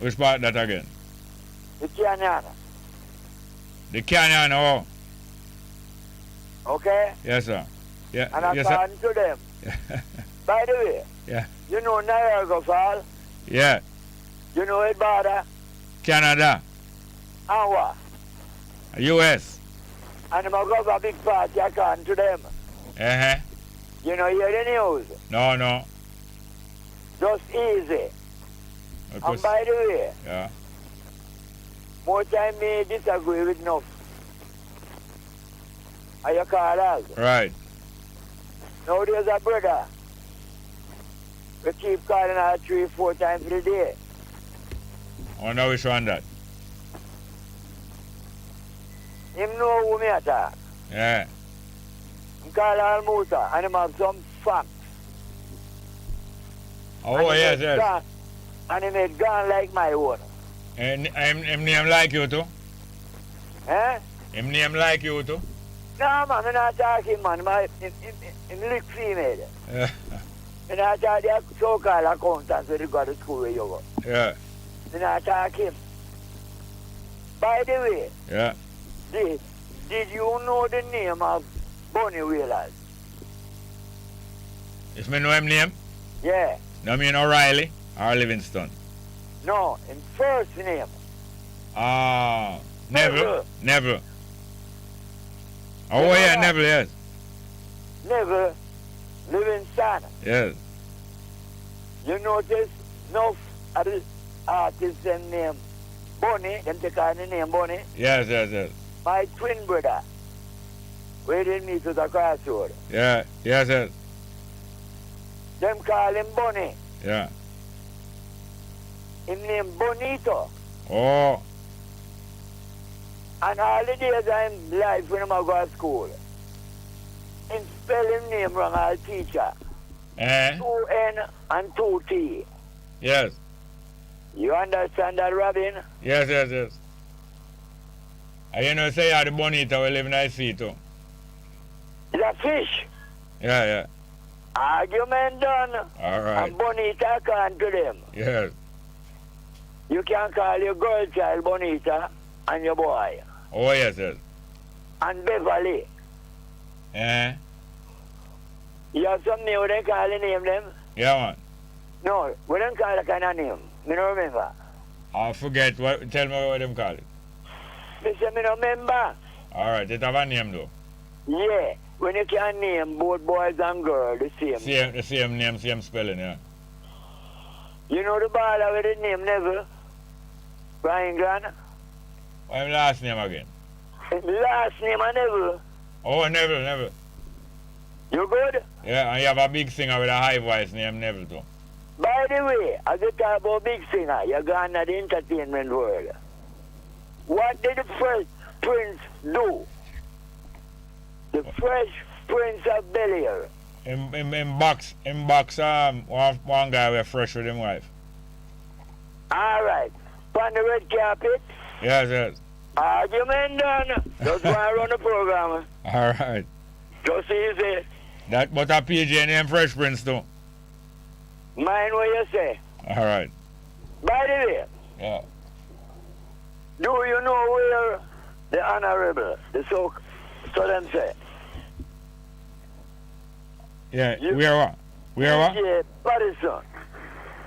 Which part that again? The canyon. The canyon, oh. Okay? Yes, sir. Yeah. And yes, according to them. By the way, yeah. You know Niagara Falls? Yeah. You know it border? Canada. And what? US. And them have got a big party according to them. Uh-huh. You know, hear the news? No, no. Just easy. And by the way, yeah. more time me disagree with enough. Are you call us? Right. Now there's a brother. We keep calling her 3-4 times a day. Oh, no, which one that? Him know who me attack. Yeah. Him call Almuta and him have some facts. Oh, yes, yes. Gone, and he made gone like my own. And him name like you too? Eh? Him name like you too? No, man, I'm not talking, man. Him lick female. Yeah. I'm not talking the so-called accountants when you go to school where you go. Yeah. I'm not talking him. By the way, yeah. Did you know the name of Bunny Whalers? Is me know him name? Yeah. No, mean O'Reilly or Livingston? No, in first name. Ah, Neville. Neville. Oh, yeah, Neville, yes. Neville Livingston. Yes. You notice no artist them name Bunny, them take on the name Bunny. Yes, yes, yes. My twin brother. We didn't meet at the crossroad. Yeah, yes, yes. Them call him Bunny. Yeah. Him name Bonito. Oh. And all the days I'm life when I go to school. Him spell him name wrong, I'll teacher. 2N and 2T. Yes. You understand that, Robin? Yes, yes, yes. And you know, say, the bonita we live in the sea too. It's a fish. Yeah, yeah. Argument done. All right. And bonita can to them. Yes. You can call your girl child bonita and your boy. Oh, yes, yes. And Beverly. Eh? You have some name they call the name them? Yeah, man. No, we don't call that kind of name. Me don't remember. I forget. Tell me what them call it. Me say me don't remember. All right. It have a name, though. Yeah. When you can name both boys and girls the same. The same name, same spelling, yeah. You know the baller with the name Neville? Brian Glenn? What's his last name again? His last name is Neville. Oh, Neville, Neville. You good? Yeah, and you have a big singer with a high voice named Neville, too. By the way, as you talk about big singer, you're gone to the entertainment world. What did the Fresh Prince do? The Fresh Prince of Bel-Air. In box, one guy was fresh with his wife. All right. On the red carpet? Yes, yes. Argument done. Just want to run the program. All right. Just easy. That but a PJ named Fresh Prince, too. Mind what you say. All right. By the way. Yeah. Do you know where the Honorable, so them say? Yeah, where what? Where what? Yeah, Patterson.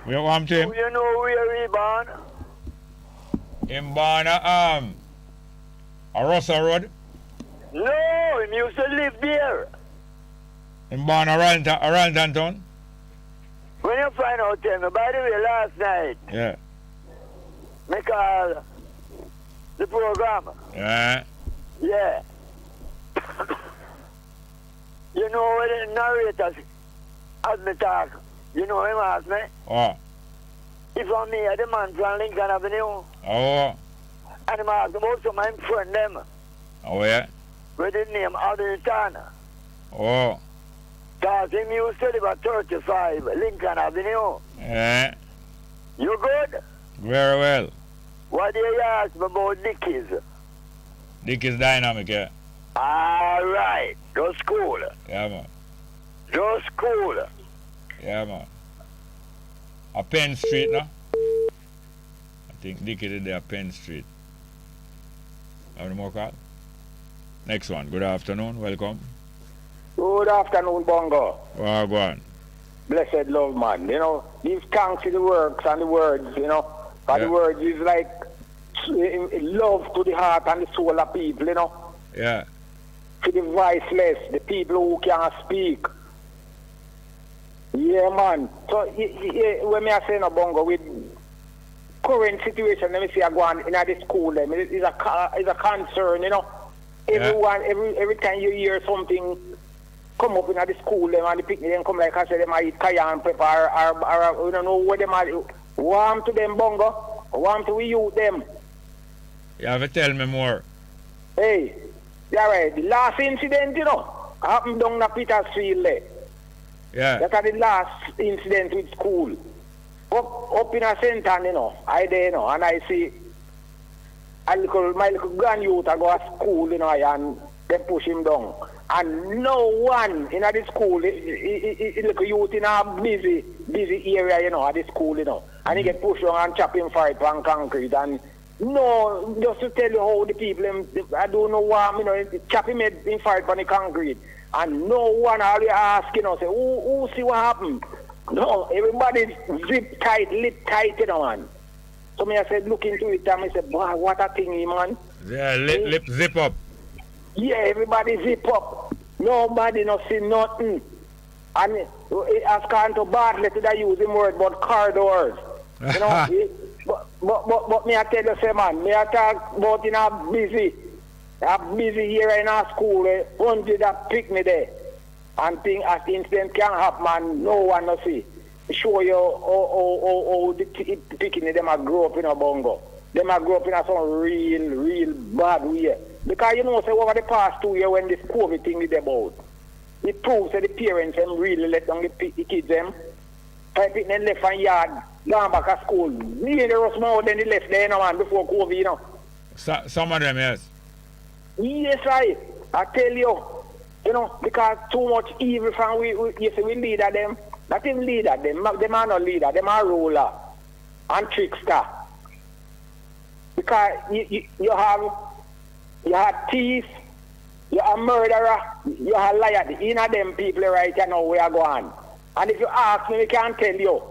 Where want him? You know where he born? Him born a Russell Road? No, he used to live there. Him born a Ranton Town? When you find out, tell me, by the way, last night, Yeah. me call the program. Yeah. Yeah. You know when the narrators, as me talk, you know him ask me? Oh. If I'm me, the man from Lincoln Avenue. Oh. And him ask about some of my friend them. Oh, yeah. With the name Advertisements. Oh. Because him used to live at 35 Lincoln Avenue. Yeah. You good? Very well. What do you ask me about Dickies? Dickies Dynamic, yeah. All right. Just cool. Yeah, man. Just cool. Yeah, man. A Penn Street, no? I think Dickies is there, Penn Street. Have any more call? Next one. Good afternoon. Welcome. Good afternoon, Bongo. Oh, go on. Blessed love, man. You know, these thanks to the works and the words, you know. And the words is like love to the heart and the soul of people, you know. Yeah. To the voiceless, the people who can't speak. Yeah, man. So, when me I say no, Bongo, with current situation, let me see, I go on in the school, them, it's a concern, you know. Everyone, every time you hear something come up in the school, them and the picnic, them come like I said, them I eat cayenne pepper, or we don't know what them are. Warm to them, Bongo. Warm to we youth them. You have to tell me more. Hey, yeah, right. The last incident, you know, happened down at Petersfield there. Yeah. That's the last incident with school. Up in a center, you know, I there, you know, and I see my little grand youth I go to school, you know, and they push him down. And no one in the school, little youth in a busy area, you know, at the school, you know, and he get pushed down and chop him for it on concrete. And no, just to tell you how the people, I don't know why, you know, chop him in fight on the concrete. And no one always ask, you know, say, who see what happened? No, everybody zip tight, lip tight, you know, man. So me I said, look into it, and I said, boy, what a thing, man. Yeah, lip zip up. Yeah, everybody zip up. Nobody no see nothing. And as Canto Bartlett that use the word about corridors. You know, but me I tell you, say, man, me I talk about in a busy here in our school, 100 that pick me there. And thing as the incident can happen, man, no one no see. Show you how the picking them are grow up in a Bongo. Them are grow up in a some real bad way. Because you know, say over the past 2 years when this COVID thing is about, it proves that the parents them really let down the kids them. Type it in left and yard, gone back to school. Nearly was more than the left there, you know, man, before COVID, you know. Some of them, yes. Yes, I tell you. You know, because too much evil from we leader them. Not even leader them. Them are not leader. Them are ruler and trickster. Because you have thief, you have murderer, you have liar. In them people right now we are going. And if you ask me, we can't tell you.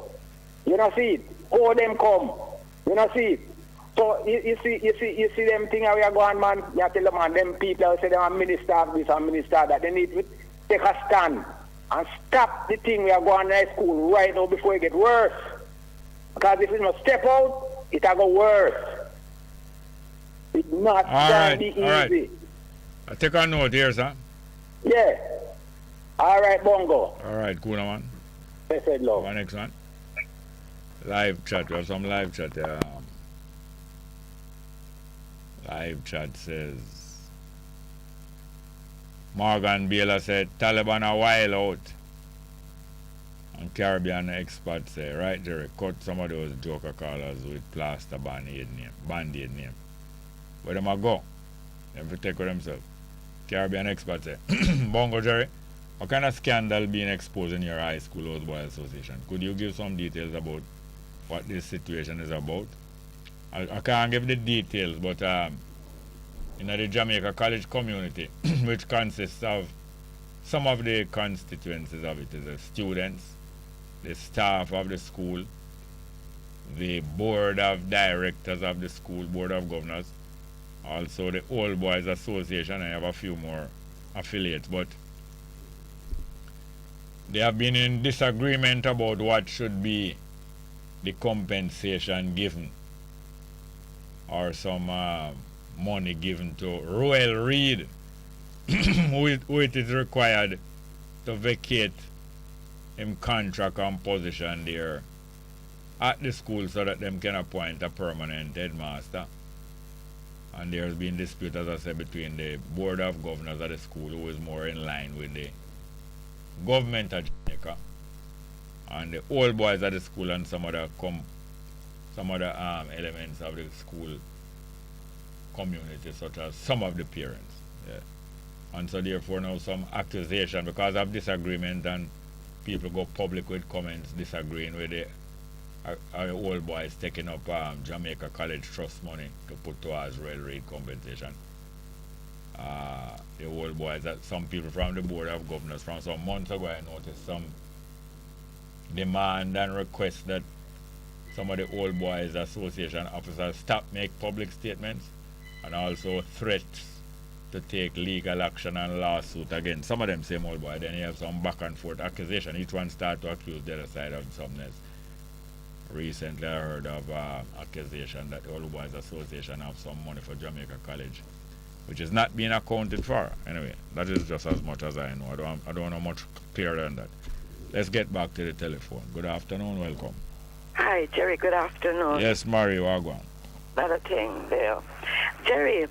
You know, see it. All them come. You know, see it. So you see them thing how we are going, man. You tell them, man, them people say they are minister of this and minister of that. They need to take a stand and stop the thing we are going to school right now before it get worse. Because if it not step out, it will go worse. It's not going to be easy. Right. I take a note here, sir. Yeah. All right, Bongo. All right, cool, man. Yes, love. Next one. Live chat. We have some live chat there. Live chat says Morgan Baylor said Taliban are wild out. And Caribbean expert say, right, Jerry, cut some of those joker callers with plaster band-aid name. Where them a go? Them to take with themselves. Caribbean expert say, Bongo Jerry, what kind of scandal being exposed in your high school Old Boy Association? Could you give some details about what this situation is about? I can't give the details, but in the Jamaica college community, which consists of some of the constituencies of it is the students, the staff of the school, the board of directors of the school, board of governors, also the Old Boys Association. I have a few more affiliates, but they have been in disagreement about what should be the compensation given, or some money given to Royal Reed, who it is required to vacate him contract and position there at the school so that them can appoint a permanent headmaster. And there's been dispute, as I said, between the board of governors of the school, who is more in line with the government of Jamaica, and the old boys at the school, and some other elements of the school community, such as some of the parents. Yeah. And so therefore now some accusation because of disagreement, and people go public with comments disagreeing with the old boys taking up Jamaica College Trust money to put towards railroad compensation. The old boys, that some people from the board of governors from some months ago, I noticed some demand and request that some of the old boys association officers stop make public statements, and also threats to take legal action and lawsuit against some of them same old boys. Then you have some back and forth accusation. Each one start to accuse the other side of something else. Recently I heard of accusation that the Old Boys Association have some money for Jamaica College, which is not being accounted for. Anyway, that is just as much as I know. I don't know much clearer than that. Let's get back to the telephone. Good afternoon, welcome. Hi, Jerry, good afternoon. Yes, Mario, Wagwan. Another thing there. Jerry,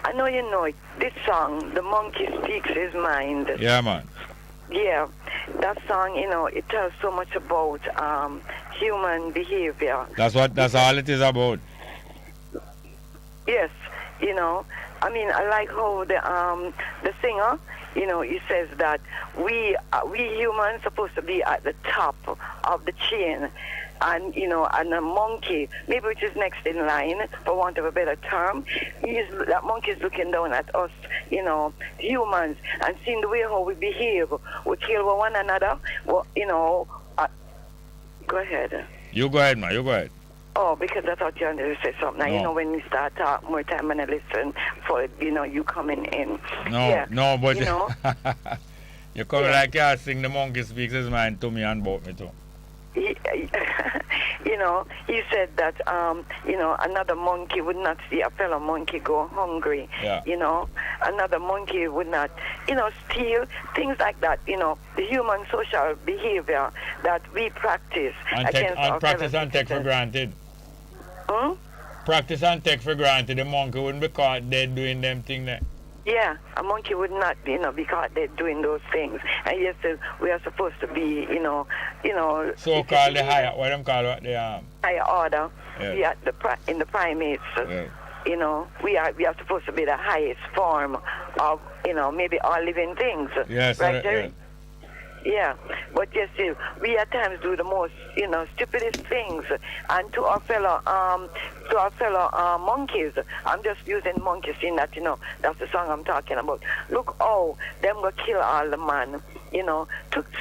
I know you know it. This song, The Monkey Speaks His Mind. Yeah, man. Yeah, that song, you know, it tells so much about human behavior. That's all it is about. Yes, you know, I mean, I like how the singer, you know, he says that we humans supposed to be at the top of the chain, and you know, and a monkey, maybe which is next in line, for want of a better term, that monkey is looking down at us, you know, humans, and seeing the way how we behave, we kill one another. Well, you know, go ahead. You go ahead, man. You go ahead. Oh, because I thought you wanted to say something. Now, no. You know, when we start talking more time and I listen for, you know, you coming in. No, yeah. No, but you know, you come like you sing The Monkey Speaks His Mind to me and about me too. You know, he said that, you know, another monkey would not see a fellow monkey go hungry. Yeah. You know, another monkey would not, you know, steal, things like that. You know, the human social behavior that we practice against our practice and take for granted. Practice and take for granted. The monkey wouldn't be caught dead doing them things there. Yeah, a monkey would not, you know, be caught dead doing those things. And yes, we are supposed to be, you know. So-called the higher, what them call the higher order. Yes. We are in the primates. Yes. You know, we are supposed to be the highest form of, you know, maybe all living things. Yes, right, Jerry? Yes. Yeah, but yes, we at times do the most, you know, stupidest things, and to our fellow monkeys. I'm just using monkeys in that, you know, that's the song I'm talking about. Look, them go kill all the man, you know,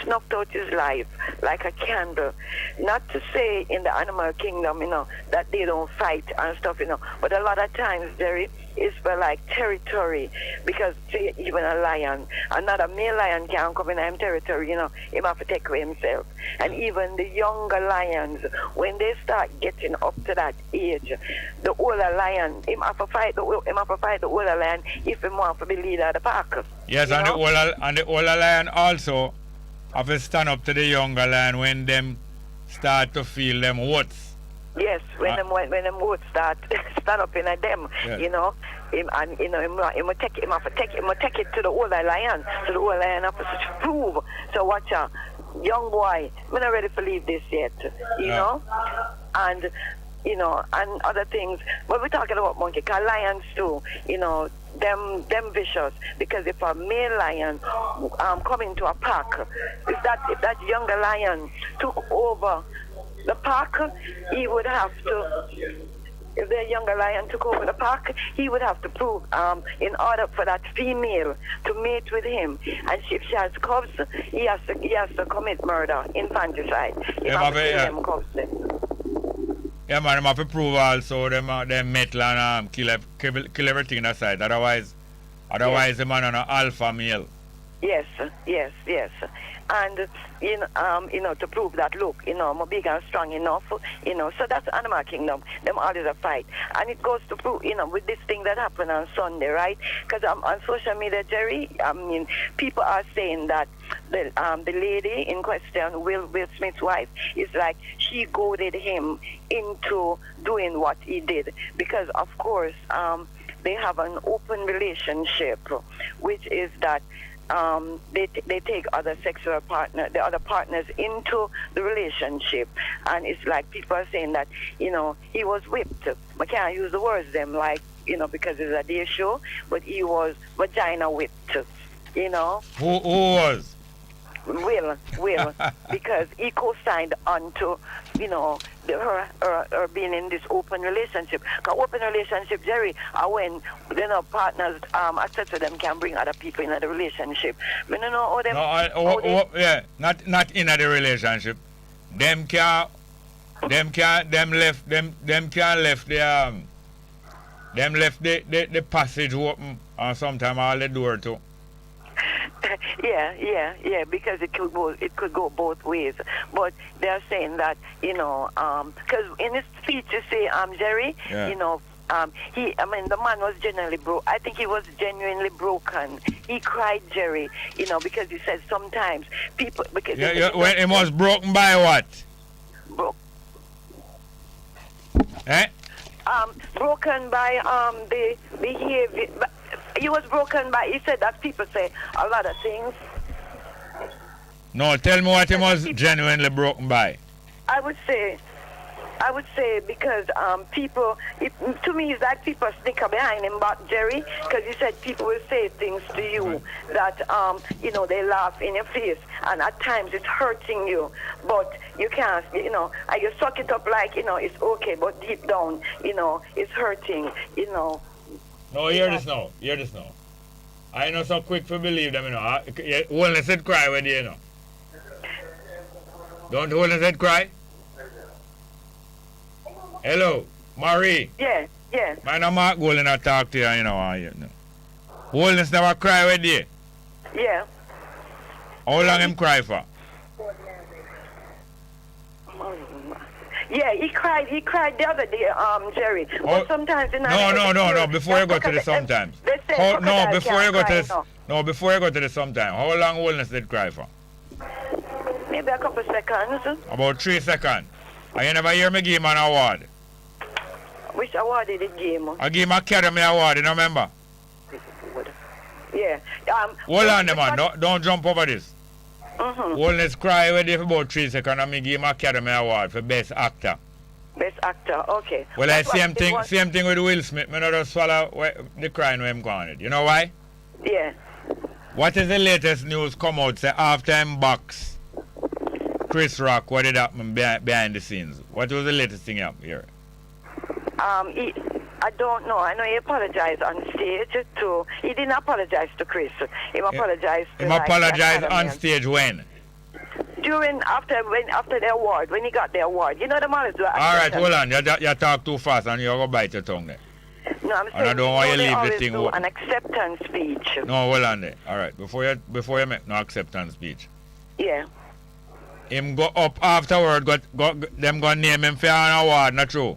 snuffed out his life like a candle. Not to say in the animal kingdom, you know, that they don't fight and stuff, you know, but a lot of times, Jerry, it's for like territory, because say even a lion, another male lion can't come in his territory, you know, he have to take away himself. And even the younger lions, when they start getting up to that age, the older lion, he have to fight the older lion if he wants to be leader of the pack. Yes, and the older lion also have to stand up to the younger lion when them start to feel them what's. Yes, when them would start stand up in them, yes. You know, him have to take it to the older lion, so the older lion have to prove. So watch out, young boy, we're not ready to leave this yet, you know, and you know, and other things. But we're talking about monkey, cause lions too, you know, them vicious, because if a male lion come into a pack, if that younger lion took over the pack, he would have to, if the younger lion took over the pack, he would have to prove, in order for that female to mate with him, and if she has cubs, he has to commit murder, infanticide. He has to kill them cubs. Yeah, man, them have to prove also them metal and kill everything aside. Otherwise, the man on an alpha male. Yes. And to prove that, look, I'm big and strong enough, so that's Animal Kingdom. Them always a fight. And it goes to prove, with this thing that happened on Sunday, right? Because on social media, Jerry, people are saying that the lady in question, Will Smith's wife, is like she goaded him into doing what he did. Because, of course, they have an open relationship, which is that they take the other partners into the relationship, and it's like people are saying that he was whipped. I can't use the words them because it's a day show, but he was vagina whipped. Who was? Will because he co-signed onto her being in this open relationship. Because open relationship, Jerry, are when partners accept them can bring other people into the relationship. I don't know how them. Not in the relationship. Them can left the passage open, and sometimes all the door too. Yeah, because it could go both ways. But they're saying that, because in his speech, you see, Jerry, the man was genuinely broke. I think he was genuinely broken. He cried, Jerry, because he said sometimes people... Because when he was broken by what? Broken by the behavior... He was broken by, he said that people say a lot of things. No, tell me what he was genuinely broken by. I would say because people, to me, it's like people snicker behind him back, Jerry, because he said people will say things to you that, they laugh in your face, and at times it's hurting you, but you can't, and you suck it up like, it's okay, but deep down, it's hurting, No, hear this now. I know so quick to believe them, Holiness said cry with you, Don't Holiness said cry? Hello, Marie. Yeah. Man, I'm not going to talk to you, Holiness never cry with you? Yeah. How long him cry for? Yeah, he cried the other day, Jerry. But sometimes... No, before you go to the sometimes. Before you go to the sometimes. How long Holiness did cry for? Maybe a couple seconds. About 3 seconds. And you never hear me give him an award? Which award did he give him? I give him Academy Award, you remember? Yeah. Hold on, man. Don't jump over this. Holiness cry with you for about 3 seconds and me give him Academy Award for Best Actor. Best Actor, okay. Well, same thing with Will Smith. Me not just swallow the crying when him gone it. You know why? Yeah. What is the latest news come out say after him box Chris Rock, what did happen behind the scenes? What was the latest thing up here? I don't know. I know he apologized on stage to... He didn't apologize to Chris. He apologized to... He apologized on stage when? After the award, when he got the award. You know the man is... All right, hold on. You talk too fast and you're going to bite your tongue there. No, I'm saying... I don't want you to leave the thing... an acceptance speech. No, hold on there. All right, before you make no acceptance speech. Yeah. Him go up afterward, them go name him for an award, not true?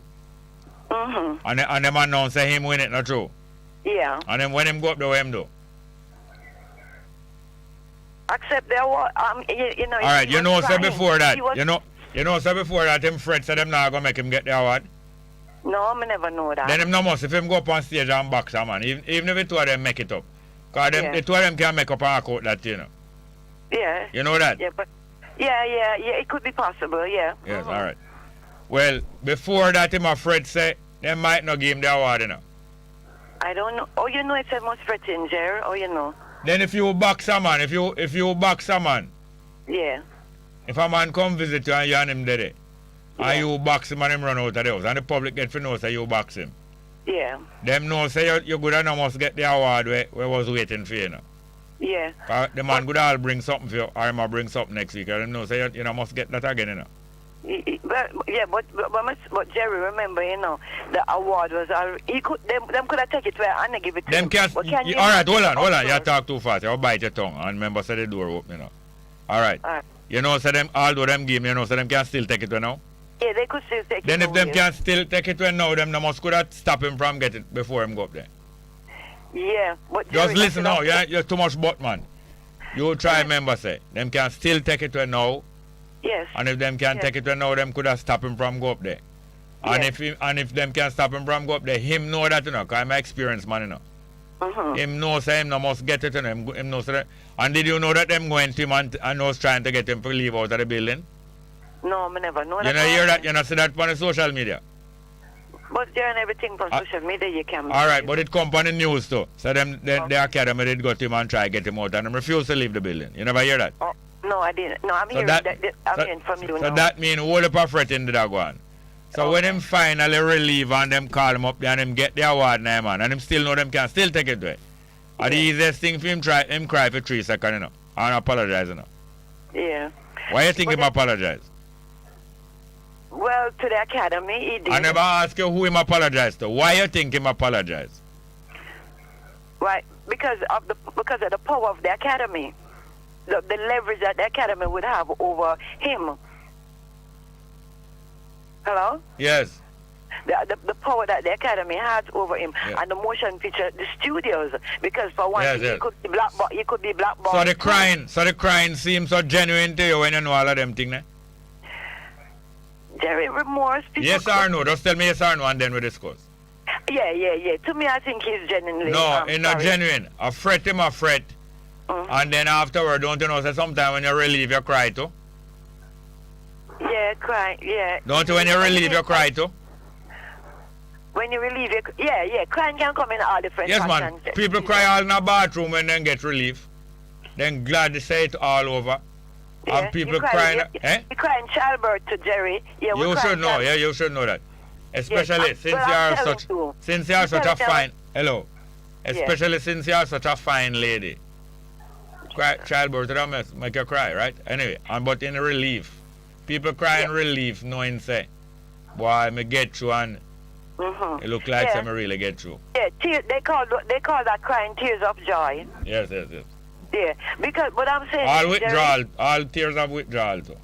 And them announce say him win it, not true? Yeah. And then when him go up there, what him do? Accept the award. All right, so before that, so before that, him Fred said them not gonna make him get the award. No, I never know that. Then him no must if him go up on stage and box a man, even if the two of them make it up, cause the two of them can make up and act out that, Yeah. You know that? Yeah, but it could be possible. Yeah. Yes, all right. Well, before that, him a Fred say they might not give him the award, I don't know. Oh, it's a most Fred in Jerry. Oh, Then if you box a man, if you box a man, yeah. If a man come visit you and you and him there, and you box him and him run out of the house, and the public get to know say you box him. Yeah. Them know say you good and must get the award where was waiting for you, Yeah. The man good all bring something for you, or him bring something next week, and them know say you must get that again, But Jerry, remember, the award was them could have taken it where and give it to them. All right, hold on. You talk too fast. You bite your tongue and remember, say the door open. All right. So them although them give me, so them can still take it now. Yeah, they could still take it. Then if them can still take it now, them must could have stop him from get it before him go up there. Yeah, but just listen now. You're too much butt, man. You try remember say them can still take it now. Yes. And if them can take it now, them could have stopped him from go up there. Yes. And if them can stop him from go up there, him know that because I'm an experienced man, Him know say him no must get it him know say that. And did you know that them going to him and was trying to get him to leave out of the building? No, I never know that. You know hear that? You know see that on the social media? But there and everything on social media you can. All right, but it come on the news too. So the academy did go to him and try to get him out and him refused to leave the building. You never hear that? Oh, no, I didn't. No, I'm hearing hearing from you now. So that means all the fret in the one. So when him finally relieve and them call him up there and him get the award now, man, and him still know them can still take it away. And the easiest thing for him cry for 3 seconds, and apologize, Yeah. Why you think him apologize? Well, to the academy, he did. I never ask you who him apologize to. Why you think him apologize? Right, because of the power of the academy. The leverage that the academy would have over him. Hello? Yes. The power that the academy has over him, and the motion picture, the studios, because for one, he could be blackballed. So the crying seems so genuine to you when you know all of them things, Jerry, remorse. Yes or no? Just tell me yes or no, and then we discuss. Yeah. To me, I think he's genuinely. No, he's not genuine. A fret him a fret. And then afterward, don't you know, say sometimes when you relieve, you cry too? Yeah, cry, yeah. Don't you when you relieve, you cry too? When you relieve, crying can come in all different Yes, man. People cry all in a bathroom and then get relief. Then glad to say it all over. Yeah, and people crying. You cry in childbirth to Jerry. Yeah, you should know. Yeah, you should know that. Especially since you are such a fine. Hello. Especially since you are such a fine lady. Childbirth make you cry, right? Anyway, but in relief. People cry in relief, knowing say, boy, I get through and it look like I really get through. Yeah, they call that crying tears of joy. Yes. Yeah, because what I'm saying all withdrawal, Jerry, all tears of withdrawal too.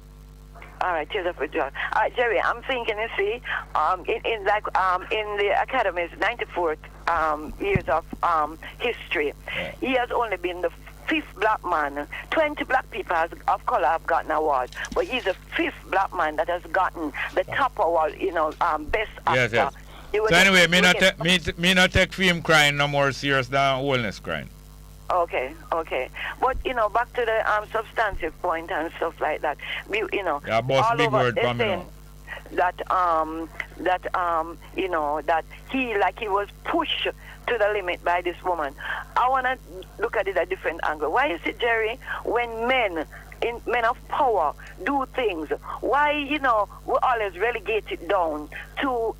All right, tears of withdrawal. All right, Jerry, I'm thinking, you see, in the Academy's 94th years of history, he has only been the 5th black man. 20 black people of color have gotten awards, but he's the 5th black man that has gotten the top award, best actor. Yes. So anyway, me not take film crying no more serious than wellness crying. Okay. But, back to the substantive point and stuff like that. Yeah, boss, all big over, word from me that he was pushed to the limit by this woman. I want to look at it a different angle. Why is it, Jerry, when men of power do things, why, we always relegate it down to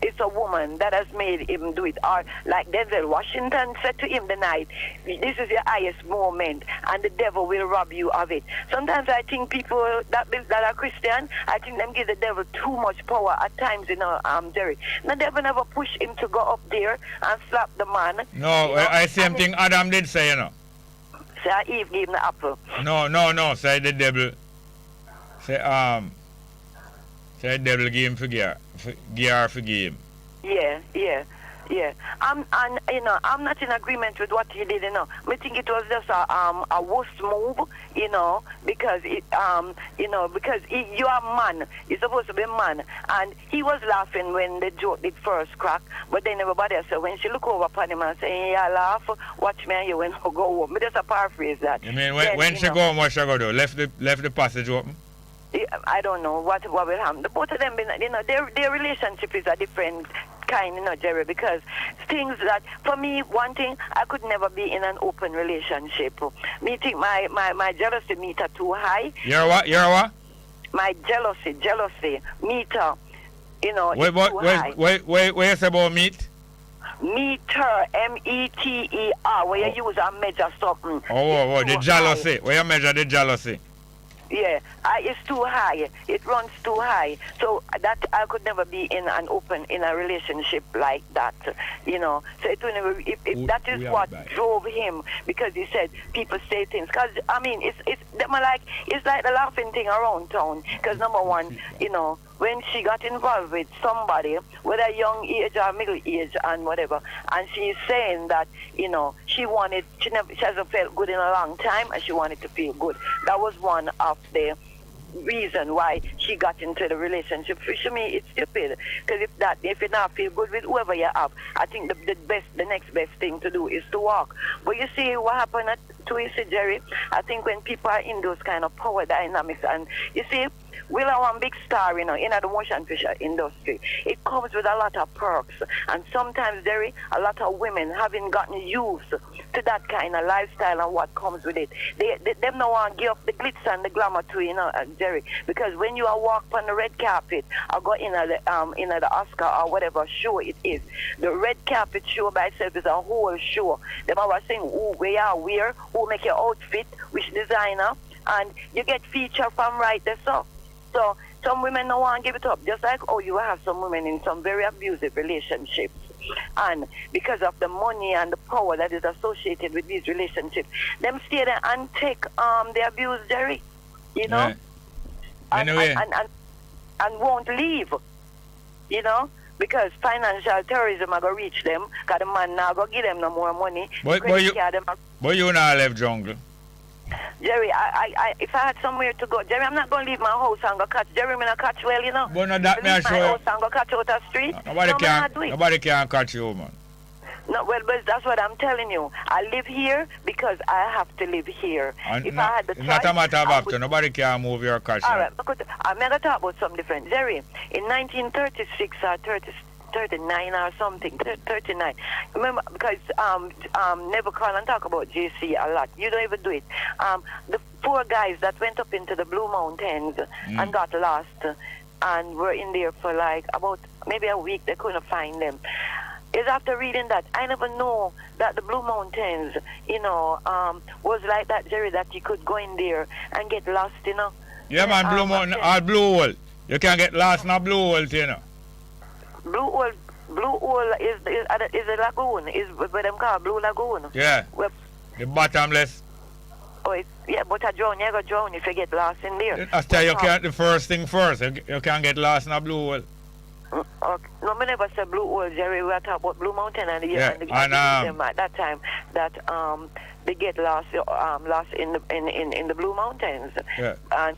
it's a woman that has made him do it. Or like Denzel Washington said to him the night, this is your highest moment and the devil will rob you of it. Sometimes I think people that are Christian, I think them give the devil too much power at times, Jerry. The devil never push him to go up there and slap the man. No, I same thing Adam did say, Say Eve gave him the apple. No, say the devil. Say the devil gave him forgive him. Yeah. I'm not in agreement with what he did, I think it was just a worse move, because you are a man. You're supposed to be a man. And he was laughing when the joke did first crack, but then everybody else said, when she look over upon him and say, hey, I laugh, watch me and you when I go home. But just a paraphrase that. You mean when she go home, what she go do? Left the passage open? I don't know what will happen. The both of them, their relationship is a different kind, Jerry, because things that, for me, one thing, I could never be in an open relationship. Me think my jealousy meter too high. You're what? My jealousy meter, too high. Wait, you say about meat? Meter, METER, where you use and measure something. Oh, the jealousy. Where you measure the jealousy? It's too high. It runs too high. So that I could never be in a relationship like that, you know. So it will never. If that is what drove him, because he said people say things. Because I mean, it's like the laughing thing around town. Because number one, you know, when she got involved with somebody, whether young age or middle age and whatever, and she's saying that, you know, she hasn't felt good in a long time and she wanted to feel good. That was one of the reason why she got into the relationship. For me, it's stupid. Because if you not feel good with whoever you have, I think the next best thing to do is to walk. But you see what happened to Issy Jerry? I think when people are in those kind of power dynamics, and you see, we're one big star, you know, in the motion picture industry. It comes with a lot of perks. And sometimes, Jerry, a lot of women having gotten used to that kind of lifestyle and what comes with it. Them no want to give up the glitz and the glamour to, you know, Jerry. Because when you are walk on the red carpet or go in the Oscar or whatever show it is, the red carpet show by itself is a whole show. Them are saying who we are, where, who make your outfit, which designer, and you get feature from right there. So some women don't want to give it up. Just like, you have some women in some very abusive relationships. And because of the money and the power that is associated with these relationships, them stay there and take the abuse, Jerry. You know? Yeah. Anyway. And won't leave. You know? Because financial terrorism are going to reach them. Because the man now going to give them no more money. But you not left jungle. Jerry, if I had somewhere to go, Jerry, I'm not going to leave my house and go catch. Jerry, I'm going to catch well, you know. But no, that me I show you. House and go catch out the street. Nobody can catch you, man. No, well, but that's what I'm telling you. I live here because I have to live here. If I had the choice, not a matter of after. Nobody can move your catch. All right, I'm going to talk about something different. Jerry, in 1936 or 39 or something, 39. Remember, because never call and talk about JC a lot. You don't even do it. The 4 guys that went up into the Blue Mountains and got lost and were in there for like about maybe a week. They couldn't find them. Is after reading that, I never know that the Blue Mountains, you know, was like that, Jerry, that you could go in there and get lost, you know. Yeah, man, Blue Mountain or Blue Hole. You can get lost in a Blue Hole, you know. Blue Hole is a lagoon. Is what them call Blue Lagoon. Yeah. The bottomless. But I drown. You go drown if you get lost in there. I tell you, can't. The first thing first. You can't get lost in a Blue Hole. Okay. No, I never said Blue Hole, Jerry. We are talking about Blue Mountain and them at that time that they get lost in the Blue Mountains. Yeah. And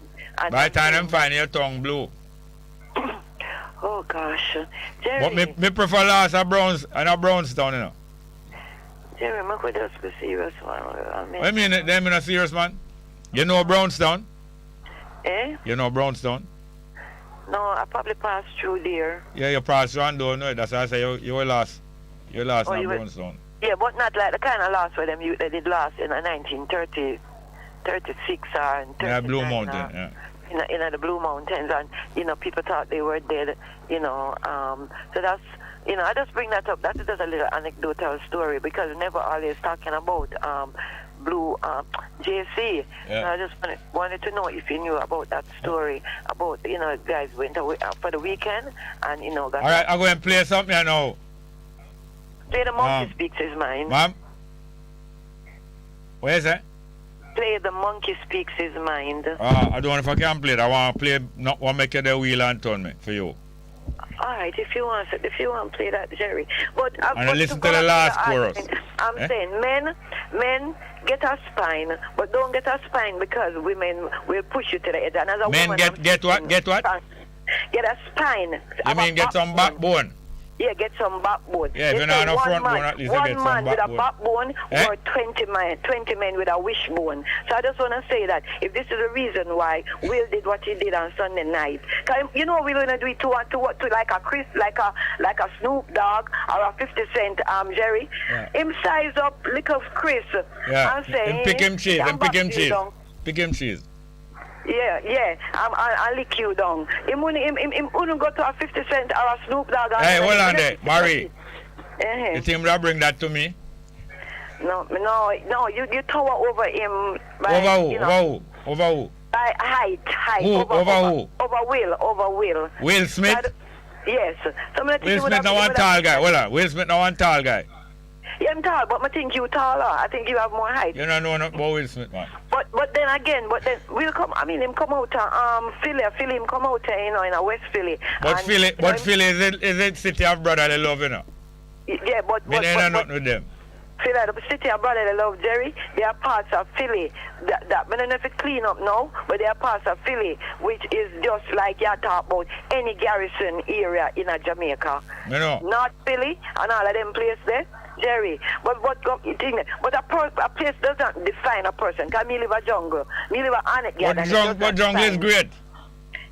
by the time them find your tongue blue. Oh gosh, Jerry. But me prefer lost a Brownstown, you know. Jerry, I could just be serious, man. I mean, them in a serious man. You know Brownstown? Eh? You know Brownstown? No, I probably passed through there. Yeah, you passed through and don't know it. That's why I say you were lost. You were lost in Brownstown. Yeah, but not like the kind of lost where they did lost in 1930, 36 or 39. Yeah, Blue Mountain, yeah. In the Blue Mountains, and you know, people thought they were dead, you know. So that's, you know, I just bring that up. That is just a little anecdotal story because we never always talking about Blue JC. Yeah. So I just wanted to know if you knew about that story about, you know, guys went away for the weekend and, you know. Got all right, I'm going to play something I know. Play The Monkey Speaks His Mind. Ma'am? Where is that? Play The Monkey Speaks His Mind. I don't know if I can play it. I want to play, not want to make you the wheel and turn me for you. All right, if you want to play that, Jerry. But and listen to the last chorus. I'm saying men get a spine, but don't get a spine because women will push you to the edge. And as a men woman, get what? Get what? Get a spine. You mean get some backbone? Yeah, get some backbone. Yeah, if you're not on front bone, at least you get some backbone. One man with a backbone or 20 men with a wishbone. So I just want to say that if this is the reason why Will did what he did on Sunday night, cause you know we're gonna do it to like a Chris, like a Snoop Dogg or a 50 Cent, Jerry. Yeah. Him size up little Chris. Yeah. And say, pick him cheese. Pick him cheese. Yeah. I'll lick you down. Him wouldn't go to a 50 Cent or a Snoop Dogg. Hey, hold on there, Marie. You think that bring that to me? No, you tower over him. Over who? Height. Who? Over who? Over Will. Will Smith? Yes. Will Smith now one tall guy. Hold on. Will Smith now one tall guy. Yeah, I'm tall, but I think you taller. I think you have more height. You don't know nothing about Will Smith, man. But then Will come. I mean, him come out Philly. Philly him come out in a West Philly. But Philly is it city of brotherly love, you know. Yeah, but nothing with them. Philly, the city of brotherly love, Jerry. There are parts of Philly that I don't know if it clean up now, but there are parts of Philly which is just like you talk about any garrison area in a Jamaica. You know. North Philly and all of them places there. Jerry, but a place doesn't define a person. Because me live a jungle. Me live a Anecdotes. But jungle is great.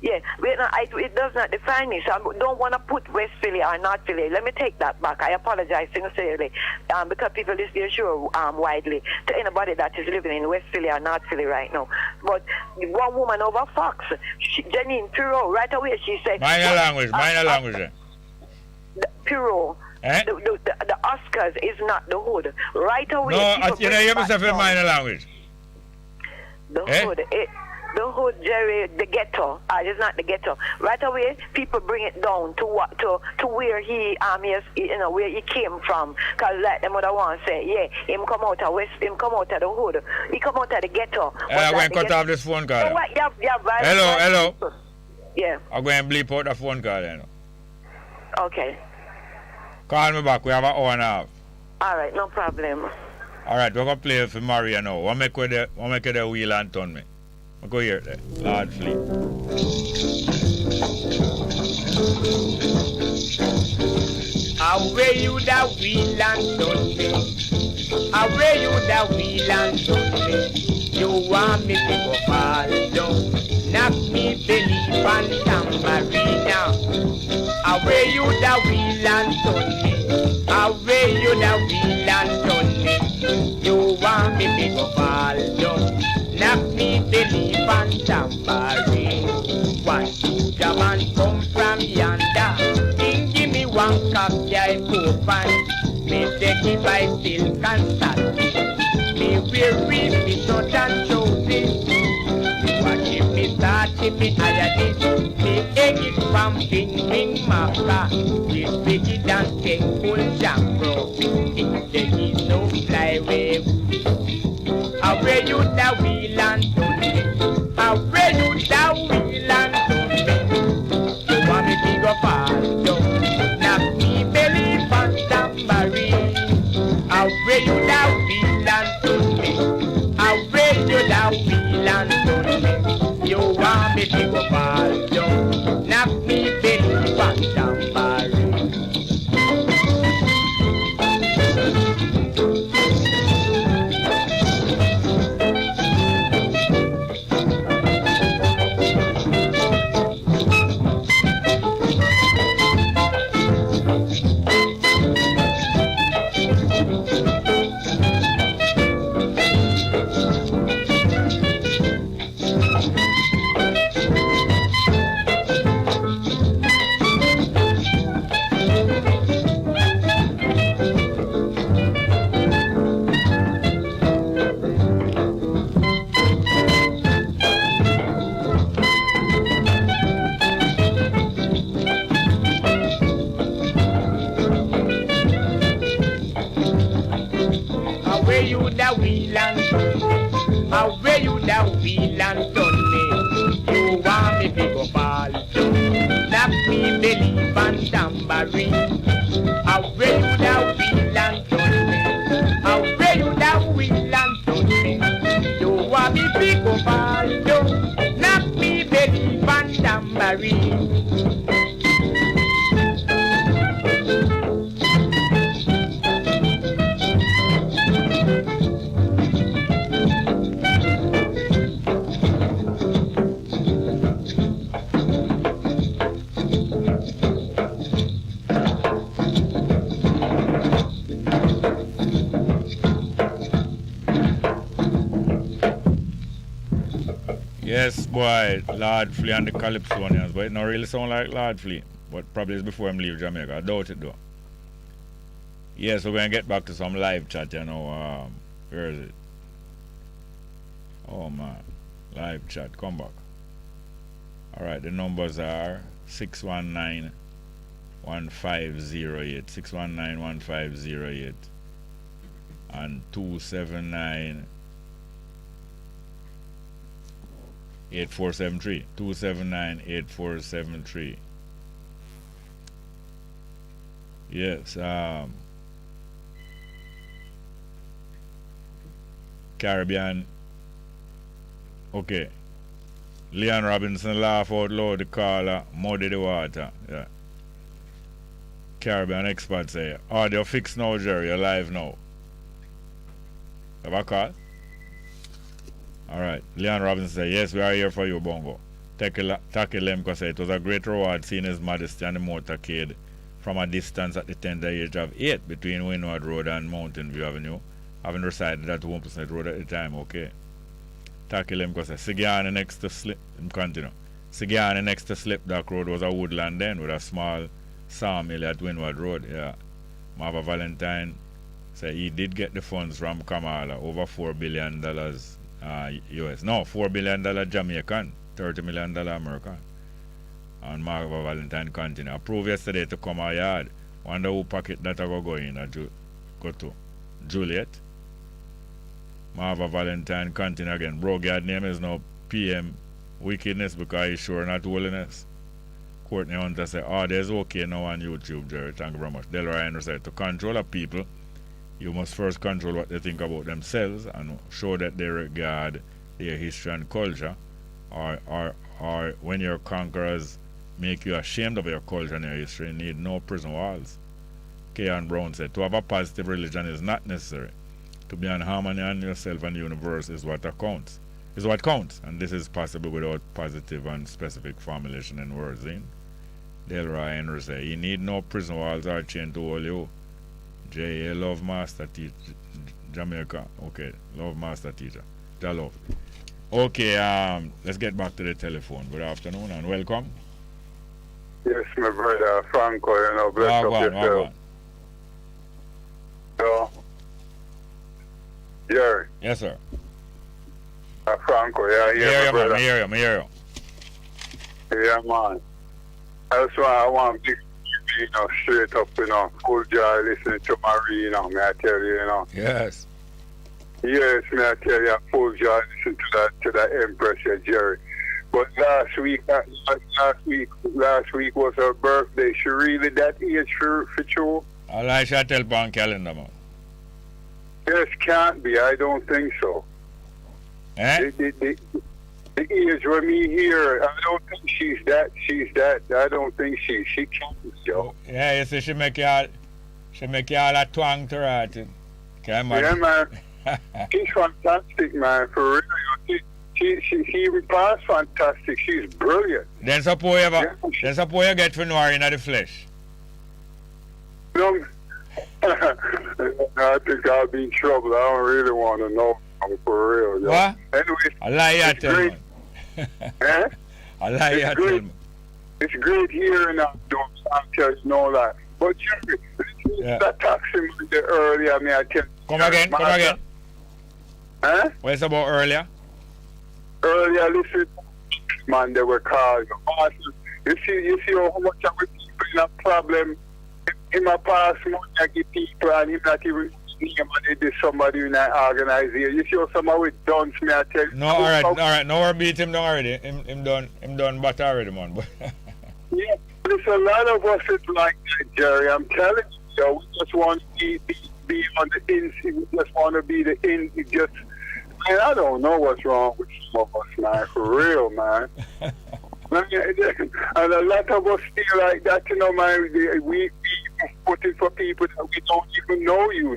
Yeah, it does not define me. So I don't want to put West Philly or North Philly. Let me take that back. I apologize sincerely because people listen sure widely to anybody that is living in West Philly or North Philly right now. But one woman over Fox, Janine Pirro, right away she said... Minor language. Pirro. Eh? The Oscars is not the hood. Right away. No, you hear myself in minor language. The hood. The hood, Jerry, the ghetto. It's not the ghetto. Right away, people bring it down to where he where he came from. Cause like them would want to say, yeah, him come out of West, him come out of the hood, he come out of the ghetto. I'm going to cut off this phone call. So what? Hello. Yeah. I'm going to bleep out the phone call. You know. Okay. Call me back. We have an hour and a half. All right, no problem. All right, we're going to play for Maria now. We'll make the wheel and turn me. I'll go here, Lord Fleet. Away you the wheel and turn me. Away you the wheel and turn me. You want me to go fall down. Knock me belly on tambourine now. Away you the wheel and turn me. Away you the wheel and turn me. You want me to go fall down. Knock me belly on tambourine. One soldier man come from yonder. King give me one cup, I open. Me take it by silk and satin. Me wear me short and chosen. Watch if me start if me higher this. Me egg it from Bing Maka. This wicked and thankful jambro. It take it no fly away. Away you the wheel and turn me. Away you the wheel and turn me. You want me to go fast down. Knock me belly on tambourine. Away you the wheel and turn me. Away you the wheel and turn me. You want me to go fast down. Knock me belly on tambourine. Away you the wheel and turn me. You want me to go ball down. Knock me belly on tambourine. Away you the wheel and turn me. Away you the wheel and turn me. You want me to go ball down. Knock me belly on tambourine. Yes, boy, Lord Flea and the Calypsonians, but it don't really sound like Lord Flea. But probably it's before him leave Jamaica. I doubt it though. Yes, we're going to get back to some live chat, you know. Where is it? Oh, man. Live chat. Come back. All right. The numbers are 619-1508. 619-1508. And 279-8473. 279-8473. Yes. Caribbean. Okay. Leon Robinson laugh out loud the caller, muddy the water. Yeah. Caribbean expert say, audio fixed now, Jerry, you're live now. Have a call? Alright. Leon Robinson say, yes, we are here for you, Bongo. Tackle Lemko say, it was a great reward seeing his modesty and the motorcade from a distance at the tender age of 8 between Windward Road and Mountain View Avenue, having resided at 1% road at the time, okay. Tackle Lemko say, Sigiani next to Slipdock Road was a woodland then with a small sawmill at Windward Road, yeah. Marva Valentine said he did get the funds from Kamala, over $4 billion US. No, $4 billion Jamaican, $30 million American. And Marva Valentine continue. Approved yesterday to come our yard. Wonder who pocket that I go in go to. Juliet. Marva Valentine continue again. Brogard name is now PM Wickedness because he's sure not holiness. Courtney Hunter said, there's okay now on YouTube, Jerry. Thank you very much. Del Ryan said, to control a people, you must first control what they think about themselves and show that they regard their history and culture, or when your conquerors make you ashamed of your culture and your history, you need no prison walls. Keon Brown said, to have a positive religion is not necessary. To be in harmony on yourself and the universe is what counts. And this is possible without positive and specific formulation in words. Delroy Henry said, you need no prison walls or chain to hold you. J.A. Love Master Teacher, Jamaica. Okay, Love Master Teacher. Love. Okay, let's get back to the telephone. Good afternoon and welcome. Yes, my brother Franco, bless up yourself. So, Jerry. Yes, sir. Franco, yeah, I hear you. Yeah, man. That's why I want big, straight up, full joy listening to Marie, may I tell you, Yes. Yes, may I tell you, full joy listening to that Empress, Jerry. But last week was her birthday. She really that age for true? I shall tell on calendar, man. Yes, can't be. I don't think so. Eh? The age when me here, I don't think she's that. I don't think she can't be, yo. Yeah, you see, she make you all a twang to her. Yeah, man. She's fantastic, man, for real. She even passed fantastic. She's brilliant. Then suppose you get to know her in the flesh. No, I think I'll be in trouble. I don't really want to know for real. Yo. What? Anyway, I lie you tell me. Eh? I lie you tell me. It's great hearing that, I'm telling you know that. But Jerry, that taxi earlier, I tell you. Come again. Huh? What's about earlier? Earlier, listen, man, they were calling. You see how much of the people in a problem. In my past month, I give people and him not even name and it is somebody in an organization. You see how somebody with guns, me I tell you. No, alright. No, we beat him down already. Him done but already, man. Yeah, there's a lot of us it's like that, Jerry. I'm telling you, we just want to be on the inside. We just want to be the in. Just, man, I don't know what's wrong with some of us, man. For real, man. And a lot of us feel like that, man. We putting for people that we don't even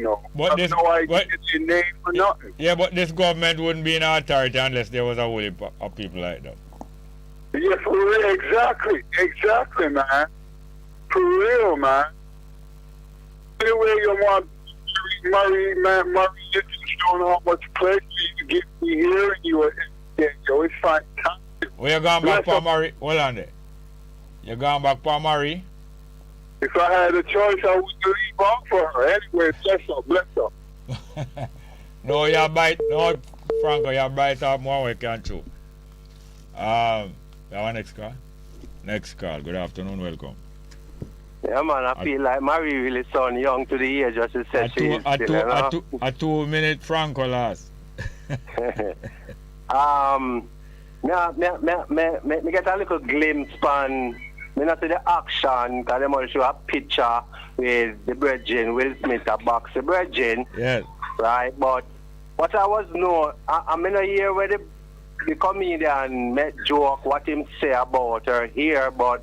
know, But have no idea your name or nothing. Yeah, but this government wouldn't be in authority unless there was a whole heap of people like that. Yeah, for real, exactly, man. For real, man. Anyway, you want Murray, you just don't know how much pleasure you give me hearing you. It's fantastic. Well, you're going back for Murray. Hold on there. You're going back for Murray? If I had a choice, I would leave off for her. Anyway, bless her. No, Franco, you bite off more we can chew. Our next call. Next call. Good afternoon. Welcome. Yeah, man, I feel like Marie really sound young to the age, as you said. A 2 minute Franco last. Me get a little glimpse on, me not see the action, because they must show a picture with the brethren, Will Smith, a box the brethren. Yes. Right, but what I was know, I'm in a year where the comedian met joke what him say about her here, but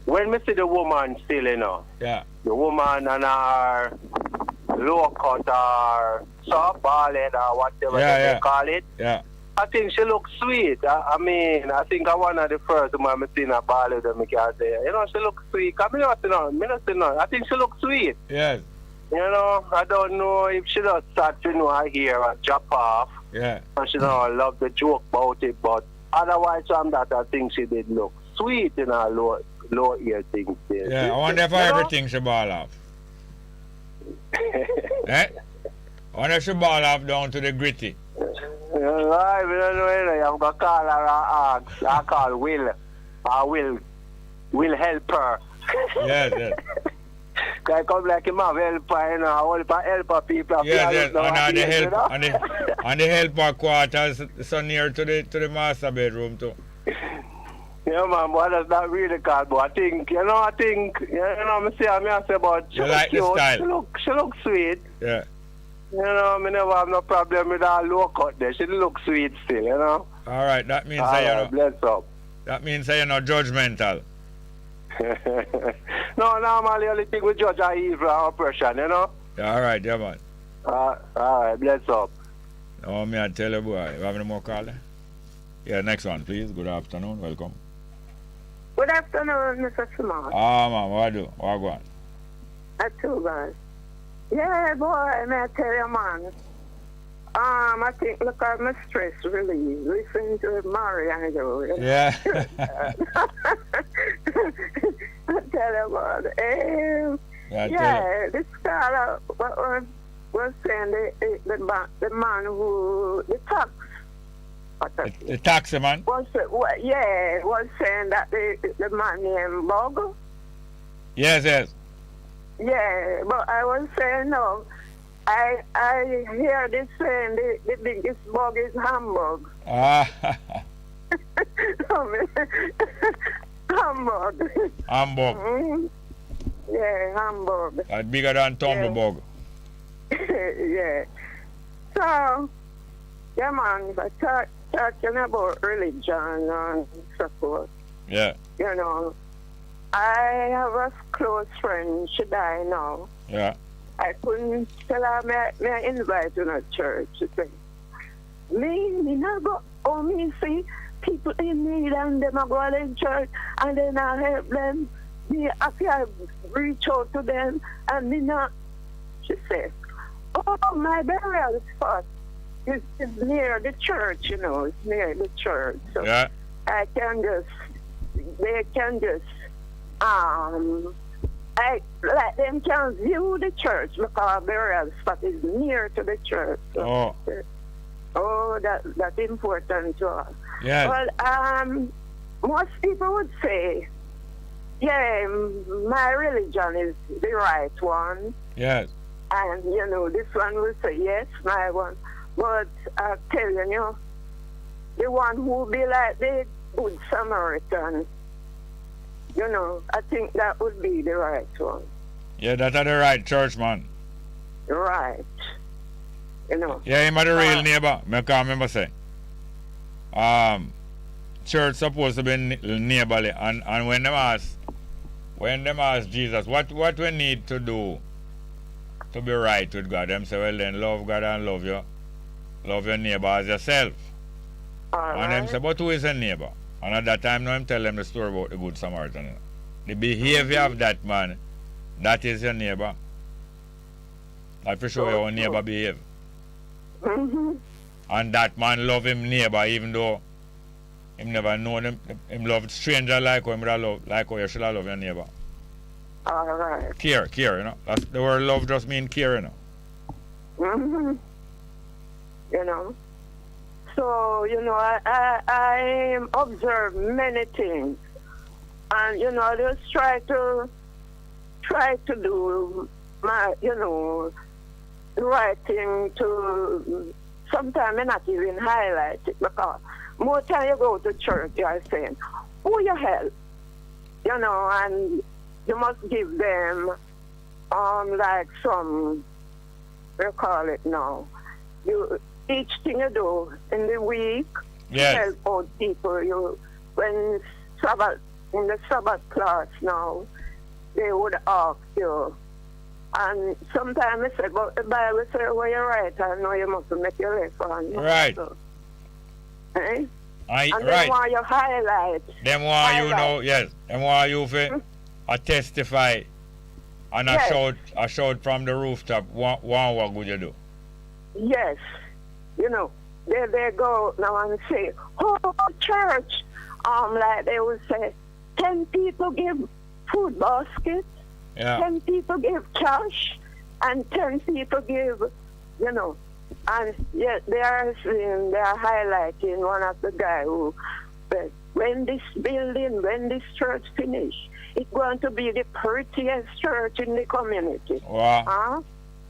when me see the woman still, yeah, the woman and her low cut or soft ballad or whatever they call it, yeah, I think she looks sweet. I mean, I think I'm one of the first women I seen a ballad that me can say, she looks sweet. I not see none. I think she looks sweet. Yes. I don't know if she does start to I hear her drop off. Yeah. And she love the joke about it, but otherwise from that I think she did look sweet in her low ear things there. Yeah, I wonder if everything she ball off. I wonder if she ball off down to the gritty. I don't know. I'm gonna call her and ask. I call Will. I will help her. Yes. I come like him have helper, I help people. Yes. And the helper quarters so near to the master bedroom too. Yeah, man, but that's not really called, but I think, me say about you like the style. She looks sweet. Yeah. Me never have no problem with her low cut there. She looks sweet still, All right, that means bless up. That means you're not judgmental. No, normally only thing we judge are evil and oppression, Yeah, all right, yeah, man. All right, bless up. Oh, me I tell you, boy. You have any more call? Yeah, next one, please. Good afternoon. Welcome. Good afternoon, Mr. Smart. Man, what do? What go on? That's too bad. Yeah, boy, may I tell you, man. I think, look at my stress relief. Listen to Mary and you. Yeah. I tell you about it. This scholar was saying the man who, the tax. The taxi man? Was saying that the man named Bongo. Yes. Yeah, but I was saying no. I hear this saying the biggest bug is Hamburg. Hamburg. Hamburg. Mm-hmm. Yeah, Hamburg. Bigger than Tumbleburg. Yeah. So, yeah, man, but talking about religion and so forth. Yeah. I have a close friend, she died now. Yeah. I couldn't tell her, may I invite you to church? She said, me not go, me see people in need and them are going to church and then I help them. Me, after I reach out to them and me not, she said, my burial spot is near the church, it's near the church. So yeah. they can just, let them can view the church because burial spot is near to the church. So, that's important to us. Yeah. Well, most people would say, yeah, my religion is the right one. Yes. And, this one will say, yes, my one. But I tell you, the one who will be like the Good Samaritan, I think that would be the right one. Yeah, that's the right church, man. Right. Yeah, him are the real neighbor. I can't remember say. Church supposed to be neighborly, and when them ask Jesus, what we need to do to be right with God, them say, well then love God and love your neighbor as yourself. And them say, but who is a neighbor? And at that time, now I'm telling them the story about the Good Samaritan. The behavior of that man, that is your neighbor. I for sure your neighbor behave. Mm-hmm. And that man love him neighbor even though him never know him love stranger like how you should love your neighbor. All right. Care, That's the word love just mean care, Mm-hmm. So, you know, I observe many things. And, you know, I just try to do my, you know, the right thing to, sometimes I not even highlight it because more time you go to church, you are saying, who you help? You know, and you must give them, like some, we call it now, each thing you do in the week, yes. help out people. When Sabbath, in the Sabbath class now, they would ask you. And sometimes I say, but the Bible says, well, you're right, I know you must make your left hand. Right. So, eh? And then right. want you highlight. Them want you know, yes. Them want you to testify and yes. a shout from the rooftop. What would you do? Yes. You know, they go now and say, oh, church. Like they would say, 10 people give food baskets, 10 people give cash, and 10 people give, you know. And yet they are highlighting one of the guy who said, when this church finish, it's going to be the prettiest church in the community. Wow.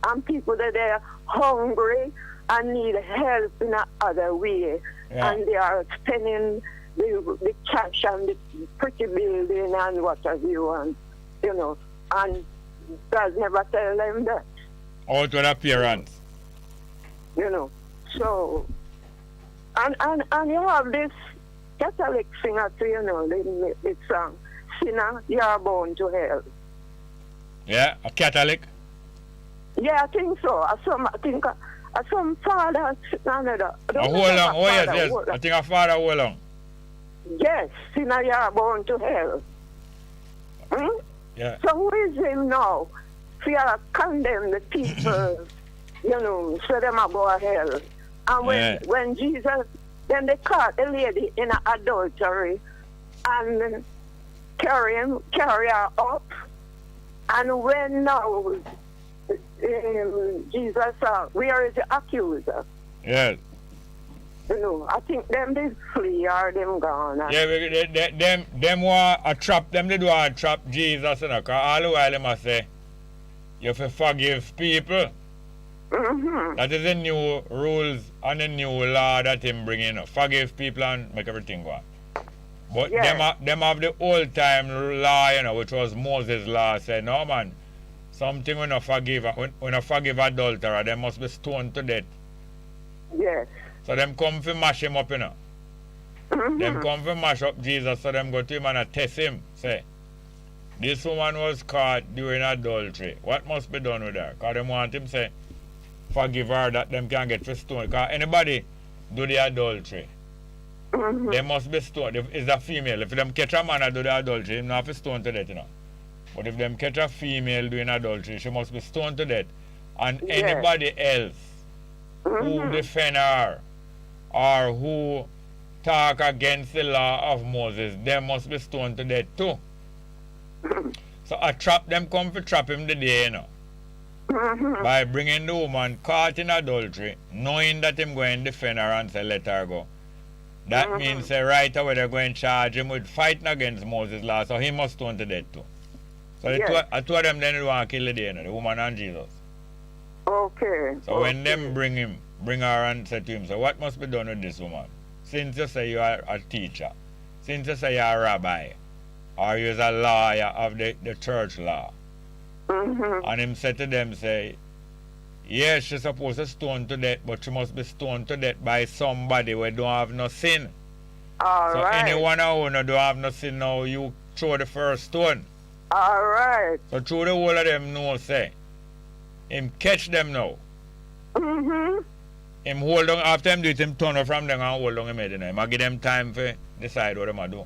And people that are hungry and need help in another way. Yeah. And they are spending the cash and the pretty building and what have you, and, you know, and God never tell them that. Outward appearance. You know, so, and you have this Catholic singer too, you know, the song, Sinner, You Are Born to Hell. Yeah, a Catholic? Yeah, I think so. I think some father, another. Hold on, oh yes. I think a father hold on. Yes, Sinner, You Are Born to Hell. Hmm? Yeah. So who is him now? If you condemn the people, you know, so them are go to hell. And when Jesus, then they caught a lady in adultery and carry her up. And when now Jesus where is the accuser? Yes. You know, I think them did flee or them gone. Yeah, them want a trap, them they do want to trap Jesus, you know, because all the while they must say, you have to forgive people. Mm-hmm. That is the new rules and the new law that him bring in. Forgive people and make everything go on. But them have the old time law, you know, which was Moses' law, say, no man, something when you forgive adulterer, they must be stoned to death. Yes. So them come to mash him up, you know. Mm-hmm. Them come to mash up Jesus, so them go to him and test him. Say, this woman was caught doing adultery. What must be done with her? Because them want him say, forgive her that them can get for stoned. Because anybody do the adultery, they must be stoned. If it's a female, if them catch a man and do the adultery, him not be stoned to death, you know. But if them catch a female doing adultery, she must be stoned to death. And anybody else who defend her or who talk against the law of Moses, they must be stoned to death too. So a trap, them come to trap him today, you know. By bringing the woman caught in adultery, knowing that him going to defend her and say, let her go. That means right away they're going to charge him with fighting against Moses' law, so he must stone to death too. So the two of them then want to kill the day, you know, the woman and Jesus. Okay. So when them bring her and say to him, so what must be done with this woman? Since you say you are a teacher, since you say you are a rabbi, or you is a lawyer of the church law, and him said to them, say, yes, she's supposed to stone to death, but she must be stoned to death by somebody who don't have no sin. All right. Anyone who don't have no sin now, you throw the first stone. All right. So through the whole of them know, say, him catch them now. Him hold on, after him do it, him turn from them and hold on him head, you know. Him give them time to decide what them do.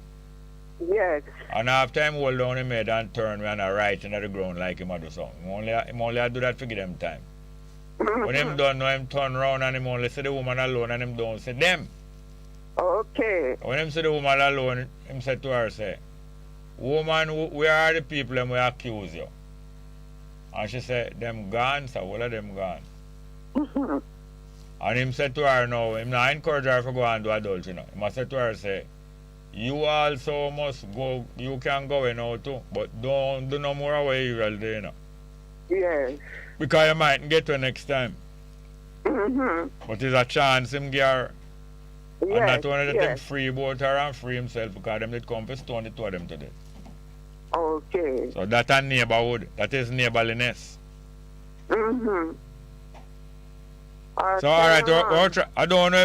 Yes. And after him hold on him head and turn and right into the ground like him do something. Him only do that to give them time. When him done, now him turn around and him only see the woman alone and him don't see them. Okay. When him see the woman alone, him said to her, say, woman, where are the people who accuse you? And she said, them gone, so all of them gone. And him said to her now, him not encourage her to go and do adults, you know. He must say to her, say, you also must go, you can go in now too, but don't do no more away you will do, you know. Yes. Because you might get to next time. Mm-hmm. But there's a chance him get her. Yes, And not only that him yes. free about her and free himself, because them did come to stone the two of them to death. Okay. So that a neighborhood, that is neighborliness. Mm-hmm. So alright, I don't know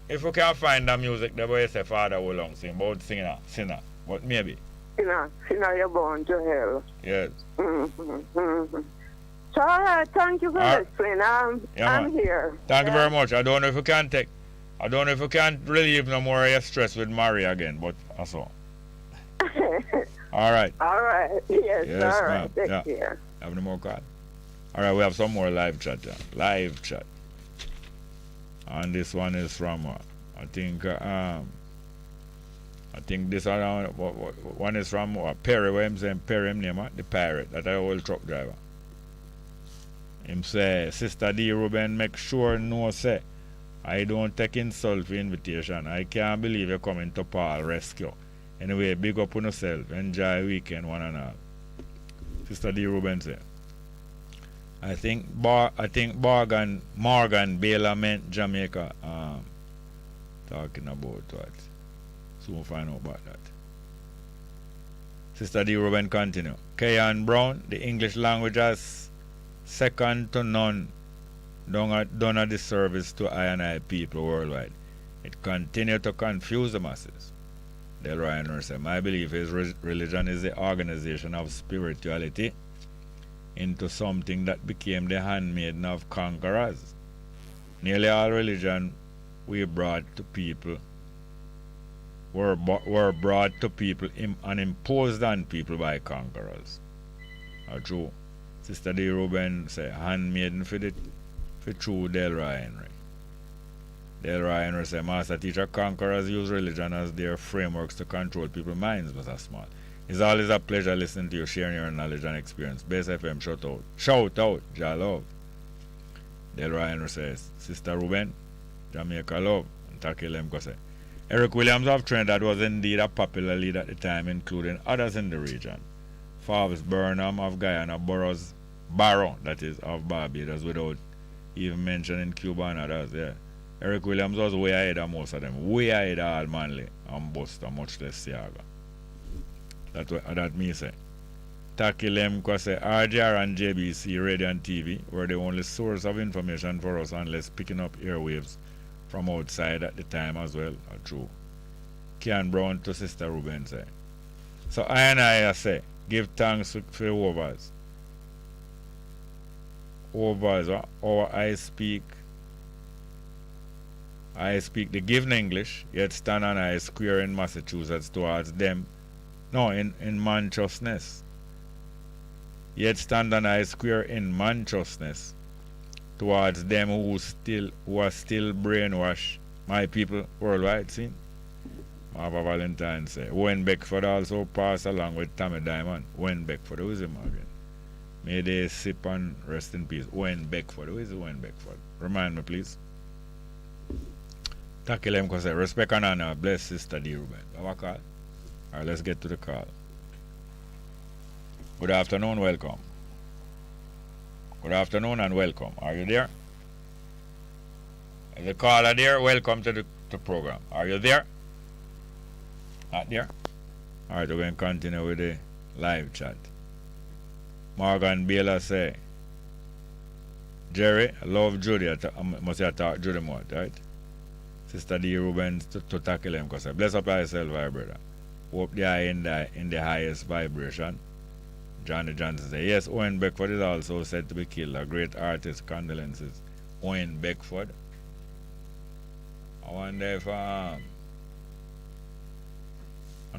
if we can find the music the way you say Father will long sing about sinner, but maybe. Sinner, you're born to hell. Yes. Mm-hmm. Mm-hmm. So alright, thank you for listening. I'm here. Thank you very much. I don't know if you can relieve no more of your stress with Mary again, but that's all. Alright. Alright. Yes, alright. Take care. Have any more call? Alright, we have some more live chat. Live chat. And this one is from I think this one is from Perry. What him saying? Perry him name, the pirate, that a old truck driver. Him say, Sister D. Ruben, make sure no say I don't take insult for invitation. I can't believe you're coming to Paul rescue. Anyway, big up on yourself. Enjoy weekend one and all. Sister D. Ruben say, I think Morgan Baylor meant Jamaica. Talking about what? Soon we'll find out about that. Sister D. Ruben continue. Kayan Brown, the English language has second to none done a disservice to I and I people worldwide. It continue to confuse the masses. Delroy Henry said, my belief is religion is the organization of spirituality into something that became the handmaiden of conquerors. Nearly all religion were brought to people and imposed on people by conquerors. True. Sister D. Ruben say handmaiden for true Delroy Henry. Delroy Henry say master teacher conquerors use religion as their frameworks to control people's minds, Mr. Small. It's always a pleasure listening to you, sharing your knowledge and experience. Bess FM, shout out, Jah love. Delroy Henry says, Sister Ruben, Jamaica love. And Takilem say, Eric Williams of Trinidad was indeed a popular leader at the time, including others in the region. Forbes Burnham of Guyana, Barrow, that is, of Barbados, without even mentioning Cuba and others, yeah. Eric Williams was way ahead of most of them, way ahead of all Manley and Buster, much less Siaga. That's what that me say. Takilem say RJR and JBC Radio and TV were the only source of information for us unless picking up airwaves from outside at the time as well. True. Kian Brown to Sister Ruben say. So I say, give thanks for overs. Overs, or I speak the given English, yet stand on I square in Massachusetts towards them. No, in Manchousness. Yet stand on I square in Manchousness towards them who are still brainwashed. My people worldwide, see? Marva Valentine say, Owen Beckford also passed along with Tommy Diamond. Owen Beckford, who is him again? May they sip and rest in peace. Owen Beckford, who is Owen Beckford? Remind me, please. Takilem say, respect and honor, bless Sister D. Ruben. Have a call? Alright, let's get to the call. Good afternoon, welcome. Good afternoon and welcome. Are you there? Is the caller there? Welcome to the program. Are you there? Not there? Alright, we're going to continue with the live chat. Morgan Baylor say, Jerry, I love Judy. I must have talked Judy more, right? Sister D. Ruben to tackle him because I bless up yourself, my brother. Hope they are in the highest vibration. Johnny Johnson says, yes, Owen Beckford is also said to be killed. A great artist, condolences. Owen Beckford. I wonder if I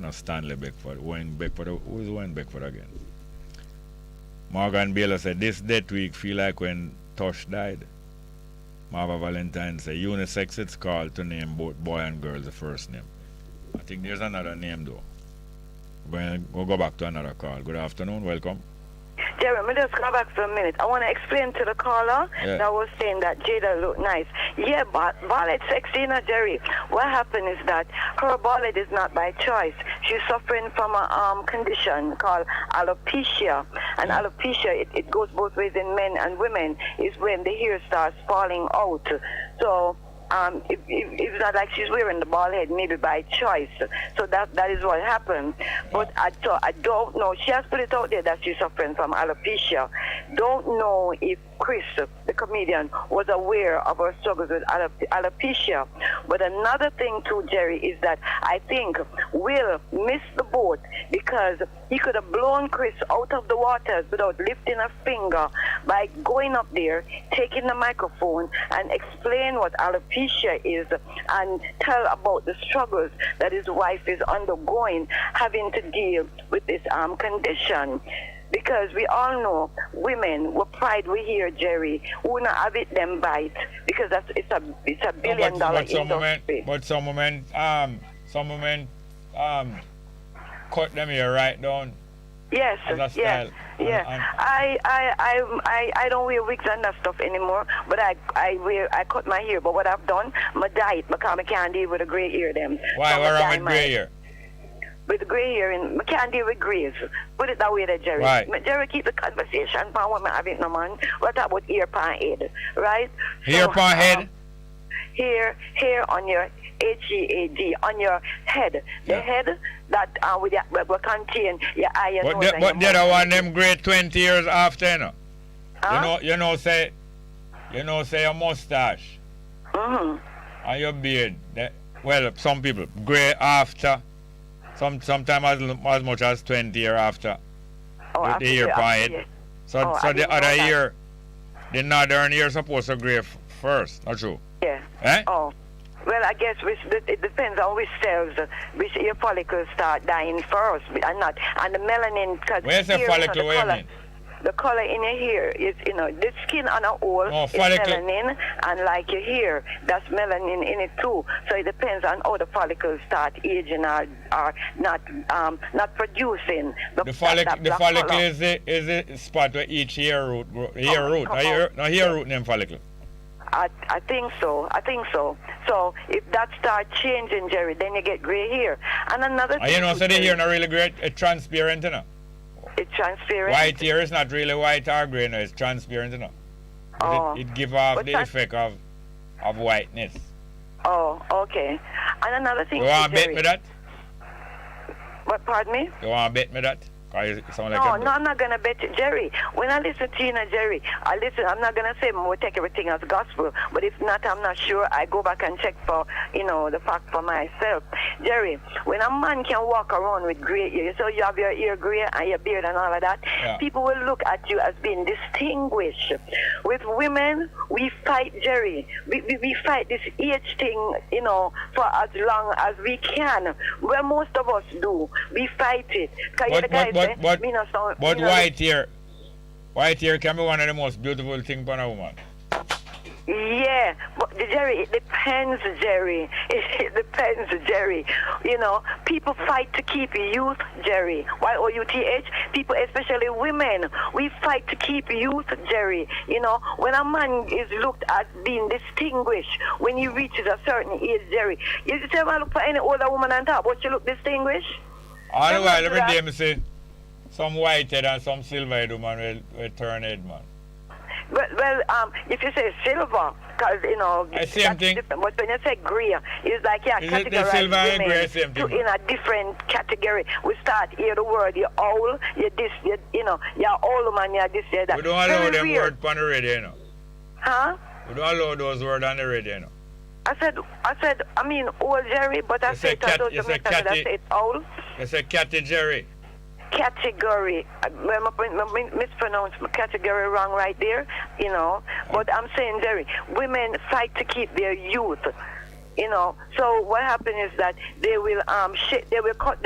know Stanley Beckford. Owen Beckford. Who is Owen Beckford again? Morgan Baylor said, this death week feel like when Tosh died. Marva Valentine said, unisex it's called to name both boy and girl the first name. I think there's another name though. We'll go back to another call. Good afternoon, welcome. Jerry, let me just go back for a minute. I want to explain to the caller that was saying that Jada looked nice. Yeah, but bald sexy, you know, Jerry. What happened is that her bald is not by choice. She's suffering from a condition called alopecia. And alopecia, it goes both ways in men and women, is when the hair starts falling out. So it's not like she's wearing the bald head, maybe by choice. So that is what happened. But I don't know. She has put it out there that she's suffering from alopecia. Don't know if Chris, the comedian, was aware of her struggles with alopecia. But another thing too, Jerry, is that I think Will missed the boat because he could have blown Chris out of the waters without lifting a finger by going up there, taking the microphone, and explain what alopecia is and tell about the struggles that his wife is undergoing, having to deal with this condition. Because we all know women, what pride we hear, Jerry, who not have it them bite, because it's a $1 billion industry. But some women cut them here right down. Yes, as a style. Yeah. I don't wear wigs and that stuff anymore, but I cut my hair. But what I've done, I dye it because I can't deal with the gray hair them. Why? What's wrong with gray hair? With the gray hair, I can't deal with grays. Put it that way there, Jerry. Right. Jerry, keep the conversation for women having no man. What about ear pan head, right? Hair pan head? Hair on your HEAD, on your head. The head that will contain your eye and nose. But the other one, them great 20 years after, you know. Huh? You know, say a mustache. And your beard. Well, some people, gray after. Sometimes as much as 20 years after the ear point. So the other ear, the northern ear supposed to gray first, not true? Yeah. Eh? Oh. Well, I guess it depends on which cells, which ear follicles start dying first, and the melanin. Where's the follicle? What do you mean? The color in your hair is, the skin on a whole is melanin, and like your hair, that's melanin in it too. So it depends on how the follicles start aging or not producing. The follicle is the spot where each hair root hair root named follicle. I think so. So if that starts changing, Jerry, then you get gray hair. And another thing. So the hair not really great. It's transparent, you know. It's transparent. White hair is not really white or grey, no, it's transparent, you know. It gives off the effect of whiteness. Oh, okay. And another thing. You want to bet me that? What, pardon me? You want to bet me that? No, I'm not going to bet you. Jerry, when I listen to you, Jerry, I'm not going to say we'll take everything as gospel, but if not, I'm not sure. I go back and check for, the fact for myself. Jerry, when a man can walk around with gray hair, so you have your ear gray and your beard and all of that, people will look at you as being distinguished. With women, we fight, Jerry. We fight this age thing, for as long as we can. Well, most of us do. We fight it. But white hair can be one of the most beautiful things for a woman. Yeah, but Jerry, it depends, Jerry. It depends, Jerry. People fight to keep youth, Jerry. YOUTH. People, especially women, we fight to keep youth, Jerry. When a man is looked at being distinguished, when he reaches a certain age, Jerry, you just ever look for any older woman and talk, but you look distinguished? All the while, every day, I say, some white-head and some silver-head woman will turn head, man. Well, if you say silver, because, same thing. But when you say gray, it's like, categorize silver and women gray, same thing, in a different category. We start hear the word, you're owl, you're this, you're old man, you're this, you're that. We don't allow them words on the radio, Huh? We don't allow those words on the radio, I said, old Jerry, but I said owl. You say catty Jerry. Category. I mispronounced category wrong right there, But I'm saying, Jerry, women fight to keep their youth. So what happens is that they will cut.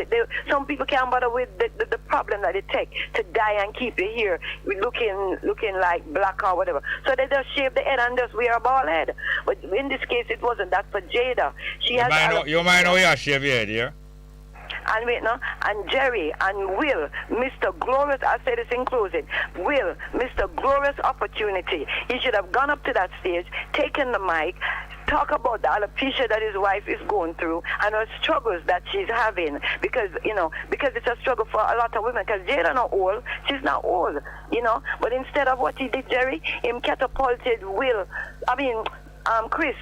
Some people can't bother with the problem that it takes to dye and keep your hair looking like black or whatever. So they just shave the head and just wear a bald head. But in this case, it wasn't that for Jada. You might know you shave your head, yeah? and wait no, and Jerry and Will, Mr. Glorious, I say this in closing, Will, Mr. Glorious opportunity. He should have gone up to that stage, taken the mic, talk about the alopecia that his wife is going through and her struggles that she's having because it's a struggle for a lot of women because Jada not old, she's not old, but instead of what he did, Jerry, him catapulted Chris,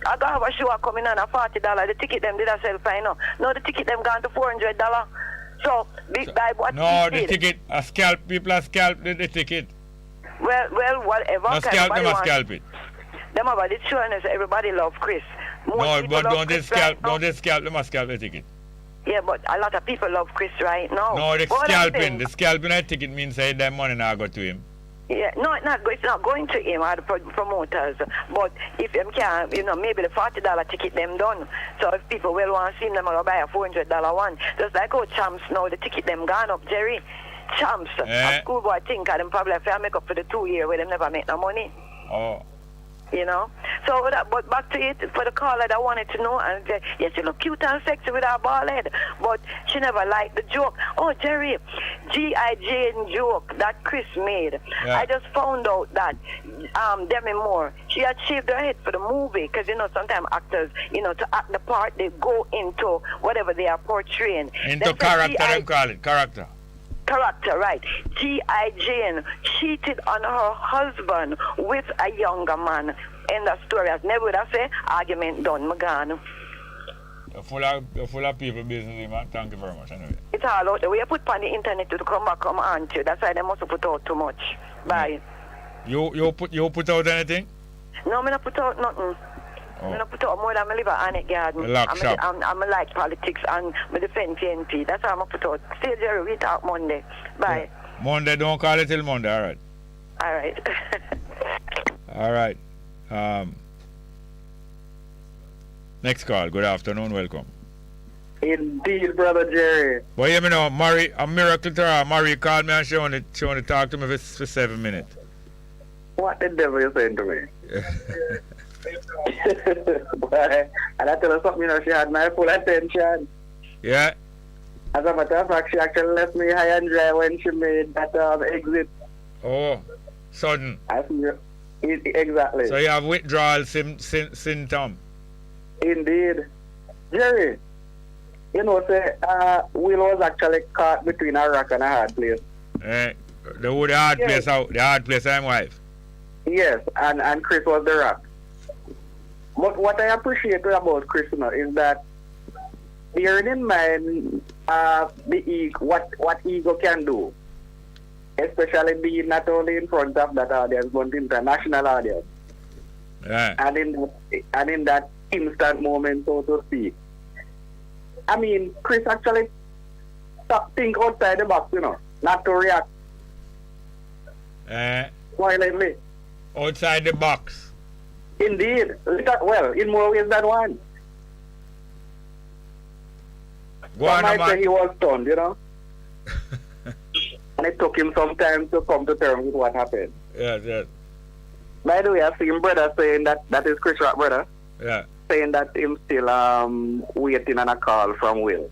I got a show coming on at $40. The ticket them did I sell fine now. No, the ticket them gone to $400. So big by what no, the ticket, people are scalp the ticket. Well, whatever. No scalp, them are scalp it. Them about it showing us everybody love Chris. No, but don't they scalp them must scalp the ticket. Yeah, but a lot of people love Chris right now. No, the scalping a ticket means that that money now go to him. Yeah, no, it's not going to him or the promoters. But if them can, maybe the $40 ticket them done. So if people will want to see them, they'll buy a $400 one. Just like how Champs now, the ticket them gone up, Jerry. Champs, a schoolboy think them probably have to make up for the 2 years where them never make no money. Oh. So but back to it, for the caller that wanted to know, and yes, she look cute and sexy with her bald head, but she never liked the joke. Oh, Jerry, G.I. joke that Chris made. Yeah. I just found out that Demi Moore, she had shaved her head for the movie, because sometimes actors, to act the part, they go into whatever they are portraying. Into character, they call it, character. Character, right. G.I. Jane cheated on her husband with a younger man. In the story, as never would I say, argument done, Magana. You're full of people business, man. Thank you very much. Anyway. It's all out there. We put on the internet to come on to. That's why they must put out too much. Bye. You put out anything? No, I not put out nothing. I'm going to put out more than I live at Anecdotes. I'm like politics and I defend TNT. That's how I'm going to put out. Still, Jerry, we talk Monday. Bye. Yeah. Monday, don't call it till Monday, all right? All right. All right. Next call. Good afternoon. Welcome. Indeed, Brother Jerry. Well, you know, Murray, a miracle to her. Murray called me and she wanted to talk to me for 7 minutes. What the devil you saying to me? Boy, and I tell her something, she had my full attention. Yeah. As a matter of fact, she actually left me high and dry when she made that exit. Oh, sudden. I feel exactly. So you have withdrawal symptom. Indeed. Jerry, say, Will was actually caught between a rock and a hard place. The hard place, I'm wife. Yes, and Chris was the rock. But what I appreciate about Chris is that bearing in mind what ego can do, especially being not only in front of that audience but international audience. Yeah. And in that instant moment, so to speak. I mean, Chris actually think outside the box, not to react violently. Outside the box. Indeed. Well, in more ways than one. Some might say he was stunned, And it took him some time to come to terms with what happened. Yes. By the way, I've seen brother saying that is Chris Rock brother. Yeah. Saying that him still waiting on a call from Will.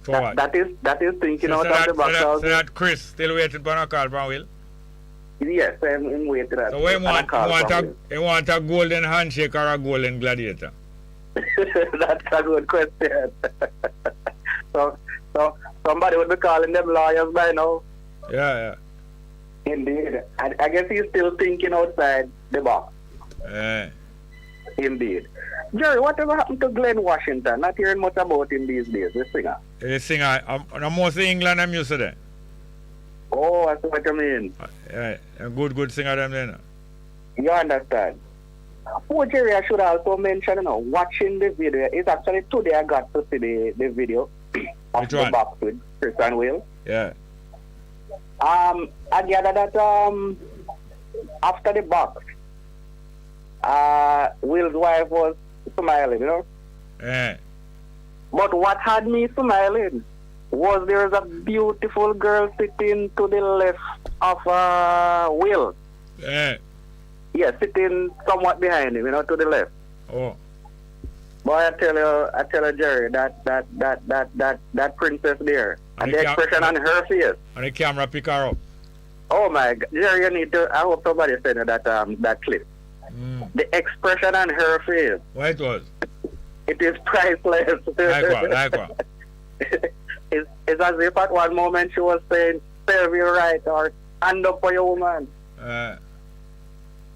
For what? That is thinking out of the box. So that Chris still waiting for a call from Will? Yes, I'm waiting. So he want a golden handshake or a golden gladiator? That's a good question. so somebody would be calling them lawyers by now. Yeah. Indeed. I guess he's still thinking outside the box. Indeed. Jerry, whatever happened to Glenn Washington? Not hearing much about him these days, the singer. The singer, I'm mostly England, I'm used to that. Oh, that's what you mean. A good singer them then. You understand? Oh, Jerry, I should also mention, watching the video. It's actually today I got to see the video of the box with Chris and Will. Yeah. I gather that after the box, Will's wife was smiling, Yeah. But what had me smiling was there was a beautiful girl sitting to the left of Will. Yeah. Yeah, sitting somewhat behind him, to the left. Oh. Boy, I tell you, Jerry, that princess there, and the expression on her face. And the camera pick her up. Oh my God, Jerry, you need to. I hope somebody sent you that clip. The expression on her face. What it was? It is priceless. Like what? It's as if at one moment she was saying, serve you right, or stand up for your woman. And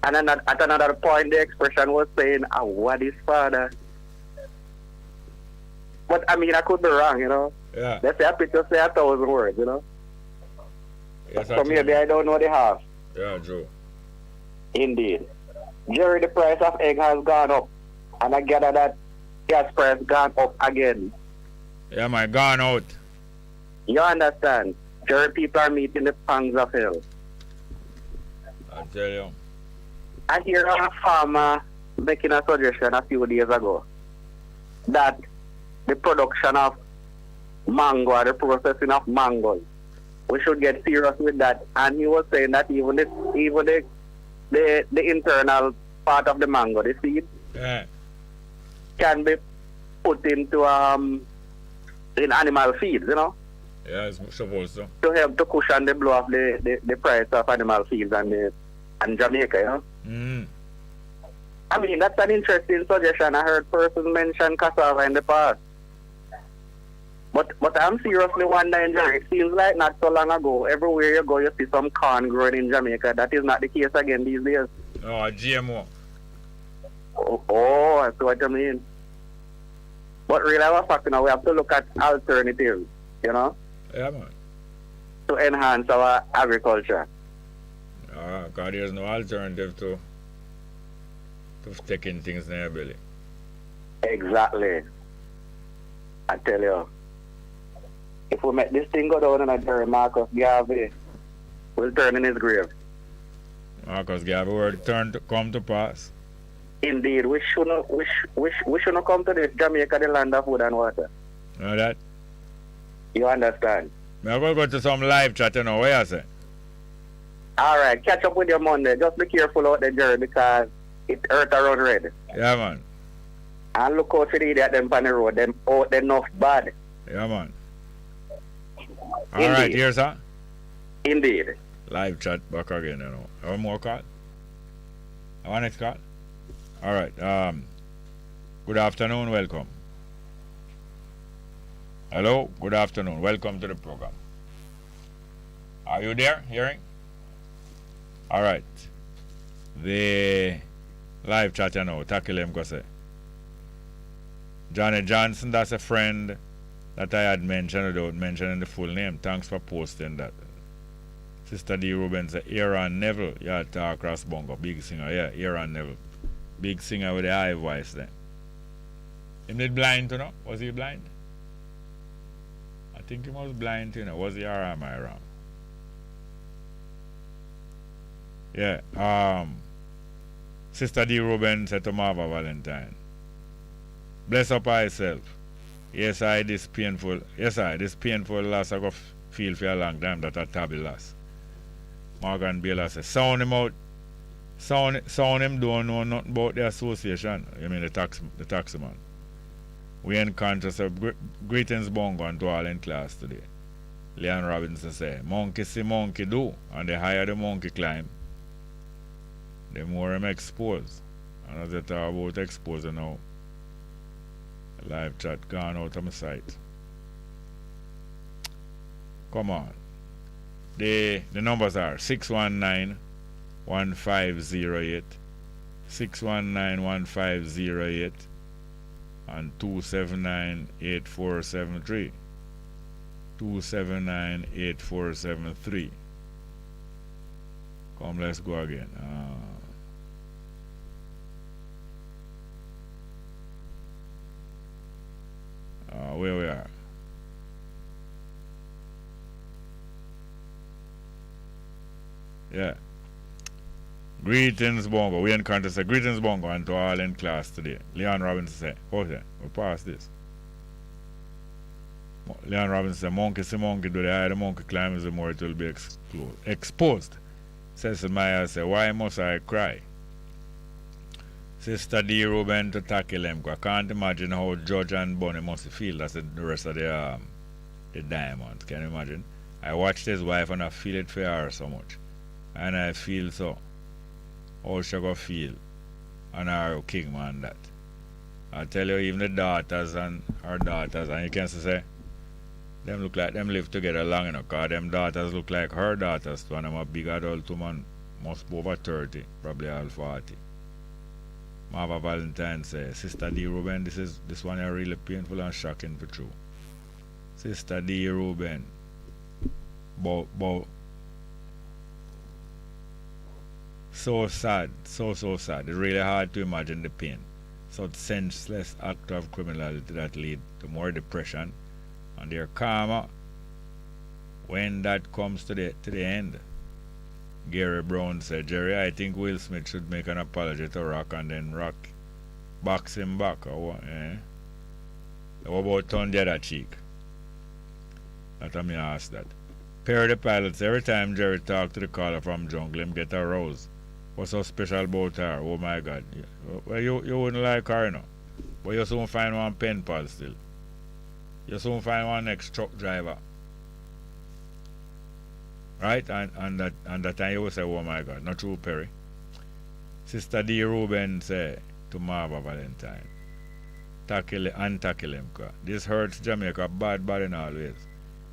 then at another point, the expression was saying, what is father? But I mean, I could be wrong, you know. Yeah. Let's say I pick to say 1,000 words, you know. Yes, so maybe I don't know the half. Yeah, Joe. Indeed. Jerry, the price of egg has gone up. And I gather that gas price gone up again. Yeah, my gone out. You understand? Jerry, people are meeting the pangs of hell. I tell you. I hear a farmer making a suggestion a few days ago that the production of mango or the processing of mangoes, we should get serious with that. And he was saying that even the internal part of the mango, the seed, can be put into in animal feeds, you know. Yeah, it's supposed to. To help to cushion the blow of the price of animal feeds and Jamaica, you know. I mean, that's an interesting suggestion. I heard persons mention cassava in the past. But I'm seriously wondering, Jerry, it seems like not so long ago, everywhere you go, you see some corn growing in Jamaica. That is not the case again these days. Oh, GMO. Oh, I see what you mean. But really, I was talking, we have to look at alternatives, you know? Yeah, man. To enhance our agriculture. Because there's no alternative to taking things in your belly. Exactly. I tell you. If we make this thing go down in a Jerry, Marcus Garvey will turn in his grave. Marcus Garvey word turn to come to pass. Indeed, we shouldn't come to this Jamaica, the land of food and water. Know that? You understand? I'm going to go to some live chat, you know, what you say? Alright, catch up with your Monday. Just be careful out there, Jerry, because it's earth around red. Yeah, man. And look out for the idiot them on the road. Them out there enough bad. Yeah, man. Alright, here's that. Indeed. Live chat back again, you know. Have more call? Have next call? Alright, good afternoon, welcome. Hello, good afternoon, welcome to the program. Are you there, hearing? Alright. The live chat, you know, tackle him, go say. Johnny Johnson, that's a friend that I had mentioned without mentioning the full name. Thanks for posting that. Sister D. Ruben said, Aaron Neville, yeah, talk across Bongo, big singer, yeah, Aaron Neville. Big singer with the high voice there. Him did blind, you know? Was he blind? I think he was blind, you know. Was he or am I wrong? Yeah, Sister D. Ruben said to Marva Valentine, bless up myself. Yes, this painful loss I go feel for a long time that a tabby loss. Morgan Baylor said, sound him out. Sound him don't know nothing about the association. I mean the taxi man. We unconscious of greetings Bongo and to all in class today. Leon Robinson said, monkey see monkey do, and the higher the monkey climb, the more him expose. And as I talk about exposing now, live chat gone out of my sight. Come on. The numbers are 619-1508, 619-1508, and 279-8473. 279-8473. Come, let's go again. Where we are. Yeah. Greetings, Bongo. We encounter say greetings, Bongo, and to all in class today. Leon Robinson said, okay, we pass this. Leon Robinson said, monkey see monkey do, the higher the monkey climbs, the more it will be exposed. Cecil Meyer said, why must I cry? Sister D. Ruben to tackle him. I can't imagine how Judge and Bonnie must feel. That's the rest of the diamonds. Can you imagine? I watched his wife and I feel it for her so much. And I feel so. How she go feel. And her king man that. I tell you, even the daughters and her daughters, and you can say, them look like them live together long enough, because them daughters look like her daughters too, and I'm a big adult woman, must be over 30, probably all 40. Marva Valentine say, Sister D. Ruben, this one is really painful and shocking for true. Sister D. Ruben, so sad, so sad. It's really hard to imagine the pain. Such senseless act of criminality that lead to more depression and their karma when that comes to the end. Gary Brown said, Jerry, I think Will Smith should make an apology to Rock and then Rock box him back or what, eh? What about turn the other cheek? Let me ask that. Perry the pilots, every time Jerry talk to the caller from jungle, him get a rose. What's so special about her? Oh my God. Well, you wouldn't like her, you know. But you soon find one pen pal still. You soon find one next truck driver. Right? And that time you will say, oh my God, not true, Perry. Sister D. Ruben say to Marva Valentine, tackle him. This hurts Jamaica bad in all ways.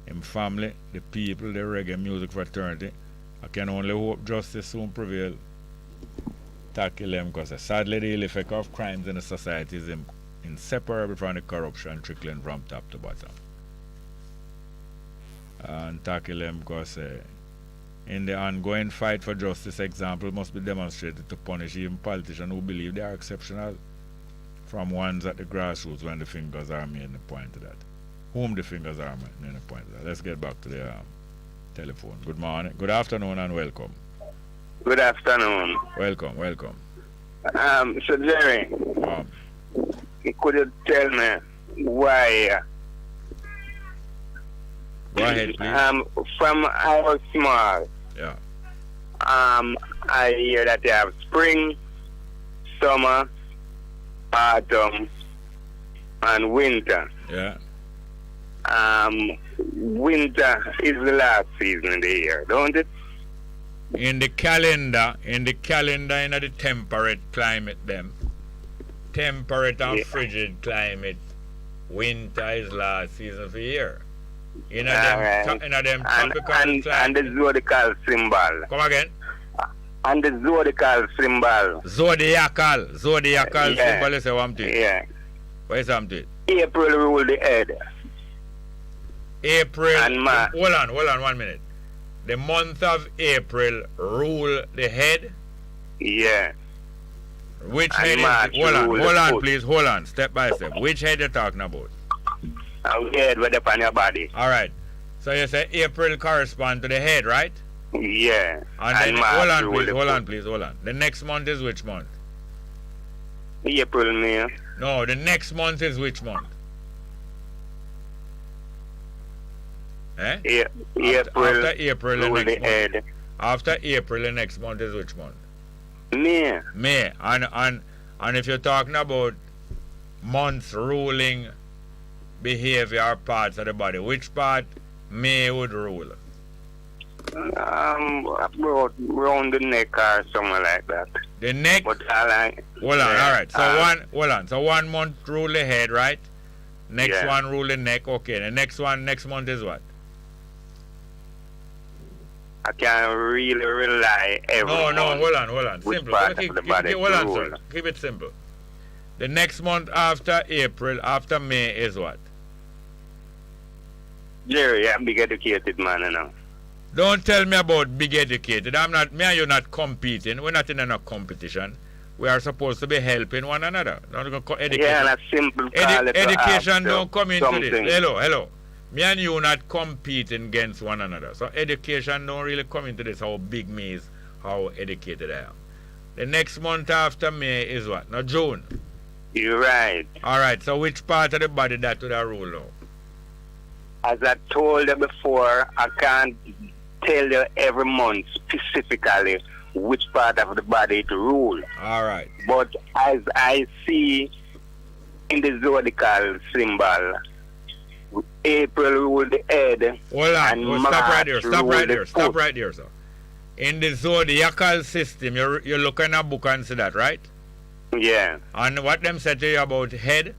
Him family, the people, the reggae music fraternity. I can only hope justice soon prevail. Tackle them because sadly the ill effect of crimes in the society is inseparable from the corruption trickling from top to bottom. And tackle them because in the ongoing fight for justice, example must be demonstrated to punish even politicians who believe they are exceptional from ones at the grassroots when the fingers are made the point to that. Whom the fingers are made the point to that. Let's get back to the telephone. Good morning, good afternoon and welcome. Good afternoon. Welcome. So Jerry, could you tell me why? Go ahead, please. From I was small. Yeah. I hear that they have spring, summer, autumn, and winter. Yeah. Winter is the last season of the year, don't it? In the calendar, in the temperate climate, temperate and frigid climate, winter is last season of the year. In them tropical climate. And the zodiacal symbol. Come again? And the zodiacal symbol. Zodiacal yeah. symbol is a one thing. Yeah. What is something? April rule the head. April. And March. Hold on 1 minute. The month of April rule the head? Yeah. Which and head is it? Hold on, please. Hold on. Step by step. Which head you talking about? Our head with upon your body. Alright. So you say April correspond to the head, right? Yeah. And then, hold on, please. The next month is which month? April, May. No, the next month is which month? Eh? April. After April, the next month. After April, the next month is which month? May. And if you're talking about months ruling behavior or parts of the body, which part May would rule? Around the neck or something like that. The neck? But alright. Alright. So 1 month rule the head, right? Next one rule the neck. Okay. The next month is what? I can't really rely every No, month. hold on. Simple. Keep it simple. The next month after April, after May is what? Jerry, I'm a big educated man, you know. Don't tell me about big educated. Me and you not competing. We're not in a competition. We are supposed to be helping one another. Education don't come into this. Hello. Me and you not competing against one another. So education don't really come into this, how big me is, how educated I am. The next month after May is what? Now June. You're right. Alright, so which part of the body that would I rule now? As I told you before, I can't tell you every month specifically which part of the body to rule. All right. But as I see in the zodiacal symbol, April rule the head. Hold on. And Stop right there. March Stop rule right the there. Stop foot. right there, sir. In the zodiacal system, you look in a book and see that, right? Yeah. And what them said to you about head?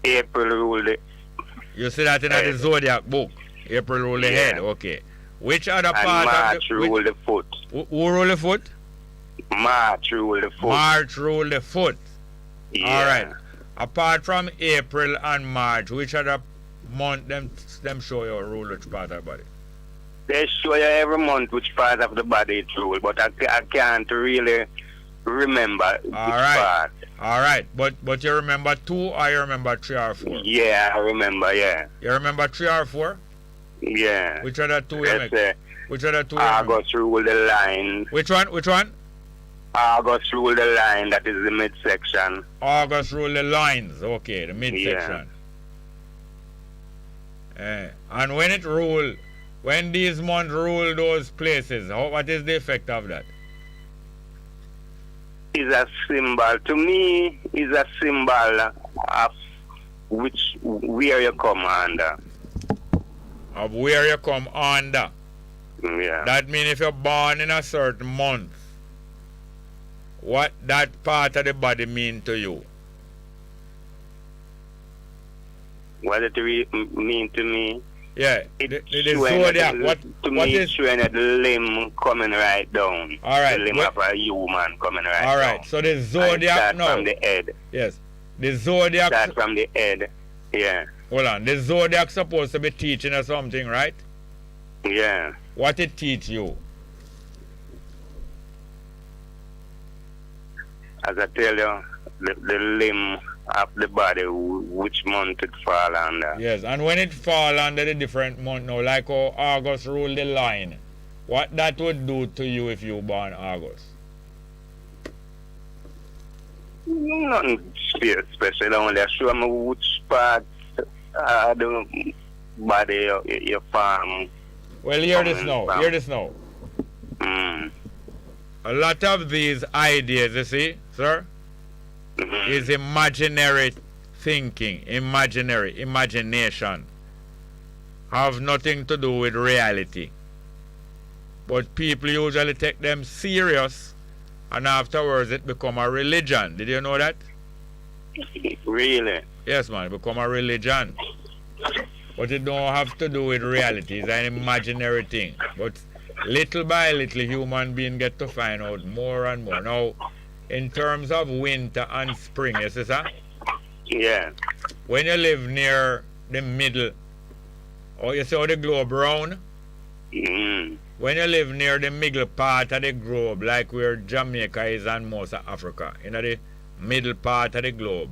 April rule the You see that in the zodiac book. April rule the head. Okay. Which other and part March of the rule the foot. Who rule the foot? March rule the foot. March rule the foot. Yeah. All right. Apart from April and March, which other month them show you rule which part of the body? They show you every month which part of the body it rule, but I can't really remember which part. All right. But you remember 2 or you remember 3 or 4? Yeah, I remember, yeah. You remember 3 or 4? Yeah. Which other 2 you Let's make? Which other 2 you August rule the line. Which one? August rule the line, that is the midsection. August rule the lines, okay, the midsection. And when these months rule those places, what is the effect of that? Is a symbol, to me, is a symbol of where you come under. Of where you come under. Yeah. That means if you're born in a certain month, what that part of the body mean to you? What it mean to me? Yeah, the zodiac. What is is showing that the limb coming right down? All right. The limb of a human coming right down. All right. So the zodiac now. From the head. Yes. The zodiac. Start from the head. Yeah. Hold on. The zodiac supposed to be teaching us something, right? Yeah. What it teach you? As I tell you, the limb of the body, which month it fall under. Yes, and when it fall under the different month now, like how August rule the line, what that would do to you if you born August? Nothing special, only show me which part of the body you farm. Well, hear this now. A lot of these ideas, you see, sir, is imaginary thinking, imagination. Have nothing to do with reality. But people usually take them serious, and afterwards it become a religion. Did you know that? Really? Yes, man, it become a religion. But it don't have to do with reality. It's an imaginary thing. But little by little, human beings get to find out more and more. Now, in terms of winter and spring, you see, sir? Yeah. When you live near the middle, or you see how the globe round? When you live near the middle part of the globe, like where Jamaica is and most of Africa, in the middle part of the globe,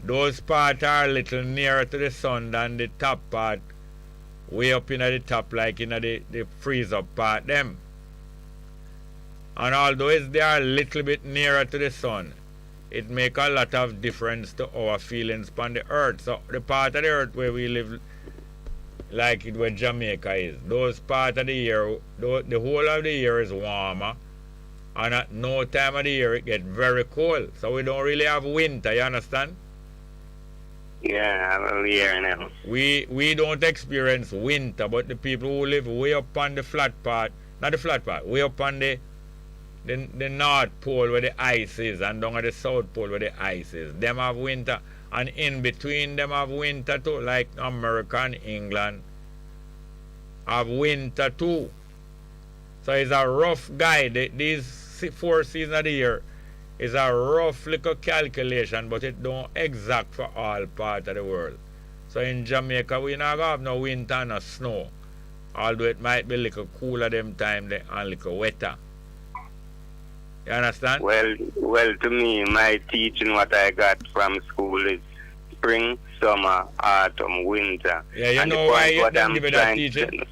those parts are a little nearer to the sun than the top part, way up in the top, like in the freeze up part them. And although they are a little bit nearer to the sun, it make a lot of difference to our feelings on the earth. So the part of the earth where we live, like it where Jamaica is, those part of the year, the whole of the year is warmer, and at no time of the year it get very cold. So we don't really have winter, you understand? Yeah, I'm here now. We don't experience winter, but the people who live way up on the flat part, not the flat part, way up on the North Pole where the ice is, and down at the South Pole where the ice is, them have winter, and in between them have winter too, like America and England have winter too. So it's a rough guide. These 4 seasons of the year is a rough little calculation, but it don't exact for all parts of the world. So in Jamaica, we not have no winter and no snow, although it might be a little cooler them time and a little wetter. You understand? Well, to me, my teaching, what I got from school is spring, summer, autumn, winter. Yeah, you and know why they give you that teaching?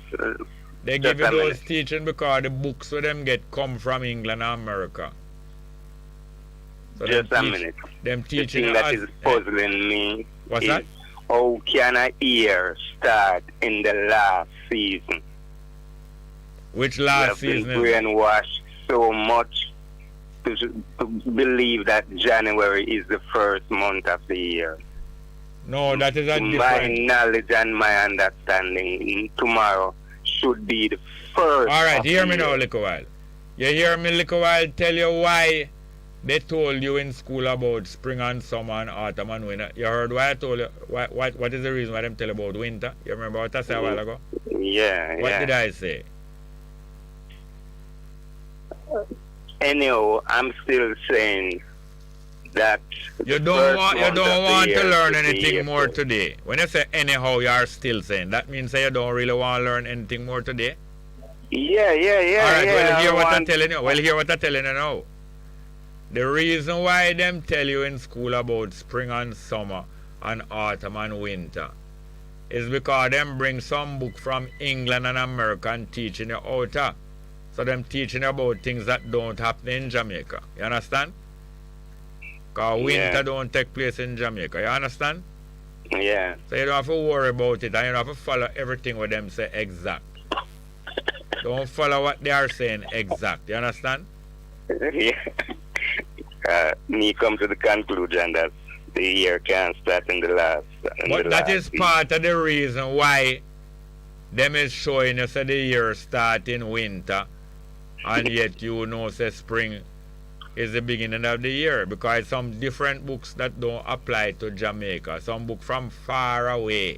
They give you those teaching because the books for them get come from England and America. So just a minute. Them teaching the thing that is puzzling me What's is that? How can a year start in the last season? Which We last have been season is brainwashed so much to believe that January is the first month of the year. No, that is a My different. knowledge and my understanding, tomorrow should be the first. All right, of hear the me now, year. little while. You hear me, little while, tell you why they told you in school about spring and summer and autumn and winter. You heard why I told you? What is the reason why them tell you about winter? You remember what I said a while ago? Yeah, What yeah. did I say? Anyhow, I'm still saying that You the don't first want month of the want to year learn should be anything more April. today. When you say anyhow, you are still saying that means that you don't really want to learn anything more today. Yeah, yeah, yeah. All right, yeah, well, hear I what I'm want- telling you. Well, hear what I'm telling you now. The reason why them tell you in school about spring and summer and autumn and winter is because them bring some book from England and America and teaching you out here. So them teaching you about things that don't happen in Jamaica. You understand? Because winter Yeah. don't take place in Jamaica. You understand? Yeah. So you don't have to worry about it and you don't have to follow everything what them say exact. Don't follow what they are saying exact. You understand? Yeah. Me come to the conclusion that the year can't start in the last. But that is part of the reason why them is showing us that the year start in winter and yet you know say spring is the beginning of the year, because some different books that don't apply to Jamaica. Some book from far away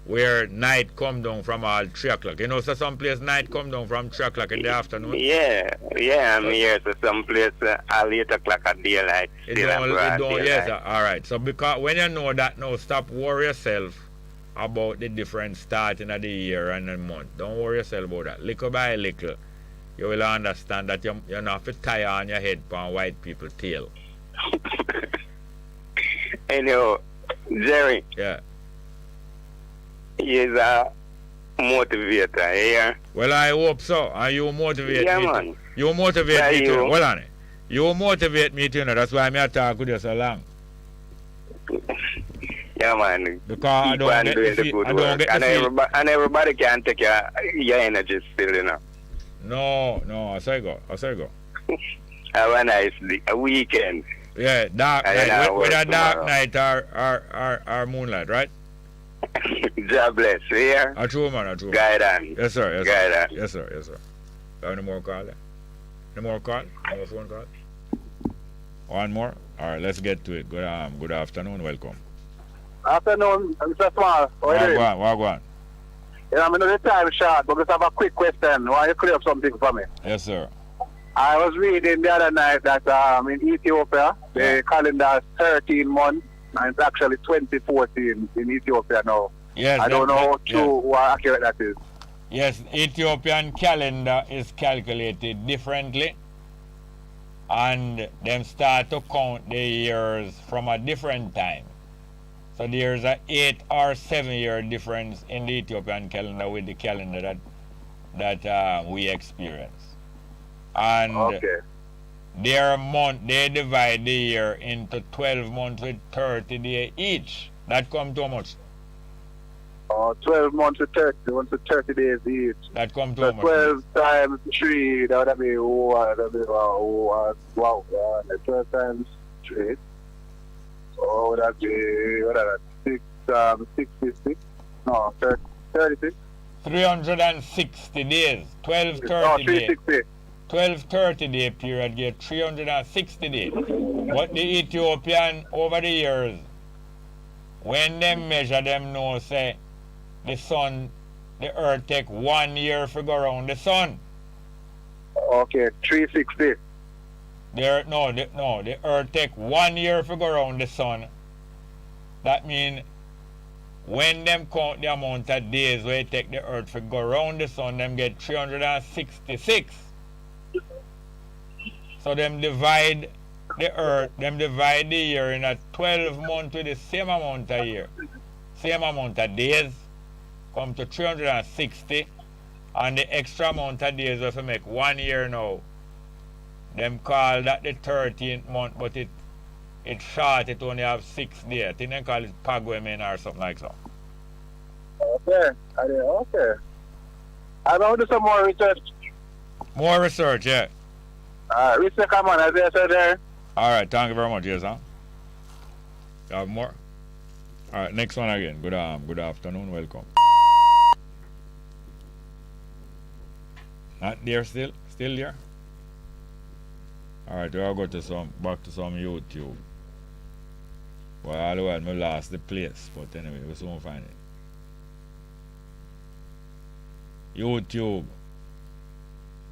where night come down from all 3 o'clock. You know, so some place night come down from 3 o'clock in the afternoon. Yeah, yeah, I'm here to some place at 8 o'clock at daylight. It Still don't, broad it don't, daylight. yes, all right. So because when you know that now, stop worry yourself about the different starting of the year and the month. Don't worry yourself about that. Little by little, you will understand that you're not to tie on your head for white people tail. Anyhow, Jerry. Yeah. He is a motivator, yeah? Well, I hope so. And you motivate Yeah, me. man. You motivate Yeah, me you. to. Hold on. You motivate me to, that's why I talk with you so long. Yeah, man. Because I Keep don't on get doing the the feel- good I don't work. get the And feel- everybody can take your energy still, you know. No, I say go. Have a nice day, a weekend. Yeah, dark And then night. I'll Whether work dark tomorrow. night or moonlight, right? God bless, yeah? A true man, a true man. Guidance. Yes, sir. Yes, Guidance. sir. Yes, sir. Yes, sir. Have any more call? Any more call? Any more phone call? One more? All right, let's get to it. Good afternoon. Welcome. Afternoon, Mr. Small. How are you doing? Wagwan. Yeah, I know the time short, but just have a quick question. Why you clear up something for me? Yes, sir. I was reading the other night that in Ethiopia, the calendar is 13 months, and it's actually 2014 in Ethiopia now. Yes, I don't know how true or accurate that is. Yes, Ethiopian calendar is calculated differently, and them start to count the years from a different time. So there's a 8 or 7 year difference in the Ethiopian calendar with the calendar that we experience. And their month, they divide the year into 12 months with 30 days each. That come to how much? 12 months to 30 days each. That come to So how much? 12 times 3, that would be, wow, 12 times 3. So would that be, what are that, 66? No, 36? 360 days. 12, 30 Oh, days. 360. 12, 30 day period get 360 days. But the Ethiopian over the years, when they measure them know say the sun, the earth take 1 year to go around the sun. Okay, 360. The earth take 1 year to go around the sun. That means when them count the amount of days where it take the earth to go around the sun, them get 366. So them divide the year in a 12 month with the same amount of year, same amount of days, come to 360, and the extra amount of days if you make 1 year now, them call that the 13th month, but it short, it only have 6 days. I think they call it Pagwemen or something like that. Okay, okay. I'm going to do some more research. More research, yeah. Research, come on, as I said there. All right, thank you very much, yes, huh? You have more? All right, next one again. Good afternoon, welcome. Not there still? Still there? All right, we'll go to back to some YouTube. Well, all the while, I lost the place, but anyway, we soon find it. YouTube.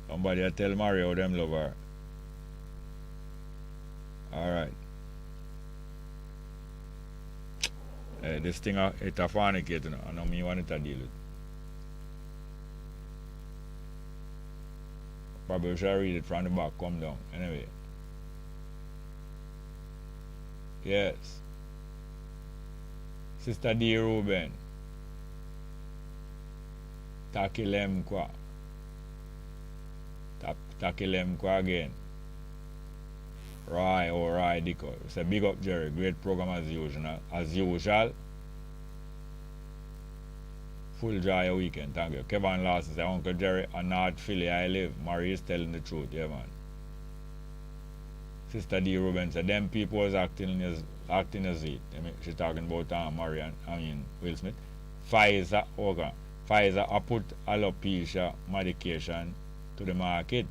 Somebody tell Mario them love her. Alright. This thing it's a fornicate, I know me want it to deal with. Probably should read it from the back, come down. Anyway. Yes. Sister D. Ruben. Takilem kwa. Takilem kwa again. Roy Dico. Say big up Jerry. Great program as usual. Full joy your weekend. Thank you. Kevin Lawson say Uncle Jerry and North Philly I live. Marie is telling the truth. Yeah man. Sister D. Ruben said them people was acting as it. I mean, she's talking about Will Smith. Pfizer I put alopecia medication to the market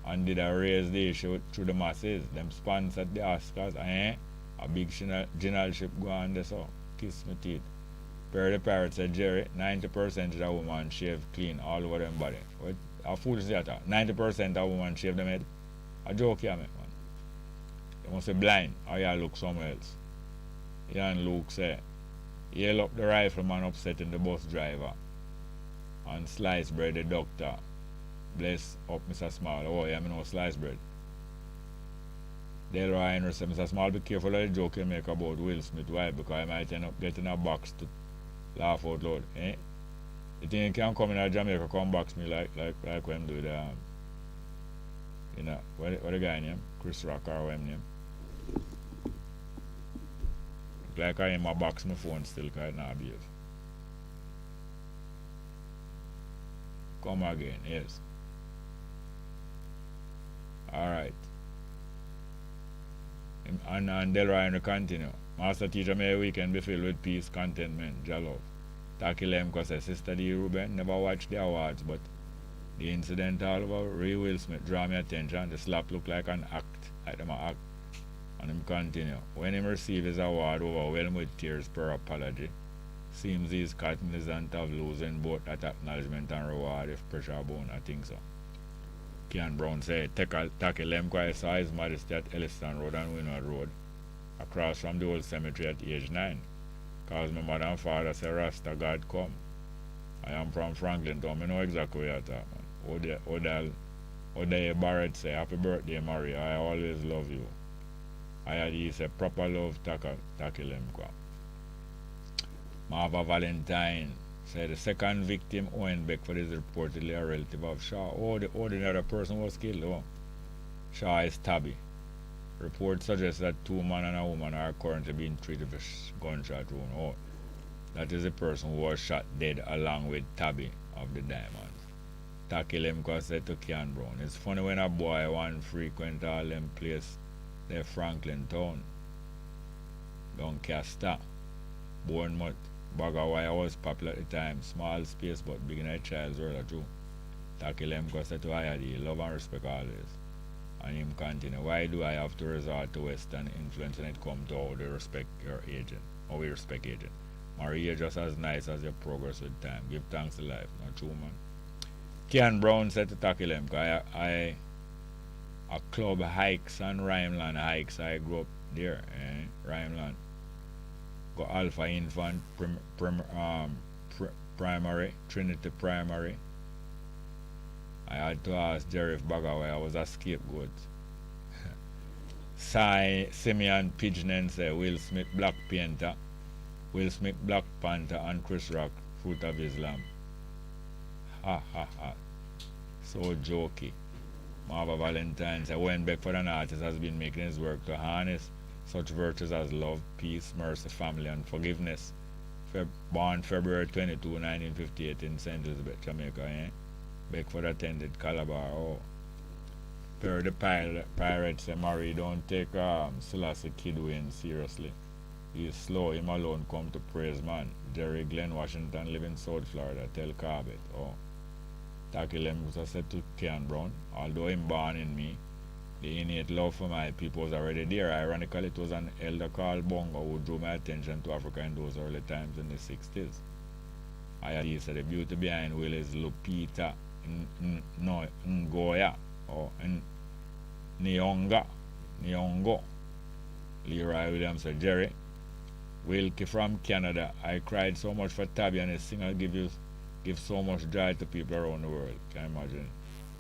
and did a raise the issue through the masses. Them sponsored the Oscars. A big generalship go on there, so kiss me teeth. Perry the Parrot said, Jerry, 90% of the woman shave clean all over them body. What a fool is that? 90% of women shave them head. A joke here, man. You must be blind or you look somewhere else. Ian Luke say, yell up the rifleman upsetting the bus driver and slice bread the doctor. Bless up Mr. Small. Oh, yeah, I know slice bread. Delroy Henry said, Mr. Small, be careful of the joke you make about Will Smith. Why? Because I might end up getting a box to laugh out loud. Eh? You think you can come in Jamaica, come box me like when do the you know, what the guy name? Chris Rock or what name? Like I am a box my phone still because I behave. Come again, yes. Alright. And Delroy will continue. Master teacher, may weekend be filled with peace, contentment, joy love. Takilem says, Sister D. Ruben never watched the awards, but the incident all over Ray Will Smith draw my attention. The slap looked like an act, like them act. And him continue. When him receive his award overwhelmed with tears per apology, seems he is cognizant of losing both that acknowledgement and reward if pressure bone, I think so. Kean Brown said, tackle Lemquire saw His Majesty at Elliston Road and Winwood Road, across from the old cemetery at age 9. Cause my mother and father say, Rasta God come. I am from Franklin Town. I know exactly where you're talking, man. Odaye Barrett say, happy birthday, Maria. I always love you. I had he say, proper love, tackle Lemquire. Marva Valentine said the second victim, Owen Beckford, is reportedly a relative of Shaw. Oh, the other person was killed. Oh. Shaw is Tabby. Reports suggest that 2 men and a woman are currently being treated for gunshot wound. Oh, that is the person who was shot dead along with Tabby of the Diamonds. Taki Lemko said to Kean Brown, it's funny when a boy one frequent all them place there Franklin Town, Doncaster, Bournemouth, Bagawaya was popular at the time, small space but big in a child's world too. Taki Lemko said to Ayadi, love and respect always. And him continue, why do I have to resort to Western influence when it comes to how they respect your agent, how we respect agent? Maria just as nice as your progress with time. Give thanks to life, not true man. Kean Brown said to Taki Lemko, I club hikes and Rhineland hikes, I grew up there, Rhineland. Go Alpha Infant Primary, Trinity Primary. I had to ask Jerry if Bagaway was a scapegoat. Simeon Pigeon say Will Smith Black Panther, Will Smith Black Panther and Chris Rock Fruit of Islam. Ha ha ha. So jokey. Marva Valentine say Wayne Beckford, an artist, has been making his work to harness such virtues as love, peace, mercy, family, and forgiveness born February 22, 1958 in St. Elizabeth, Jamaica. Beckford attended Calabar. Oh. Per the Pirates and Murray don't take Selassie Kidwin seriously. He is slow, him alone come to praise man. Jerry Glenn Washington live in South Florida, tell Corbett. Oh. Tackle him was said to Kean Brown. Although him born in me, the innate love for my people was already there. Ironically, it was an elder called Bongo who drew my attention to Africa in those early times in the 60s. I said the beauty behind Will is Lupita Ngoya or Nyongo. Leroy Williams said, Jerry, Wilkie from Canada. I cried so much for Tabby and his singer give so much joy to people around the world. Can you imagine?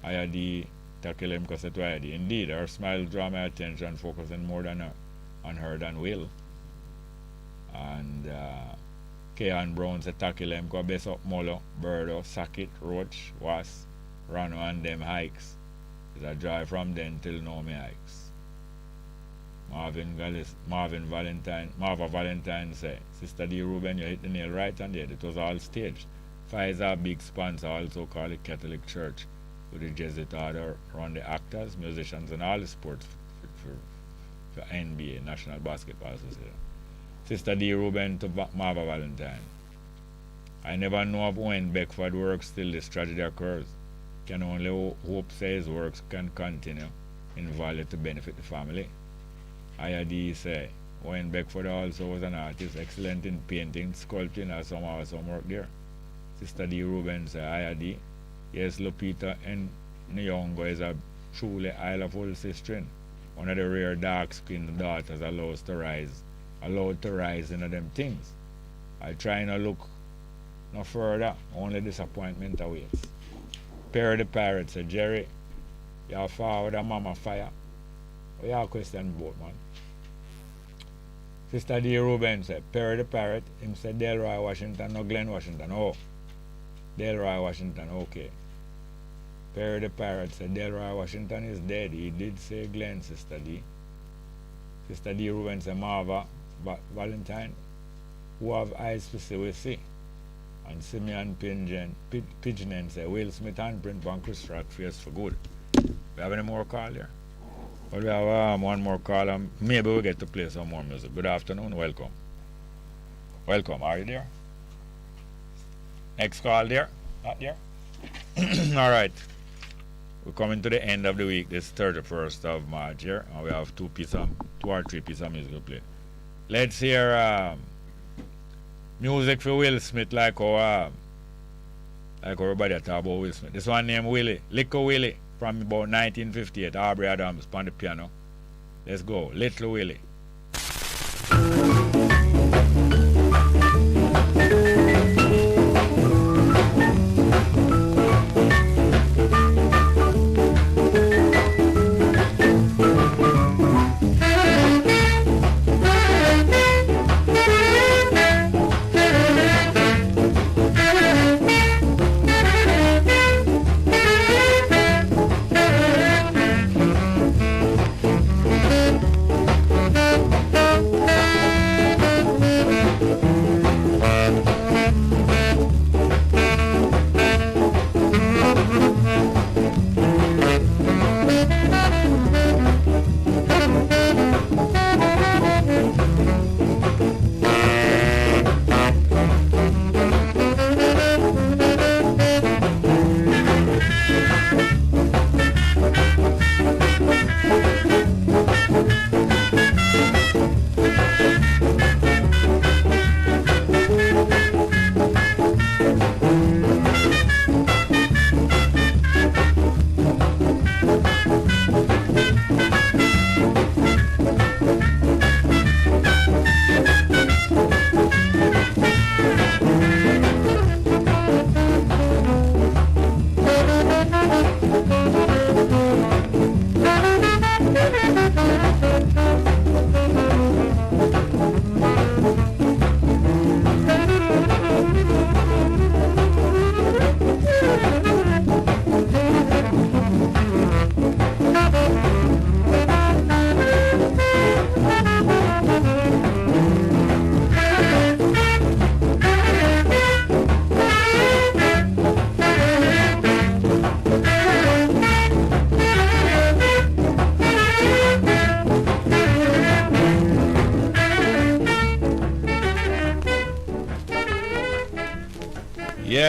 I tackle him because it was indeed her smile draw my attention, focusing more on her than Will. And Kean Brown said tackle him because Bess up Molo, Birdo, Sackett, Roach, Was, Rano and them hikes. It's a drive from then till now me hikes. Marva Valentine said, Sister D. Ruben, you hit the nail right on there. It was all staged. Pfizer, big sponsor, also called the Catholic Church, with the Jesuit order run the actors, musicians, and all the sports for NBA, National Basketball Association. Sister D. Ruben to Marva Valentine. I never know of when Beckford works till this tragedy occurs. Can only hope say his works can continue in value to benefit the family. IAD say, Owen Beckford also was an artist, excellent in painting, sculpting, and some work there. Sister D. Ruben say, IAD, yes, Lupita and Nyongo is a truly Isle of Old sister. One of the rare dark-skinned daughters allowed to rise into them things. I try to look no further, only disappointment awaits. Perry the Pirate said, Jerry, you're far with a mama fire. What you have a question about, man? Sister D. Ruben said, Perry the Pirate, him said Delroy Washington, no Glenn Washington. Oh, Delroy Washington, okay. Perry the Pirate said, Delroy Washington is dead. He did say Glenn, Sister D. Sister D. Ruben said, Marva Valentine, who have eyes to see, we see. And Simeon Pigeon said, Will Smith handprint on Chris Rock face for good. We have any more call here? Well, we have one more call, and maybe we'll get to play some more music. Good afternoon, welcome. Welcome, are you there? Next call there? Not there? All right. We're coming to the end of the week, this 31st of March here, and we have two or three pieces of music to play. Let's hear music for Will Smith, like everybody talk about Will Smith. This one named Willie, Little Willie, from about 1958. Aubrey Adams on the piano. Let's go, Little Willie.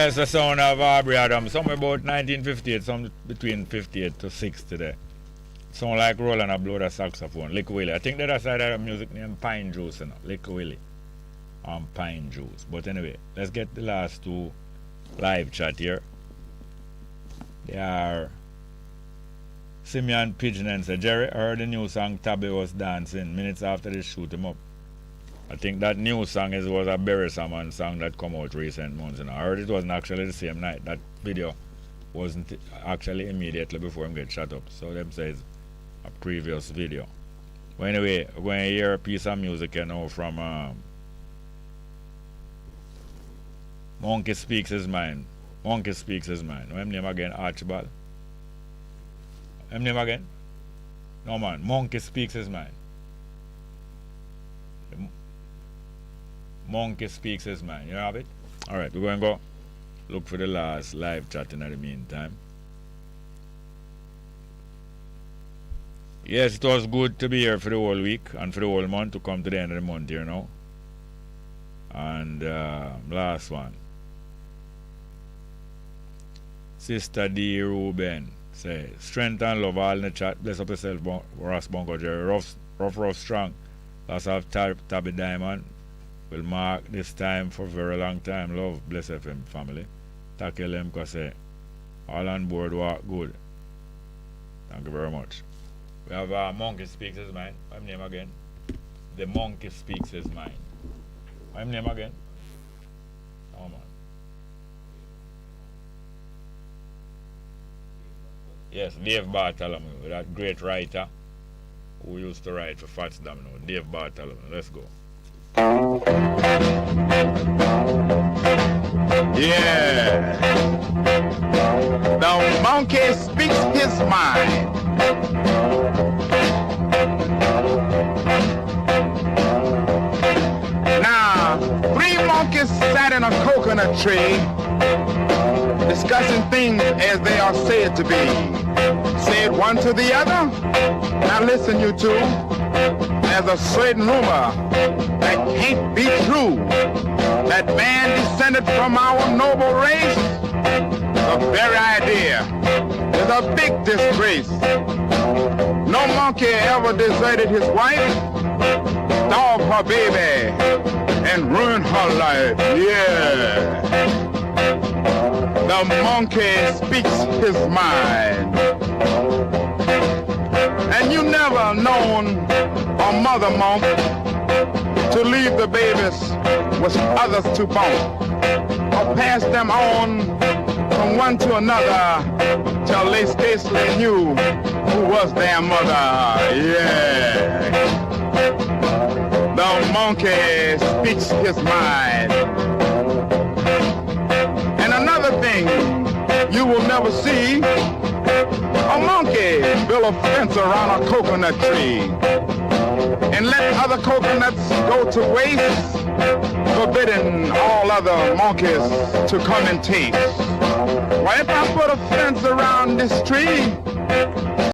Yes, the sound of Aubrey Adams. Somewhere about 1958, some between 58 to 60 there. Sound like Roland a blow the saxophone. Lick Willie. I think the other side of the music named Pine Juice, you know. Lick Willie. Pine Juice. But anyway, let's get the last two live chat here. They are Simeon Pigeon and say, Jerry, I heard the new song Tabby was dancing minutes after they shoot him up. I think that new song was a Barry Salmon song that come out recent months. You know. I heard it wasn't actually the same night. That video wasn't actually immediately before him get shot up. So them says a previous video. But anyway, when I hear a piece of music, you know, from Monkey Speaks His Mind. Monkey Speaks His Mind. What's his name again? Archibald. What's his name again? No man. Monkey Speaks His Mind. Monkey Speaks His Mind. You have it? Alright, we're going to go look for the last live chat in the meantime. Yes, it was good to be here for the whole week and for the whole month, to come to the end of the month here now. And last one. Sister D. Ruben say, strength and love all in the chat. Bless up yourself, Ross Bongo Jerry. Rough, strong. Lots of Tabby Diamond. Will mark this time for a very long time. Love, bless FM family. Tackle them because say, all on board walk good. Thank you very much. We have Monkey Speaks His Mind. What's his name again? The Monkey Speaks His Mind. What's his name again? Oh man. Yes, Dave Bartholomew, that great writer who used to write for Fats Domino. Dave Bartholomew. Let's go. Yeah. The monkey speaks his mind. Now, 3 monkeys sat in a coconut tree discussing things as they are said to be. Said one to the other. Now listen, you two. There's a certain rumor that can't be true, that man descended from our noble race. The very idea is a big disgrace. No monkey ever deserted his wife, starved her baby, and ruined her life. Yeah. The monkey speaks his mind. And you never known a mother monk to leave the babies with others to bump, or pass them on from one to another till they scarcely knew who was their mother. Yeah. The monkey speaks his mind. And another thing you will never see, a monkey build a fence around a coconut tree and let other coconuts go to waste, forbidding all other monkeys to come and taste. Well, if I put a fence around this tree,